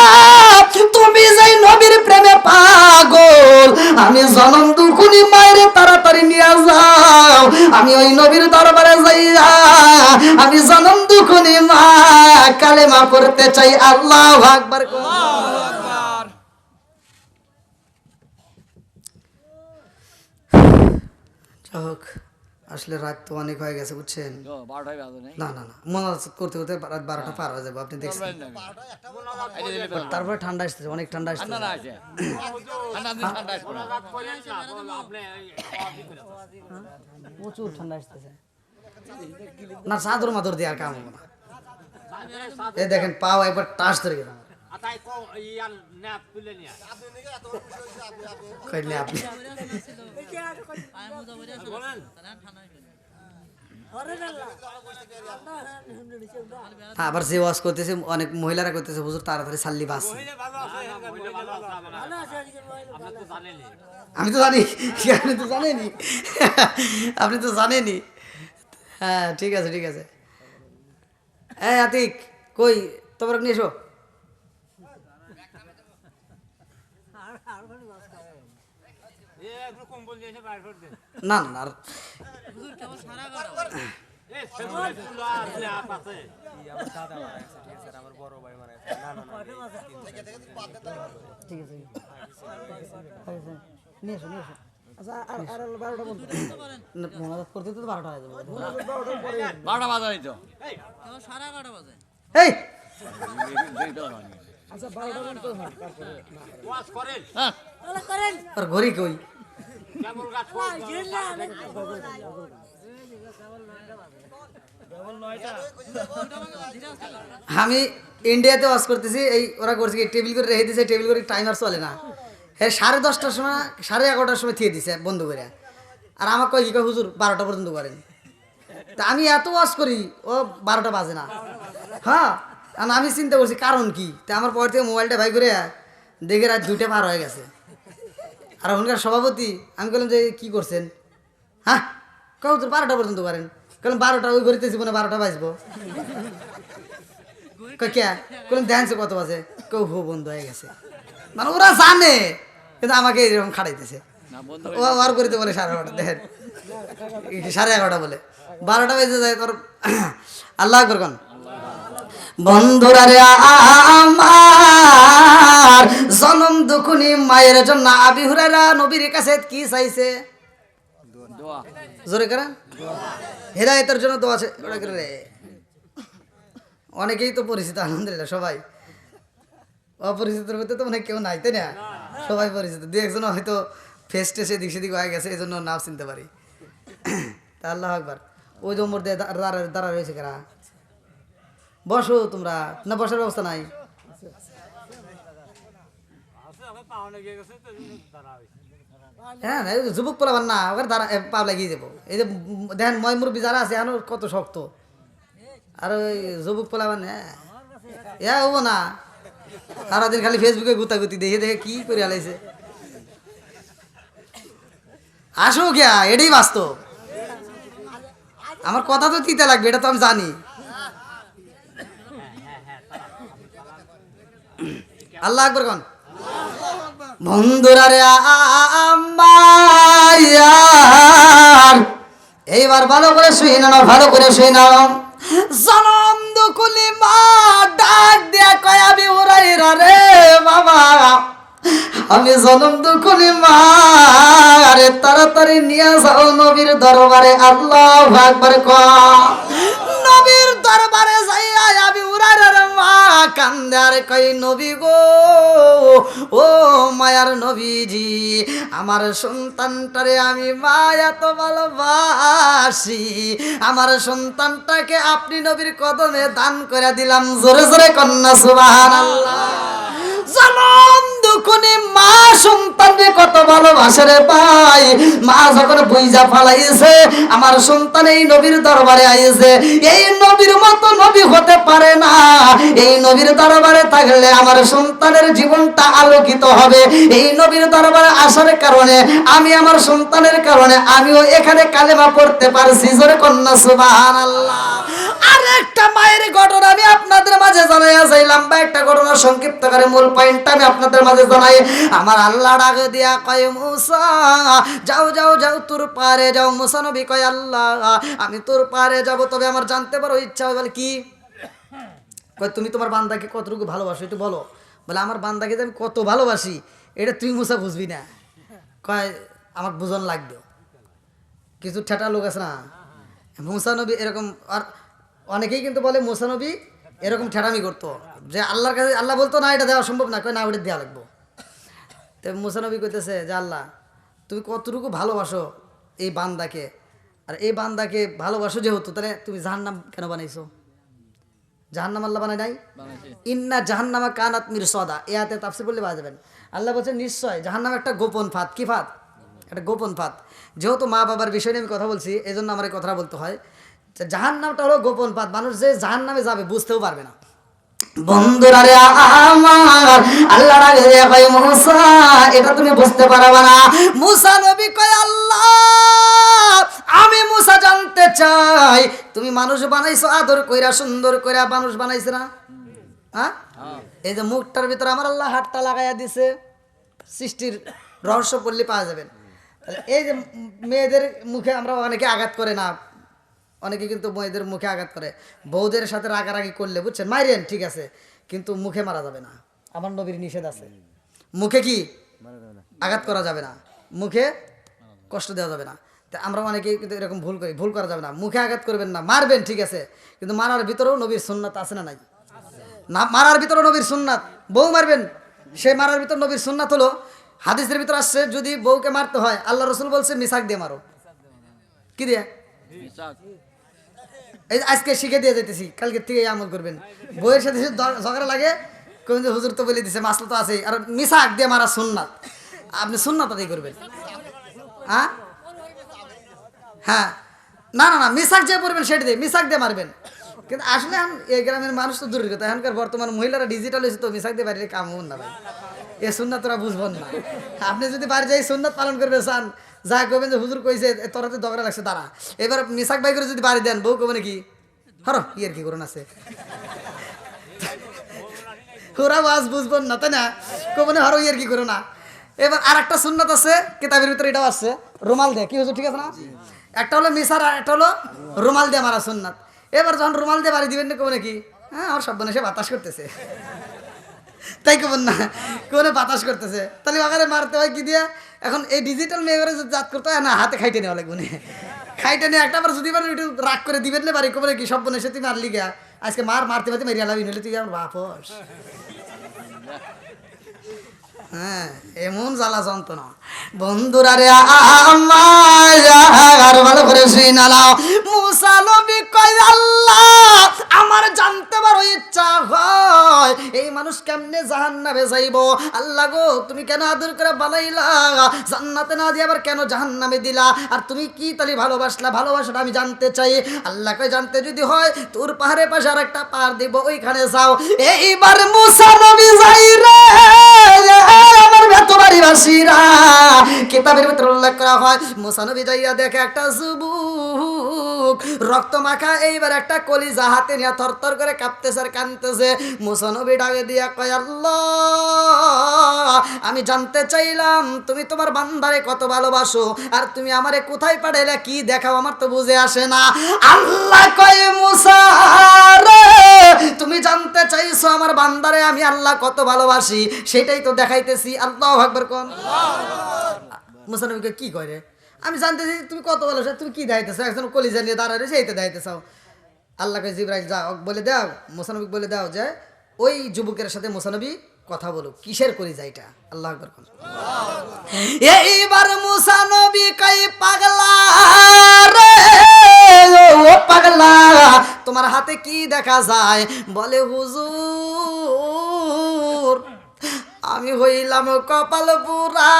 তুমি যাই নবীর প্রেমে পাগল, আমি জনম দুঃখনী মায়ের তাড়াতাড়ি নিয়ে যাও, আমি ওই নবীর দরবারে যাইয়া আমি জনম দুঃখনী মা কালেমা পড়তে চাই। আল্লাহু আকবার। হোক আসলে রাত তো অনেক হয়ে গেছে বুঝছেন, না না না মনে করতে করতে রাত 12টা পার হয়ে যাবে, আপনি দেখছেন। তারপরে ঠান্ডা আসতেছে, অনেক ঠান্ডা আসতেছে, প্রচুর ঠান্ডা আসতেছে না, চাদর মাদর দিয়ে আর কাম হবে না। এই দেখেন পাও একবার টাস ধরে গেলাম। আপনি আবার যে ওয়াজ করতেছে অনেক মহিলারা করতেছে হুজুর তাড়াতাড়ি সাল্লি বাস। আমি তো জানি, আপনি তো জানেনি, আপনি তো জানেনি। হ্যাঁ ঠিক আছে ঠিক আছে। হ্যাঁ আতিক কই তোমার নিয়ে এসো। না না আর ঠিক আছে নিয়ে এসো নিয়ে এসো। আচ্ছা আর 12টা বলতে মোনাজাত করতে তো 12টা হয়ে যাবে। 12টা বাজাই তো এই আচ্ছা 12টা বলতে ওয়াজ করেন আর ঘড়ি কই? কেমন গাছ আমি ইন্ডিয়াতে ওয়াজ করতেছি, এই ওরা করছে কি টেবিল করে রেখে দিয়েছে, টেবিল করে টাইমার চলে না। হ্যাঁ 10:30টার সময় 11:30টার সময় থিয়ে দিছে বন্ধ করে। আর আমার কয় কি কয় হুজুর 12টা পর্যন্ত করেন। তা আমি এত ওয়াজ করি ও 12টা বাজে না। হ্যাঁ আর আমি চিন্তা করছি কারণ কি, তা আমার পর থেকে মোবাইলটা ভাই করে দেখে রাত 2টা পার হয়ে গেছে। আর ওখানকার সভাপতি আমি বললাম যে কি করছেন, হ্যাঁ কয় হুজুর 12টা পর্যন্ত করেন। কারণ 12টা ওই ঘড়িতে জীবনে 12টা বাজবো। কে বললাম দেখছে কত বাজে, কেউ হো বন্ধ হয়ে গেছে। মানে ওরা জানে কিন্তু আমাকে এরকম খাটাইতেছে। ও আর করিতে বলে 12:30, দেখেন 11:30 বলে 12টা বেজে যায় তোর। আল্লাহ আকবার কোন বন্ধুরা রে আমার জনম দুখুনি মায়ের জন্য আবি হুরায়রা নবীর কাছে কি চাইছে? দোয়া জোরে করেন হেদায়েতের জন্য দোয়া আছে। ওরা করে রে অনেকেই তো পরিচিত আলহামদুলিল্লাহ, সবাই অপরিচিতের মধ্যে তো অনেক কেউ নাই তাই না, সবাই পরিচিত। দু একজন হয়তো ফেস টেস এদিক সেদিক হয়ে গেছে, এই জন্য নাম চিনতে পারি। তা আল্লাহ আকবার। ওই জম্বর দিয়ে দাঁড়া রয়েছে কারা, বসো তোমরা, না বসার ব্যবস্থা নাই? হ্যাঁ যুবক পোলাবার না, ওখানে দাঁড়া পা লাগিয়ে যাবো। এই যে দেখেন ময় মুরব্বী যারা আছে এখন কত শক্ত, আর ওই যুবক পোলাবার হ্যাঁ হবো না। সারাদিন খালি ফেসবুকে গুতাগুতি দেখে দেখে কি করে হালাইছে। আসো গিয়া এটাই বাস্তব। আমার কথা তো তিতে লাগবে এটা তো আমি জানি। আল্লাহ আকবার কোন বন্ধুরা রে আমার এইবার ভালো করে শুই না, ভালো করে শুই না। জনম দুকুলি মা ডাক দেয়া কয় আমি উড়াইরা রে বাবা, আমি জনম দুকুলি মা রে তাড়াতাড়ি নিয়ে যাও নবীর দরবারে। আল্লাহু আকবার কয় নবীর দরবারে যাইয়া আমি উড়াইরা রে মা কান্দে আর কই নবী গো, ও মায়ার নবীজি, আমার সন্তানটারে আমি মা এত ভালোবাসি, আমার সন্তানটাকে আপনি নবীর কদমে দান করে দিলাম। জোরে জোরে কন্যা সুবহানাল্লাহ। জনম দুখুনি মা সন্তানকে কত ভালোবাসে রে ভাই। মা যখন বুইজা ফালাইছে আমার সন্তান এই নবীর দরবারে আইছে, এই নবীর মতো নবী হতে পারে না। এই নবীর দরবারে থাকলে আমার সন্তানের জীবনটা আলোকিত হবে। এই নবীর দরবারে আসার কারণে আমি আমার সন্তানের কারণে আমিও এখানে কালেমা পড়তে পারছি। জোরে কন্যা সুবহানাল্লাহ। আর একটা মায়ের ঘটনা আমি আপনাদের মাঝে জানাই যাই, লম্বা একটা ঘটনা সংক্ষিপ্ত করে মূল পয়েন্টটা আমি আপনাদের মাঝে জানাই। আমার আল্লাহ ডাক দিয়া কয় মুসা যাও যাও যাও তোর পারে যাও। মুসা নবী কয় আল্লাহ আমি তোর পারে যাব, তবে আমার জানতে পারো ইচ্ছা হয়। বলে কি? কয় তুমি তোমার বান্দাকে কতটুকু ভালোবাসো একটু বলো। বলে আমার বান্দাকে যে আমি কত ভালোবাসি এটা তুই মুসা বুঝবি না। কয় আমাকে বুঝন লাগবে। কিছু ঠেটা লোক আছে না মুসা নবী এরকম, আর অনেকেই কিন্তু বলে মুসা নবী এরকম ঠেটামি করতো যে আল্লাহর কাছে আল্লাহ বলতো না এটা দেওয়া সম্ভব না, কয় না ওটা দেওয়া লাগবো। তো মুসা নবী কইতেছে যে আল্লাহ তুমি কতটুকু ভালোবাসো এই বান্দাকে, আর এই বান্দাকে ভালোবাসো যেহেতু তাহলে তুমি জাহান্নাম কেন বানাইছো? জাহান্নাম আল্লাহ বানাই নাই? ইন্না জাহান্নামা কানাত মিরসাদা, এ আয়াতে তাফসীর বললে পাওয়া যাবেন। আল্লাহ বলছেন নিশ্চয় জাহান্নাম একটা গোপন ফাঁদ। কি ফাঁদ? একটা গোপন ফাঁদ। যেহেতু মা বাবার বিষয় নিয়ে আমি কথা বলছি এই জন্য আমার এই কথাটা বলতে হয়। জাহান্নামটা হলো গোপন পথ, মানুষ যে জাহান্নামে যাবে বুঝতেও পারবে না। বন্ধুরা রে আমার, আল্লাহ রাগে কয় মুসা এটা তুমি বুঝতে পারবে না। মুসা নবী কয় আল্লাহ আমি মুসা জানতে চাই তুমি মানুষ বানাইছো আদর কইরা সুন্দর কইরা মানুষ বানাইছে না? হ্যাঁ, এই যে মুখটার ভিতরে আমার আল্লাহ হাতটা লাগাইয়া দিছে, সৃষ্টির রহস্য পড়লে পাওয়া যাবেন। তাহলে এই যে মেয়েদের মুখে আমরা অনেকে আঘাত করে না, অনেকে কিন্তু মেয়েদের মুখে আঘাত করে, বউদের সাথে রাগারাগি করলে বুঝছেন মাইরেন ঠিক আছে, কিন্তু মুখে মারা যাবে না, আমার নবীর নিষেধ আছে। মুখে কি আঘাত করা যাবে না, মুখে কষ্ট দেওয়া যাবে না। তা আমরা অনেকে কিন্তু এরকম ভুল করি, ভুল করা যাবে না, মুখে আঘাত করবেন না, মারবেন ঠিক আছে, কিন্তু মারার ভিতরেও নবীর সুন্নাত আছে না নাই? না, মারার ভিতরেও নবীর সুন্নাত। বউ মারবেন, সে মারার ভিতর নবীর সুন্নাত হলো, হাদিসের ভিতর আসছে যদি বউকে মারতে হয় আল্লাহ রসুল বলছে মিসাক দিয়ে মারো। কি দিয়ে? এই আজকে শিখে দিয়ে যেতেছি, কালকে থেকে আমল করবেন। বইয়ের সাথে ঝগড়া লাগে কোন যে হুজুর তো বলে দিছে, মাসলা তো আছে, আর মিসাক দিয়ে মারা সুন্নাত, আপনি সুন্নাত আদায় করবেন। হ্যাঁ হ্যাঁ, না না না, মিসাক যে পড়বেন সেটা দিয়ে, মিসাক দিয়ে মারবেন। কিন্তু আসলে এই গ্রামের মানুষ তো দূরের কথা, এখনকার বর্তমান মহিলারা ডিজিটাল হয়েছে তো মিসাক দিয়ে বাড়িতে কাম হন না ভাই, এ সুন্নাত তোরা বুঝবেন না। আপনি যদি বাড়ি যাই সুন্নাত পালন করবে চান, যা কবেন যে হুজুর কইছে তোরাতে ঝগড়া লাগছে তারা, এবার মিসাক বাই করে যদি বাড়ি দেন বউ কবে নাকি হর ইয়ের কি করুন আছে, ওরা আজ বুঝবেন না তাই না, কবে হর ইয়ের কি করো না। এবার আর একটা সুন্নাত আছে কিতাবের ভিতরে, এটাও আছে রুমাল দিয়ে, কি হুজুর ঠিক আছে না? একটা হলো মিসার আর একটা হলো রুমাল দিয়ে মারা সুন্নাত। এবার যখন রুমাল দিয়ে বাড়ি দিবেন না কবে নাকি হ্যাঁ আমার সব সে বাতাস করতেছে, তাই কেমন না কোনে বাতাস করতেছে, তাহলে ওখানে মারতে হয় কি দিয়ে? এখন এই ডিজিটাল মেয়েরা জাত করতে হয় না, হাতে খাইটে নেওয়া লাগবে না, খাইটে নিয়ে একটা বার যদি একটু রাগ করে দিবেন না বাড়ি কবে কি সব বোন এসে তুই মারলি গা আজকে মারতে মারতে মেরিয়া লাভি নিলে তুই আমার বাপস। হ্যাঁ, এমন জ্বালা যন্ত্রণা। বন্ধুরা রে আমার ভালো করে শুনালাও, মুসা নবী কয় আল্লাহ আমার জানতে পারো ইচ্ছা হয় এই মানুষ কেমনে জাহান্নামে যাইব। আল্লাহ গো তুমি কেন আদর করে বানাইলা, জান্নাতে না দিয়ে আবার কেন জাহান্নামে দিলা, আর তুমি কি তালি ভালোবাসলা, ভালোবাসাটা আমি জানতে চাই। আল্লাহ কয় জানতে যদি হয় তোর পাহাড়ের পাশে আর একটা পাহাড় দিব, ওইখানে যাও। এইবার মুসা নবী যাই রে আমার ভেতবাড়ি বাসীরা, কিতাবের ভিতরে উল্লেখ করা হয় মুসা নবী যাইয়া দেখে একটা যুবক রক্ত মাখা, এইবার একটা কলিজা হাতে নিয়ে থরথর করে কাঁপতেছে আর কাঁদতেছে। মুসা নবী ডাকে দিয়া কয় আল্লাহ আমি জানতে চাইলাম তুমি তোমার বান্দারে কত ভালোবাসো, আর তুমি আমারে কোথায় পাঠাইলে কি দেখাও আমার তো বুঝে আসে না। আল্লাহ কয় মুসা রে তুমি জানতে চাইছো আমার বান্দারে আমি আল্লাহ কত ভালোবাসি, সেটাই তো দেখাইতেছি। আল্লাহু আকবার কোন। মুসা নবীকে কি করে আমি জানতে চাই তুমি কত ভালোবাসো, তুমি কি দেখাইতেছো, একজন কলিজা নিয়ে দাঁড়ায় রয়েছে এইটা দেখাইতেছো। আল্লাহকে জিবরাইল যাও বলে দাও, মুসা নবী বলে দাও যে ওই যুবকের সাথে মুসা নবী কথা বলো, কিসের কলিজা এটা। আল্লাহু আকবার কোন। এইবার মুসা নবী কই পাগলা রে ও পাগলা তোমার হাতে কি দেখা যায়? বলে হুজুর আমি হইলাম কপাল পুরা,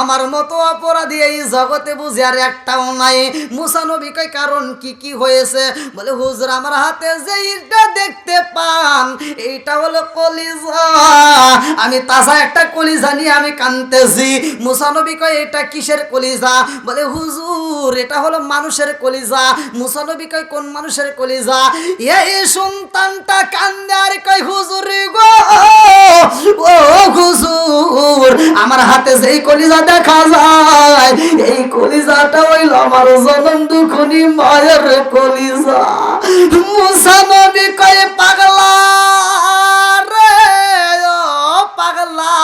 আমার মতো অপরাধী এই জগতে বুঝে আর একটাও নাই। মুসা নবী কয় কারণ কি কি হয়েছে? বলে হুজুর আমার হাতে যেইটা দেখতে পান এইটা হলো কলিজা, আমি তাজা একটা কলিজা নিয়ে আমি কাঁদতেছি। মুসা নবী কয় এটা কিসের কলিজা? বলে হুজুর এটা হলো মানুষের কলিজা। মুসা নবী কয় কোন মানুষের কলিজা? এই সন্তানটা কান্দে আর কয় হুজুর গো ও হুজুর আমার হাতে যেই কলিজা দেখা যায় এই কলিজাটা হইল আমার জনম দুঃখনি মায়ের কলিজা। মুসা নবী কয় পাগলা রে ও পাগলা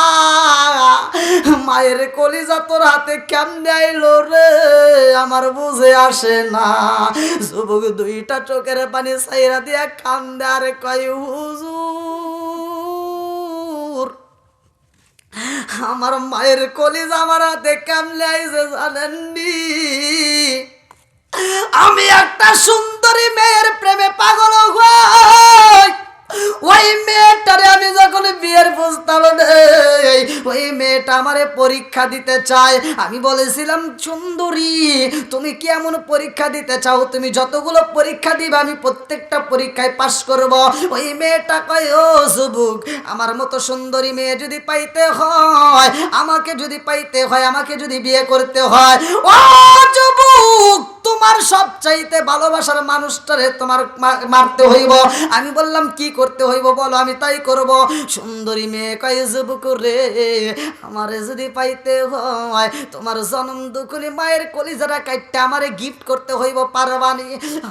মায়ের কলিজা তোর হাতে কেমনে আইলো রে আমার বুঝে আসে না। যুবক দুইটা চোখের পানি ছাইরা দিয়া কান্দে আর কয় হুজুর আমার মায়ের কলিজা আমার হাতে কেমনে আইছে জানেননি? আমি একটা সুন্দরী মেয়ের প্রেমে পাগল হই, ওই মেয়েটারে আমি যখন বিয়ের প্রস্তাব দেই, ওই মেয়েটা আমারে পরীক্ষা দিতে চায়। আমি বলেছিলাম, সুন্দরী তুমি কি এমন পরীক্ষা দিতে চাও? তুমি যতগুলো পরীক্ষা দিবে আমি প্রত্যেকটা পরীক্ষায় পাশ করব। ওই মেয়েটা কয়, ও যুবক, আমার মতো সুন্দরী মেয়ে যদি পাইতে হয়, আমাকে যদি পাইতে হয়, আমাকে যদি বিয়ে করতে হয়, ও যুবক তোমার সবচাইতে ভালোবাসার মানুষটারে তোমার মারতে হইব। আমি বললাম, কি করতে হইব বলো, আমি তাই করব। সুন্দরী মেয়ে কয়, যুবক রে, আমারে যদি পাইতে হয়, তোমার জনম দুঃখনি মায়ের কলিজারা কাটতে আমারে গিফট করতে হইব, পারবানি?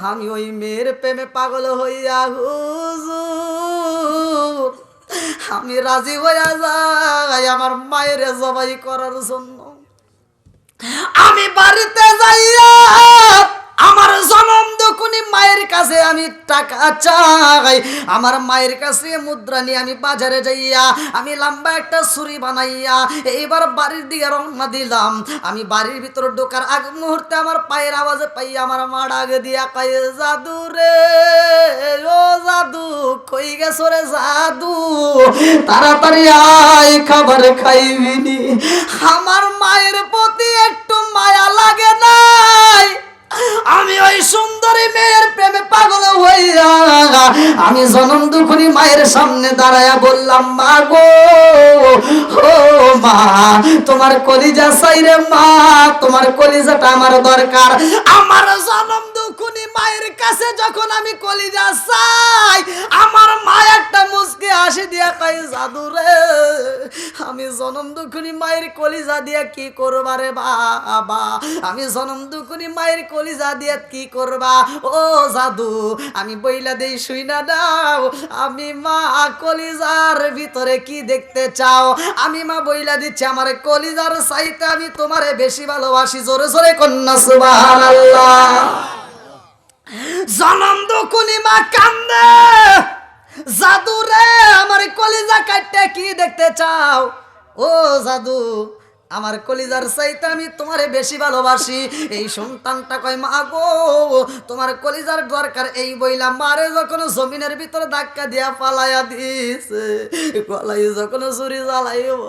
আমি ওই মেয়ের প্রেমে পাগল হইয়া হুজুর আমি রাজি হইয়া যাই আমার মায়ের জবাই করার জন্য। আমি বাড়িতে যাইয়া আমার জনম দুঃখনি মায়ের কাছে আমি টাকা চাই। আমার মায়ের কাছে মুদ্রা নিয়ে আমি বাজারে যাইয়া আমি লম্বা একটা ছুরি বানাইয়া এইবার বাড়ির দিকে রওনা দিলাম। আমি বাড়ির ভিতর ঢোকার আগ মুহূর্তে আমার পায়ের আওয়াজে পাইয়া আমার মা ডাক দিয়া কয়, জাদু রে, ও জাদু, কই গেছো রে জাদু, তাড়াতাড়ি আয় খাবার খাইবিনি। আমার মায়ের প্রতি একটু মায়া লাগে নাই। আমি ওই সুন্দরী মেয়ের প্রেমে পাগল হইয়া আমি জনম দুঃখনি মায়ের সামনে দাঁড়ায়া বললাম, মা গো, ও মা, তোমার কলিজা চাই রে মা, তোমার কলিজাটা আমার দরকার। আমার জনম দুঃখনি মায়ের কাছে যখন আমি কলিজা চাই, আমার মা একটা মুচকি হাসি দিয়া কয়, জাদু রে, আমি জনম দুঃখনি মায়ের কলিজা দিয়া কি করবা রে বাবা? আমি জনম দুঃখনি মায়ের কলিজা দিয়া কি করবা? ও জাদু, আমি বইলা দেই, শুই না দাও, আমি মা কলিজার ভিতরে কি দেখতে চাও? আমি মা বইলা দিচ্ছি, আমার কলিজার চাইতে আমি তোমারে বেশি ভালোবাসি। জোরে জোরে কন্যা সুবহানাল্লাহ। জনম দুঃখনি মা কান্দে, জাদু রে, আমার কলিজা কাটতে কি দেখতে চাও? ও জাদু, আমার কলিজার চাইতে আমি তোমারে বেশি ভালোবাসি। এই সন্তানটা কয়, মা গো, তোমার কলিজার দরকার এই বইলা মারে যখন জমিনের ভিতরে ধাক্কা দিয়া পালাইয়া দিছে, গলাই যখন ছুরি জ্বালাইব,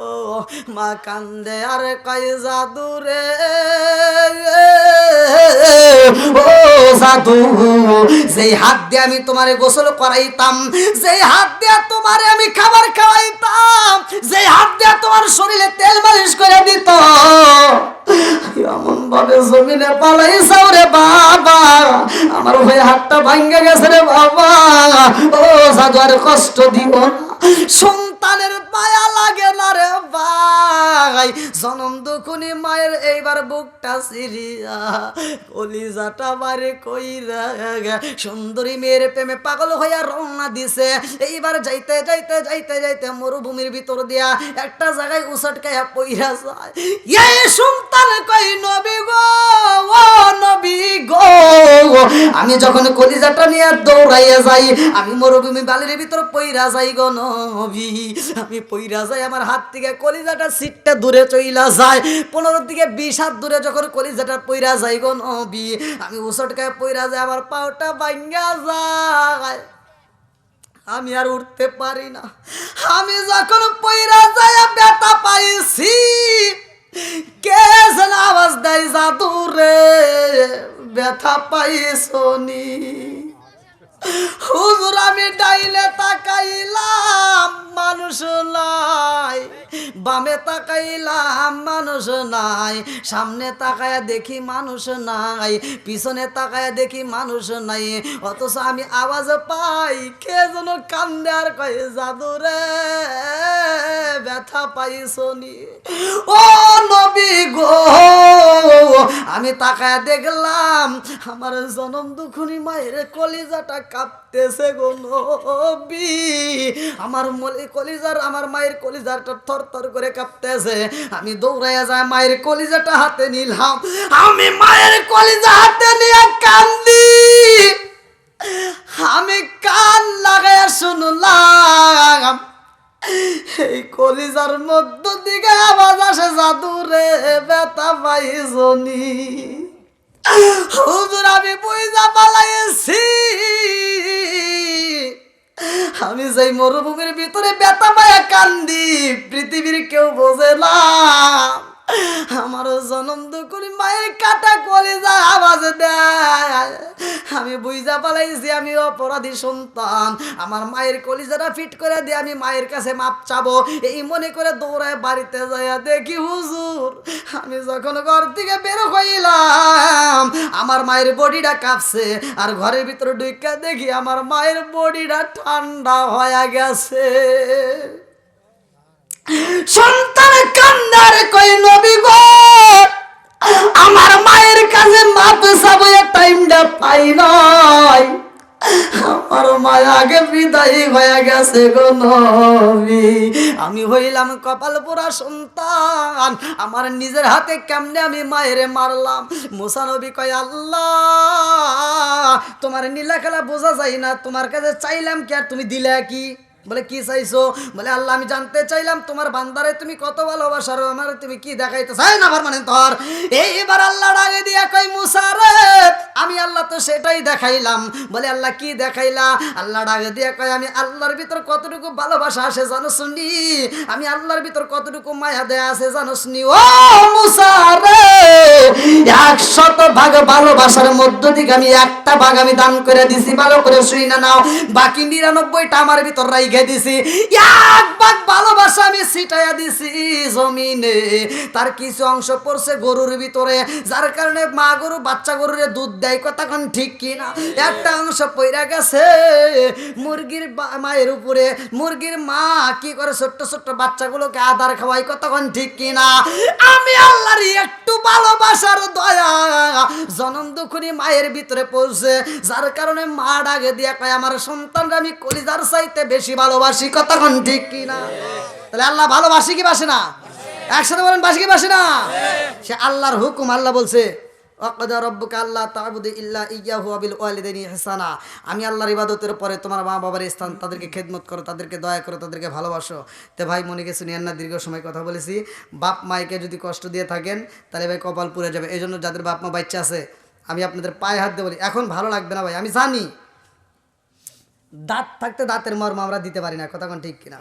মা কান্দে আর কয়, জাদু রে, ও জাদু, যেই হাত দিয়ে আমি তোমারে গোসল করাইতাম, যেই হাত দিয়ে তোমারে আমি খাবার খাওয়াইতাম, যেই হাত দিয়ে তোমার শরীরে তেল মালিশ করে দিত, এমন ভাবে জমিনে পালাইছাও রে বাবা, আমার হয়ে হাতটা ভাঙ্গে গেছে রে বাবা। ও জাদু, আর কষ্ট দিও না, সন্তানের মায়া লাগে না রে ভাই। জনম দুঃখনি মায়ের এইবার বুকটা সিরিয়া কলিজাটা বারে কইরা সুন্দরী মেয়ের প্রেমে পাগল হইয়া রওনা দিছে। এইবার যাইতে যাইতে যাইতে যাইতে মরুভূমির ভিতর দিয়া একটা জায়গায় উসটকায়া পইরা যায়। এই সন্তান কই, নবী গো, ও নবী গো, আমি যখন কলিজাটা নিয়ে দৌড়াইয়া যাই, আমি মরুভূমি বালির ভিতর পইরা যাই গো নবী, আমি পইরা যাই, আমার হাত থেকে কলিজাটা সিটটা দূরে চইলা যায়। 15 থেকে 20 হাত দূরে যখন কলিজাটা পইরা যাই গো নবী, আমি উসটকায় পইরা যাই, আমার পাওটা ভাঙ্গা যায়, আমি আর উঠতে পারি না। আমি যখন পইরা যাই ব্যথা পাইছি, কে যেন আওয়াজ দেয়, জাদু রে, ব্যথা পাইছনি? হুজুর, আমি ডাইলে তাকাইলাম, মানুষ নাই, বামে তাকাইলাম, মানুষ নাই, সামনে তাকায়া দেখি মানুষ নাই, পিছনে তাকায়া দেখি মানুষ নাই, অথচ আমি আওয়াজ পাই, কে যেন কান্দে আর কয়, জাদু রে, ব্যথা পাইছনি? ও নবী গো, আমি তাকায়া দেখলাম আমার জনম দুঃখনি মায়ের কলিজাটা কাঁপতেছে গো নবী, আমার কলিজার, আমার মায়ের কলিজাটা থর থর করে কাঁপতেছে। আমি দৌড়াইয়া যায় মায়ের কলিজাটা হাতে নিলাম, আমি মায়ের কলিজা হাতে নিয়ে কান্দি, আমি কান লাগাইয়া শুনলাম, এই কলিজার মধ্য দিকে আওয়াজ আসে, জাদু রে, ব্যথা পাইছনি? হুজুর, আমি বুঝা পালাইছি, আমি যেই মরুভূমির ভিতরে ব্যথা পায়া কান্দি, পৃথিবীর কেউ বোঝে না। আমারও জনম দুঃখী মায়ের কাটা কলিজা আওয়াজ দেয়। আমি বুঝা পালাইছি আমি অপরাধী সন্তান, আমার মায়ের কলিজাটা ফিট করে দিয়ে আমি মায়ের কাছে মাপ চাবো, এই মনে করে দৌড়ায় বাড়িতে যাইয়া দেখি হুজুর, আমি যখন ঘর থেকে বের হইলাম আমার মায়ের বডিটা কাঁপছে, আর ঘরের ভিতরে ঢুইকা দেখি আমার মায়ের বডিটা ঠান্ডা হয়ে গেছে। সন্তান কান্দার কই নবী গো, আমার মায়ের কাছে মাপ চাবো টাইমটা পাই নাই, আমার মায়া আগে বিদায় হয়ে গেছে গো নবী। আমি হইলাম কপাল পোড়া সন্তান, আমার নিজের হাতে কেমনে আমি মায়েরে মারলাম। মুসা নবী কয় আল্লাহ তোমার নীলা খেলা বোঝা যায় না, তোমার কাছে চাইলাম কি আর তুমি দিলে কি? বলে কি চাইছো? বলে আল্লাহ আমি জানতে চাইলাম তোমার বান্দারে তুমি কত ভালোবাসো, আর আমার তুমি কি দেখাইতে চাই না আমার মানে তোর। এইবার আল্লাহ ডাকে দিয়া কই মুসা রে আমি আল্লাহ তো সেটাই দেখাইলাম। বলে আল্লাহ কি দেখাইলা? আল্লাহ ডাকে দিয়া কয় আমি আল্লাহর ভিতর কতটুকু ভালোবাসা আছে জানোস নি, আমি আল্লাহর ভিতর কতটুকু মায়া দেয়া আছে জানোস নি। ও মুসা রে 100 ভাগ ভালোবাসার মধ্য থেকে আমি একটা ভাগ আমি দান করে দিছি, ভালো করে শুই না নাও, বাকি 99টা আমার ভিতর রাইখে দিছি, এক ভাগ ভালোবাসা আমি ছিটাইয়া দিছি জমিনে। তার কিছু অংশ পড়ছে গরুর ভিতরে, যার কারণে মা গরু বাচ্চা গরুরে দুধ দেয়, কতক্ষণ ঠিক কিনা। একটা অংশ পইরা গেছে মুরগির মায়ের উপরে, মুরগির মা কি করে ছোট্ট ছোট্ট বাচ্চাগুলোকে আদার খাওয়াই, কতক্ষণ ঠিক কিনা। আমি আল্লাহর একটু ভালোবাসার দয়া জনম দুঃখী মায়ের ভিতরে পড়ছে, যার কারণে মা ডাকে দিয়ে কয় আমার সন্তানরা আমি কলিজার চাইতে বেশি ভালোবাসি, কতক্ষণ ঠিক কিনা। তাহলে আল্লাহ ভালোবাসি কি বাসে না? একসাথে বলেন বাসি কি বাসে না? সে আল্লাহর হুকুম, আল্লাহ বলছে ওয়াকাদা রাব্বুকা আল্লা তা'বুদু ইল্লা ইয়্যাহু ওয়া বিল ওয়ালিদাইনি ইহসানা। আমি আল্লাহর ইবাদতের পরে তোমার মা বাবার স্থান, তাদেরকে খেদমত করো, তাদেরকে দয়া করো, তাদেরকে ভালোবাসো। তো ভাই মনে কিছু নিয়েন না, দীর্ঘ সময় কথা বলেছি। বাপ মাইকে যদি কষ্ট দিয়ে থাকেন তাহলে ভাই কপাল পুড়ে যাবে। এই জন্য যাদের বাপ মা বাচ্চা আছে আমি আপনাদের পায়ে হাত দিয়ে বলি, এখন ভালো লাগবে না ভাই, আমি জানি দাঁত থাকতে দাঁতের মর্ম আমরা দিতে পারি না, কতক্ষণ ঠিক কিনা।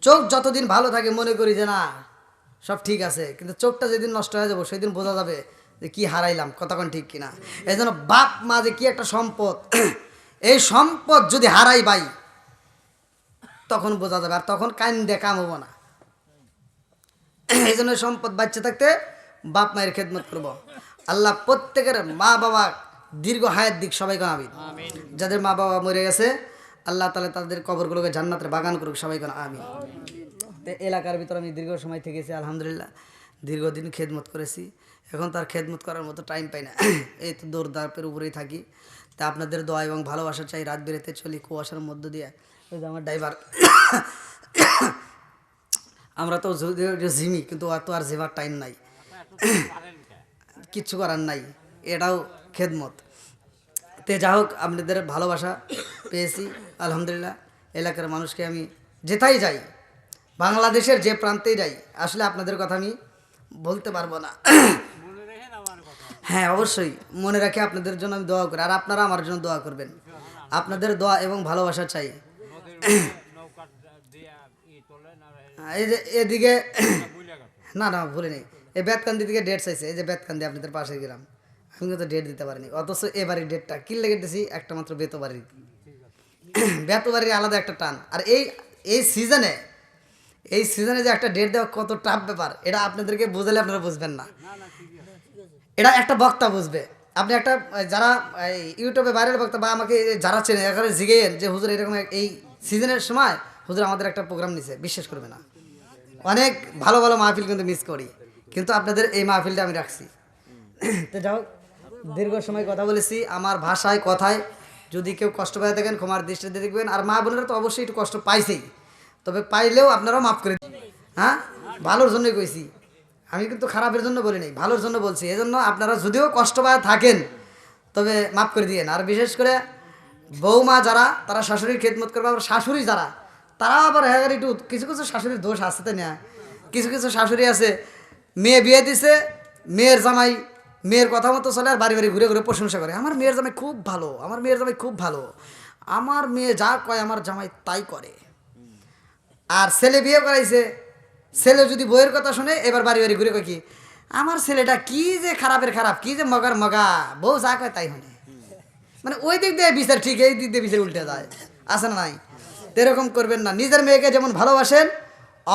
চোখ যতদিন ভালো থাকে মনে করি যে না সব ঠিক আছে, কিন্তু চোখটা যেদিন নষ্ট হয়ে যাবো সেদিন বোঝা যাবে যে কি হারাইলাম, কতক্ষণ ঠিক কিনা। এই জন্য বাপ মা যে কি একটা সম্পদ, এই সম্পদ যদি হারাই ভাই তখন বোঝা যাবে, আর তখন কান্দে কাম হবো না। এই জন্য সম্পদ বাচ্চা থাকতে বাপ মায়ের খেদমত করবো। আল্লাহ প্রত্যেকের মা বাবা দীর্ঘ হায়াত দিক, সবাইকে আমিন। যাদের মা বাবা মরে গেছে আল্লাহ তাআলা তাদের কবরগুলোকে জান্নাতের বাগান করুক, সবাইকে আমিন। এলাকার ভিতরে আমি দীর্ঘ সময় থেকেছি, আলহামদুলিল্লাহ দীর্ঘদিন খেদমত করেছি, এখন তার খেদমত করার মতো টাইম পাই না, এই তো দৌড়দাপের উপরেই থাকি। তা আপনাদের দোয়া এবং ভালোবাসা চাই, রাত বেরোতে চলি কুয়াশার মধ্য দিয়ে। ওই যে আমার ড্রাইভার, আমরা তো ঝিমি, কিন্তু তো আর ঝিমার টাইম নাই, কিচ্ছু করার নাই, এটাও খেদমত। তে যা হোক আপনাদের ভালোবাসা পেয়েছি আলহামদুলিল্লাহ। এলাকার মানুষকে আমি যেথাই যাই, বাংলাদেশের যে প্রান্তেই যাই, আসলে আপনাদের কথা আমি বলতে পারবো না। হ্যাঁ অবশ্যই মনে রাখে আপনাদের জন্য আমি দোয়া করি, আর আপনারা আমার জন্য দোয়া করবেন। আপনাদের দোয়া এবং ভালোবাসা চাই। এই যে এদিকে না না ভুলে নেই, এই বেতকান্দি থেকে ডেট চাইছে, এই যে বেতকান্দি আপনাদের পাশে গ্রাম, আমি কিন্তু ডেট দিতে পারিনি, অথচ এবারের ডেটটা কি লেগে দিয়েছি একটা মাত্র বেতবাড়ির। বেতবাড়ির আলাদা একটা টান, আর এই সিজনে যে একটা ডেট দেওয়া কত টাফ ব্যাপার, এটা আপনাদেরকে বোঝালে আপনারা বুঝবেন না, এটা একটা বক্তা বুঝবে। আপনি একটা যারা ইউটিউবে ভাইরাল বক্তা বা আমাকে যারা চেনে এখানে জিগেন যে হুজুর এরকম এই সিজনের সময় হুজুর আমাদের একটা প্রোগ্রাম নিছে, বিশ্বাস করবে না, অনেক ভালো ভালো মাহফিল কিন্তু মিস করি, কিন্তু আপনাদের এই মাহফিলটা আমি রাখছি। তো যাও দীর্ঘ সময় কথা বলেছি, আমার ভাষায় কথায় যদি কেউ কষ্ট পেয়ে থাকেন ক্ষমার দৃষ্টিতে দেখবেন। আর মা বোনেরা তো অবশ্যই একটু কষ্ট পাইছেই, তবে পাইলেও আপনারাও মাফ করে দিন। হ্যাঁ ভালোর জন্যই কইছি, আমি কিন্তু খারাপের জন্য বলি নাই, ভালোর জন্য বলছি। এজন্য আপনারা যদিও কষ্ট পায় থাকেন তবে মাফ করে দিয়েন। আর বিশেষ করে বৌমা যারা, তারা শাশুড়ির খেদমত করবে, আবার শাশুড়ি যারা, তারা আবার হ্যাঁ একটু কিছু কিছু শাশুড়ির দোষ আছে, তাই না? কিছু কিছু শাশুড়ি আছে মেয়ে বিয়ে দিছে, মেয়ের জামাই মেয়ের কথা মতো চলে, আর বাড়ি বাড়ি ঘুরে ঘুরে প্রশংসা করে, আমার মেয়ের জামাই খুব ভালো, আমার মেয়ের জামাই খুব ভালো। আমার মেয়ে যা কয় আমার জামাই তাই করে। আর ছেলে বিয়ে করাইছে, ছেলে যদি বইয়ের কথা শুনে এবার বাড়ি বাড়ি ঘুরে কয় কি, আমার ছেলেটা কি যে খারাপের খারাপ, কি যে মগার মগা, বউ যা কয় তাই হনে। মানে ওই দিক দিয়ে বিচার ঠিক, এই দিক দিয়ে বিচার উল্টে যায়, আছে না নাই? তো এরকম করবেন না। নিজের মেয়েকে যেমন ভালোবাসেন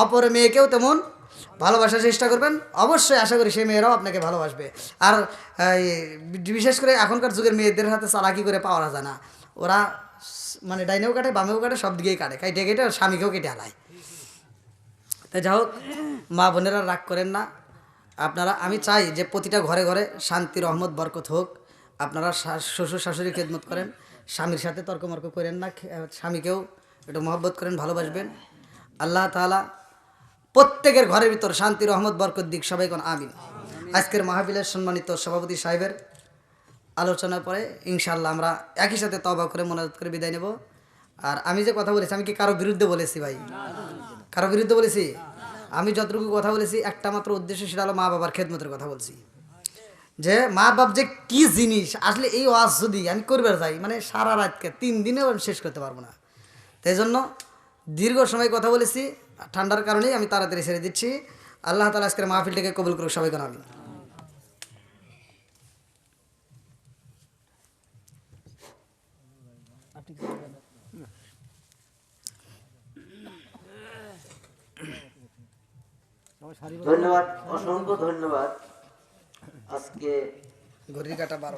অপর মেয়েকেও তেমন ভালোবাসার চেষ্টা করবেন। অবশ্যই আশা করি সেই মেয়েরাও আপনাকে ভালোবাসবে। আর বিশেষ করে এখনকার যুগের মেয়েদের হাতে চালাকি করে পাওয়া যায় না। ওরা মানে ডাইনেও কাটে বামেও কাটে, সব দিকেই কাটে, কাইটে কেটে স্বামীকেও কেটে হালায়। তাই যা হোক, মা বোনেরা রাগ করেন না আপনারা। আমি চাই যে প্রতিটা ঘরে ঘরে শান্তি রহমত বরকত হোক। আপনারা শ্বশুর শাশুড়ি খেদমত করেন, স্বামীর সাথে তর্কমর্ক করেন না, স্বামীকেও একটু মহব্বত করেন, ভালোবাসবেন। আল্লাহ তাআলা প্রত্যেকের ঘরের ভিতর শান্তি রহমত বরকত দিক, সবাই কোন আমিন। আজকের মাহফিলের সম্মানিত সভাপতি সাহেবের আলোচনার পরে ইনশাআল্লাহ আমরা একই সাথে তওবা করে মোনাজাত করে বিদায় নেব। আর আমি যে কথা বলেছি, আমি কি কারো বিরুদ্ধে বলেছি ভাই? কারো বিরুদ্ধে বলেছি? আমি যতটুকু কথা বলেছি একটা মাত্র উদ্দেশ্য, সেটা হলো মা বাবার খেদমতের কথা বলছি। যে মা বাপ যে কি জিনিস, আসলে এই ওয়াজ যদি আমি করবার যাই মানে সারা রাতকে 3 দিনেও আমি শেষ করতে পারবো না। তাই জন্য দীর্ঘ সময় কথা বলেছি, ঠান্ডার কারণেই আমি তাড়াতাড়ি ছেড়ে দিচ্ছি। আল্লাহ তাআলা আজকের মাহফিলটাকে কবুল করুক, সবাই কোন আমিন। ধন্যবাদ, অসংখ্য ধন্যবাদ। আজকে ঘড়ির কাটা 12।